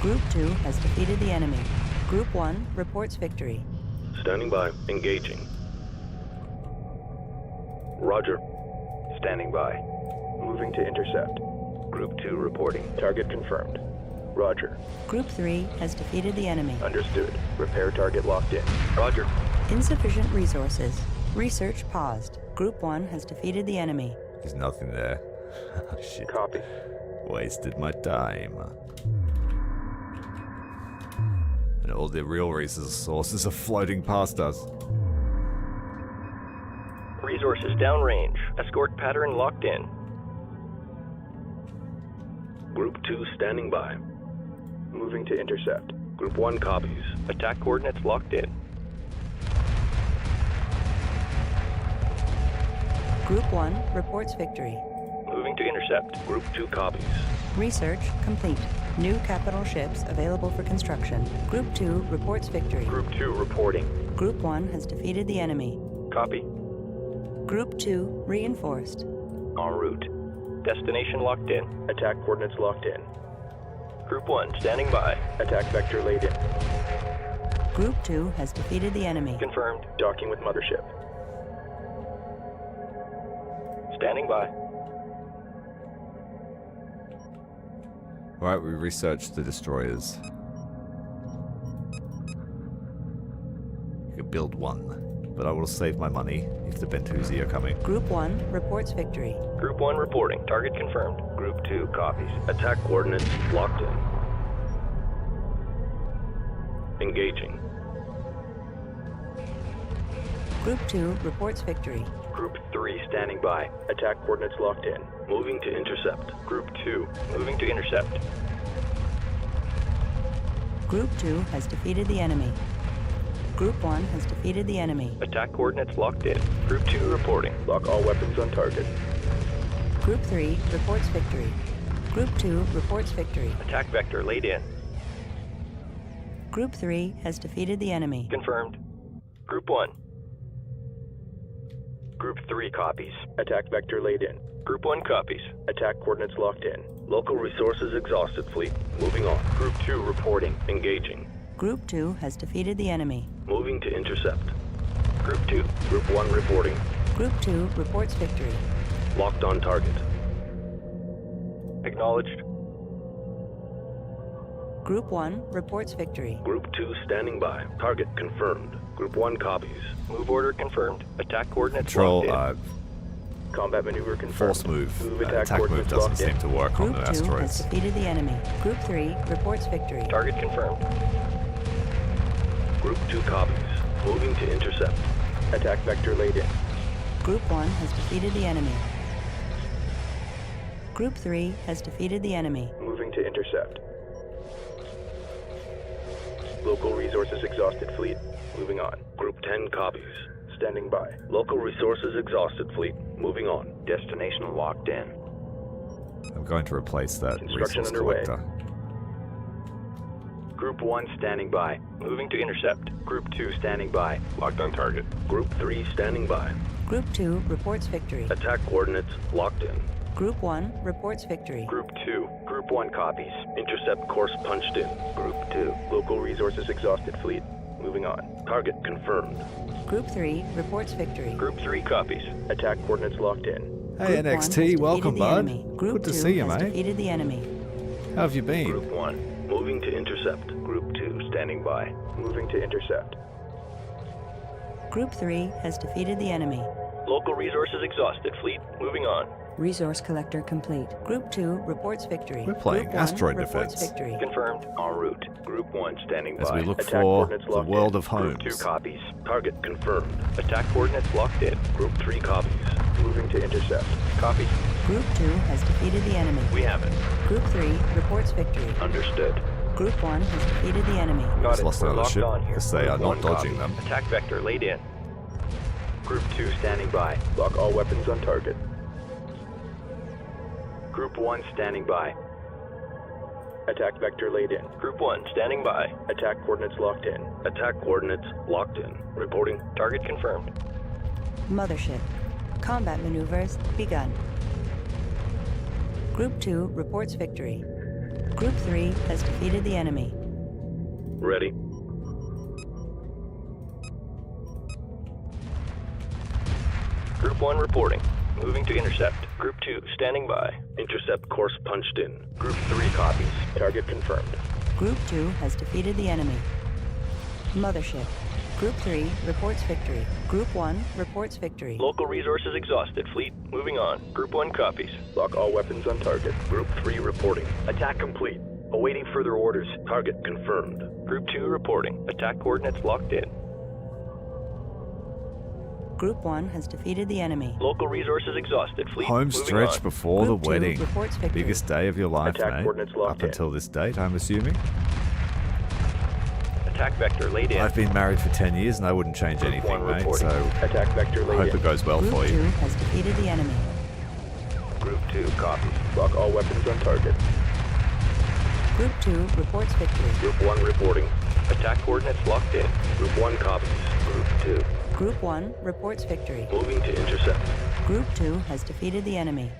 Group 2 has defeated the enemy. Group 1 reports victory. Standing by. Engaging. Roger. Standing by. Moving to intercept. Group 2 reporting. Target confirmed. Roger. Group 3 has defeated the enemy. Understood. Repair target locked in. Roger. Insufficient resources. Research paused. Group 1 has defeated the enemy. There's nothing there. Shit. Copy. Wasted my time. And all the real resources are floating past us. Resources downrange. Escort pattern locked in. Group 2 standing by. Moving to intercept. Group 1 copies. Attack coordinates locked in. Group 1 reports victory. Moving to intercept. Group 2 copies. Research complete. New capital ships available for construction. Group 2 reports victory. Group 2 reporting. Group 1 has defeated the enemy. Copy. Group 2 reinforced. En route. Destination locked in. Attack coordinates locked in. Group 1 standing by. Attack vector laid in. Group 2 has defeated the enemy. Confirmed. Docking with Mothership. Standing by. Alright, we researched the destroyers. You could build one, but I will save my money if the Bentusi are coming. Group 1 reports victory. Group 1 reporting. Target confirmed. Group 2 copies. Attack coordinates locked in. Engaging. Group 2 reports victory. Group 3 standing by. Attack coordinates locked in. Moving to intercept. Group 2 moving to intercept. Group 2 has defeated the enemy. Group 1 has defeated the enemy. Attack coordinates locked in. Group 2 reporting. Lock all weapons on target. Group 3 reports victory. Group 2 reports victory. Attack vector laid in. Group 3 has defeated the enemy. Confirmed. Group 1. Group 3 copies. Attack vector laid in. Group 1 copies. Attack coordinates locked in. Local resources exhausted, fleet. Moving on. Group 2 reporting. Engaging. Group 2 has defeated the enemy. Moving to intercept. Group 2. Group 1 reporting. Group 2 reports victory. Locked on target. Acknowledged. Group 1 reports victory. Group 2 standing by. Target confirmed. Group 1 copies. Move order confirmed. Attack coordinates Control, locked in. Combat maneuver confirmed. force move. Attack Attack move coordinates doesn't locked seem in. to work on Group the 2 has asteroids. defeated the enemy. Group 3 reports victory. Target confirmed. Group 2 copies. Moving to intercept. Attack vector laid in. Group 1 has defeated the enemy. Group 3 has defeated the enemy. Moving to intercept. Local resources exhausted, fleet. Moving on. Group 10 copies. standing by. Local resources exhausted, fleet. Moving on. Destination locked in. I'm going to replace that Construction resource underway. collector. Group 1 standing by. Moving to intercept. Group 2 standing by. Locked on target. Group 3 standing by. Group 2 reports victory. Attack coordinates locked in. Group 1 reports victory. Group 2. Group 1 copies. Intercept course punched in. Group 2. Local resources exhausted, fleet. Moving on. Target confirmed. Group 3 reports victory. Group 3 copies. Attack coordinates locked in. Hey, Group 1 has NXT, defeated welcome, the bud. enemy. Group Good to 2 see you, has mate. defeated the enemy. How have you been? Group 1. Moving to intercept. Group 2 standing by. Moving to intercept. Group 3 has defeated the enemy. Local resources exhausted, fleet. Moving on. Resource collector complete. Group 2 reports victory. We're playing Group 1 asteroid reports defense. victory. Confirmed. En route. Group 1 standing As by. we look Attack for coordinates the locked world in. of homes. Group 2 copies. Target confirmed. Attack coordinates locked in. Group 3 copies. Moving to intercept. Copy. Group 2 has defeated the enemy. We have it. Group 3 reports victory. Understood. Group 1 has defeated the enemy. Got Just it. lost We're another locked ship on here. because they are Group not 1 dodging copy. them. Attack vector laid in. Group 2 standing by. Lock all weapons on target. Group 1 standing by. Attack vector laid in. Group 1 standing by. Attack coordinates locked in. Attack coordinates locked in. Reporting. Target confirmed. Mothership. Combat maneuvers begun. Group 2 reports victory. Group 3 has defeated the enemy. Ready. Group 1 reporting. Moving to intercept. Group 2 standing by. Intercept course punched in. Group 3 copies. Target confirmed. Group 2 has defeated the enemy. Mothership. Group 3 reports victory. Group 1 reports victory. Local resources exhausted. Fleet moving on. Group 1 copies. Lock all weapons on target. Group 3 reporting. Attack complete. Awaiting further orders. Target confirmed. Group 2 reporting. Attack coordinates locked in. Group 1 has defeated the enemy. Local resources exhausted. Fleet Home moving stretch on. before Group the 2 wedding. reports victory. Biggest day of your life, Attack mate. coordinates locked Up in. until this date, I'm assuming. Attack vector laid in. I've been married for 10 years and I wouldn't change Group anything, 1 mate, reporting. so Attack vector I laid hope in. it goes well Group for 2 you. has defeated the enemy. Group 2 copies. Lock all weapons on target. Group 2 reports victory. Group 1 reporting. Attack coordinates locked in. Group 1 copies. Group 2 Group 1 reports victory. moving to intercept. Group 2 has defeated the enemy.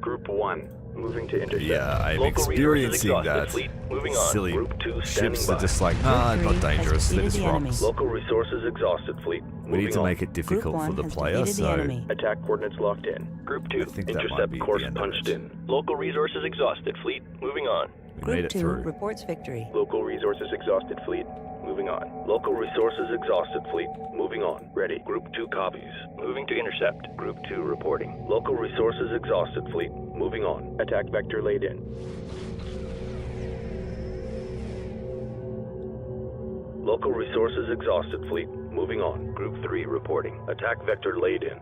Group 1 moving to intercept. Yeah, I'm Local resources experiencing exhausted. that. Fleet moving on. Silly Group 2 standing ships by. are just like, nah, Group not 3 has dangerous. They're defeated just the enemy. rocks. Local resources exhausted. Fleet We moving need to on. make it difficult Group 1 for the has player, defeated the so enemy. Attack coordinates locked in. Group 2 I think that might intercept be course the end of punched it. in. Local resources exhausted. Fleet moving on. we made Group it 2 through. reports victory. Local resources exhausted. Fleet moving on. Local resources exhausted. Fleet moving on. Ready. Group 2 copies. Moving to intercept. Group 2 reporting. Local resources exhausted. Fleet moving on. Attack vector laid in. Local resources exhausted. Fleet moving on. Group 3 reporting. Attack vector laid in.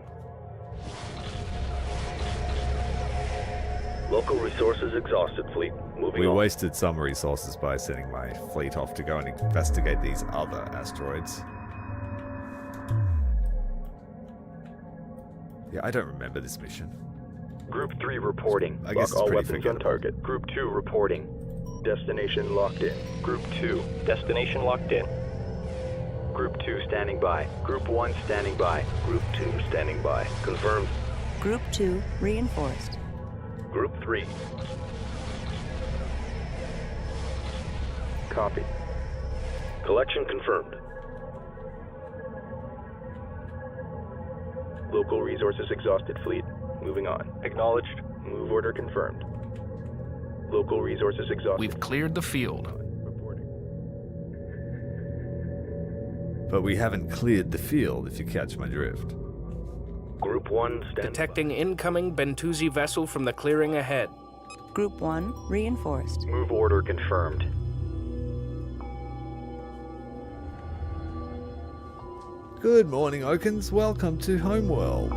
Local resources exhausted. Fleet moving We on. wasted some resources by sending my fleet off to go and investigate these other asteroids. Yeah, I don't remember this mission. Group 3 reporting. I guess Lock it's all pretty weapons on forgettable. target. Group 2 reporting. Destination locked in. Group 2. Destination locked in. Group 2 standing by. Group 1 standing by. Group 2 standing by. Confirmed. Group 2 reinforced. Group 3. Copy. Collection confirmed. Local resources exhausted. Fleet moving on. Acknowledged. Move order confirmed. Local resources exhausted. We've cleared the field. Reporting. But we haven't cleared the field, if you catch my drift. Group 1 stand Detecting incoming Bentusi vessel from the clearing ahead. Group 1 reinforced. Move order confirmed. Good morning, Okins. Welcome to Homeworld.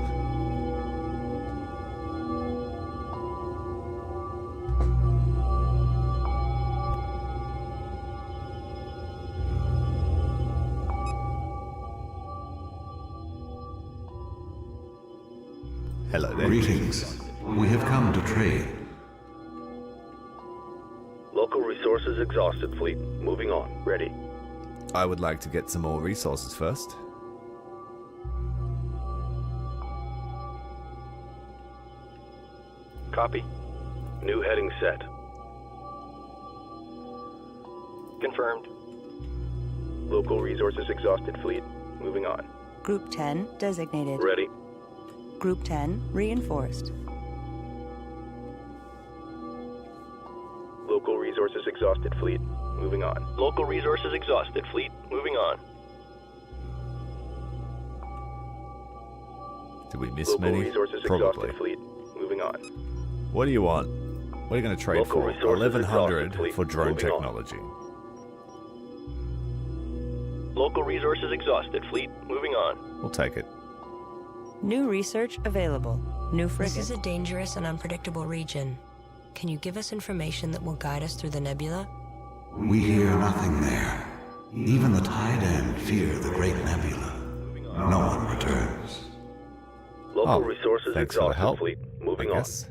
Hello there. Greetings. We have come to trade. Local resources exhausted, fleet. Moving on. Ready. I would like to get some more resources first. Copy. New heading set. Confirmed. Local resources exhausted, fleet. Moving on. Group 10 designated. Ready. Group 10 reinforced. Local resources exhausted, fleet. Moving on. Local resources exhausted, fleet. Moving on. Did we miss Local many? resources Probably. exhausted, fleet. Moving on. What do you want? What are you going to trade Local for? resources 1100 exhausted, fleet. for drone Moving on. technology. Local resources exhausted, fleet. Moving on. We'll take it. New research available. New This frigate. is a dangerous and unpredictable region. Can you give us information that will guide us through the nebula? We hear nothing there. Even the Taiidan fear the great nebula. No one returns. Local resources thanks for the exhausted, help, fleet. Moving I on. guess.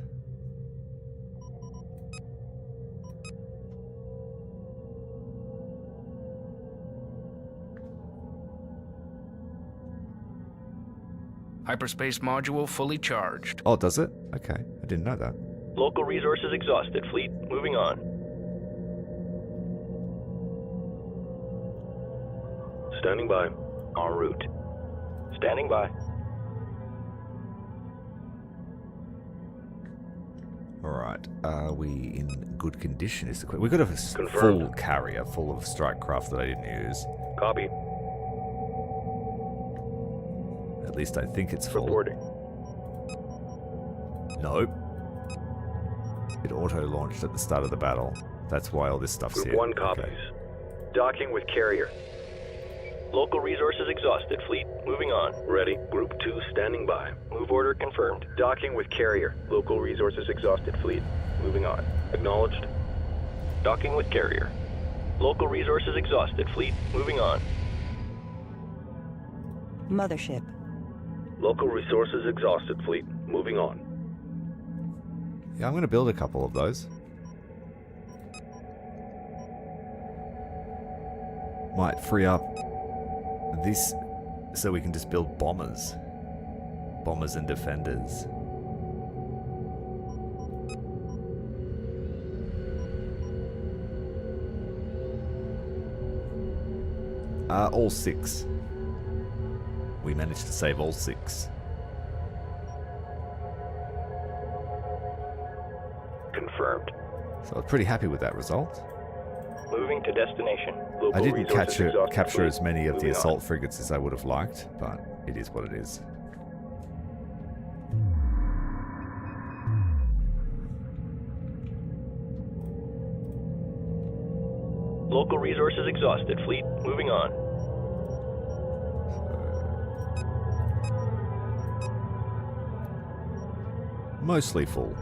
Hyperspace module fully charged. Oh, does it? Okay, I didn't know that. Local resources exhausted, fleet. Moving on. Standing by. En route. Standing by. Alright, are we in good condition is the question. We've got a Confirmed. full carrier full of strike craft that I didn't use. Copy. At least I think it's full. Reporting. Nope. It auto-launched at the start of the battle. That's why all this stuff's Group here. 1 copies. Okay. Docking with carrier. Local resources exhausted, fleet. Moving on. Ready. Group 2 standing by. Move order confirmed. Docking with carrier. Local resources exhausted, fleet. Moving on. Acknowledged. Docking with carrier. Local resources exhausted, fleet. Moving on. Mothership. Local resources exhausted, fleet. Moving on. Yeah, I'm going to build a couple of those. Might free up this so we can just build bombers. Bombers and defenders. All 6. We managed to save all 6. Confirmed. So I was pretty happy with that result. Moving to destination. Local I didn't resources exhausted, capture fleet. as many of the Moving on. assault frigates as I would have liked, but it is what it is. Local resources exhausted, fleet. Moving on. Mostly full.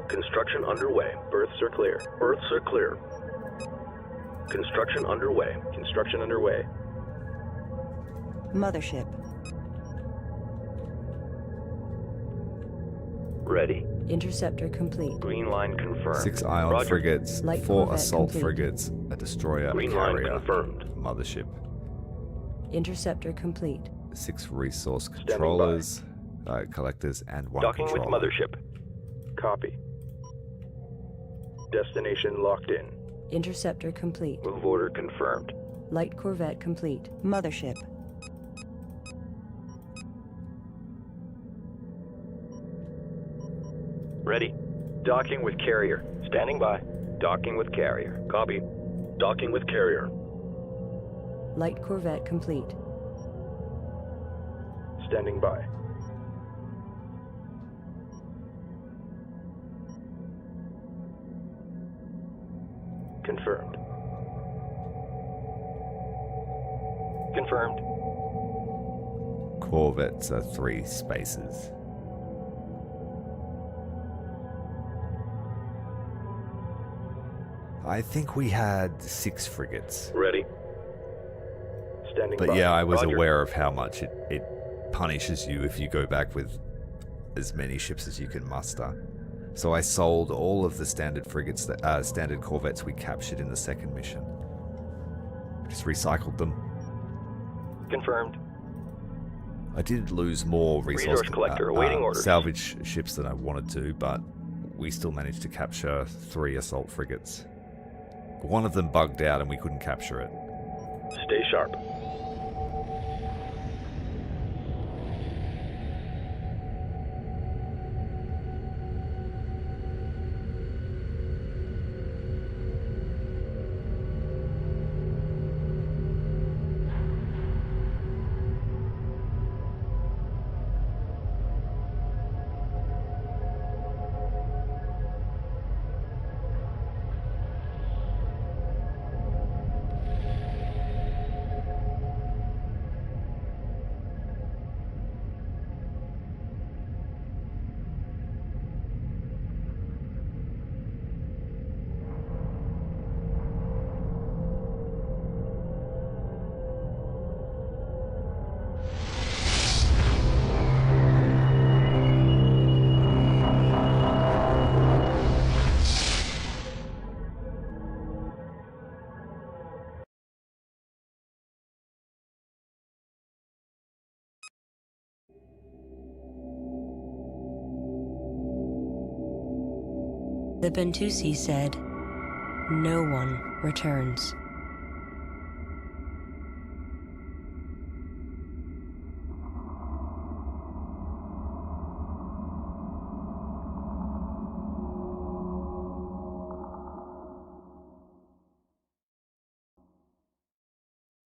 Construction underway. Berths are clear. Berths are clear. Construction underway. Construction underway. Mothership. Ready. Interceptor complete. Green line confirmed. 6 ion Roger. frigates, Light 4 corvette assault complete. frigates, a destroyer, Green a line carrier, confirmed. a mothership, Interceptor complete. 6 resource by. controllers, collectors, and 1 Docking with controller. mothership. Copy. Destination locked in. Interceptor complete. Move order confirmed. Light corvette complete. Mothership. Ready. Docking with carrier. Standing by. Docking with carrier. Copy. Docking with carrier. Light corvette complete. Standing by. Confirmed. Confirmed. Corvettes are 3 spaces. I think we had 6 frigates. Ready. standing But by. yeah, I was Roger. aware of how much it punishes you if you go back with as many ships as you can muster. So I sold all of the standard frigates, standard corvettes we captured in the second mission. Just recycled them. Confirmed. I did lose more Resource collector awaiting orders. salvage ships than I wanted to, but we still managed to capture 3 assault frigates. One of them bugged out and we couldn't capture it. Stay sharp. The Bentusi said, "No one returns."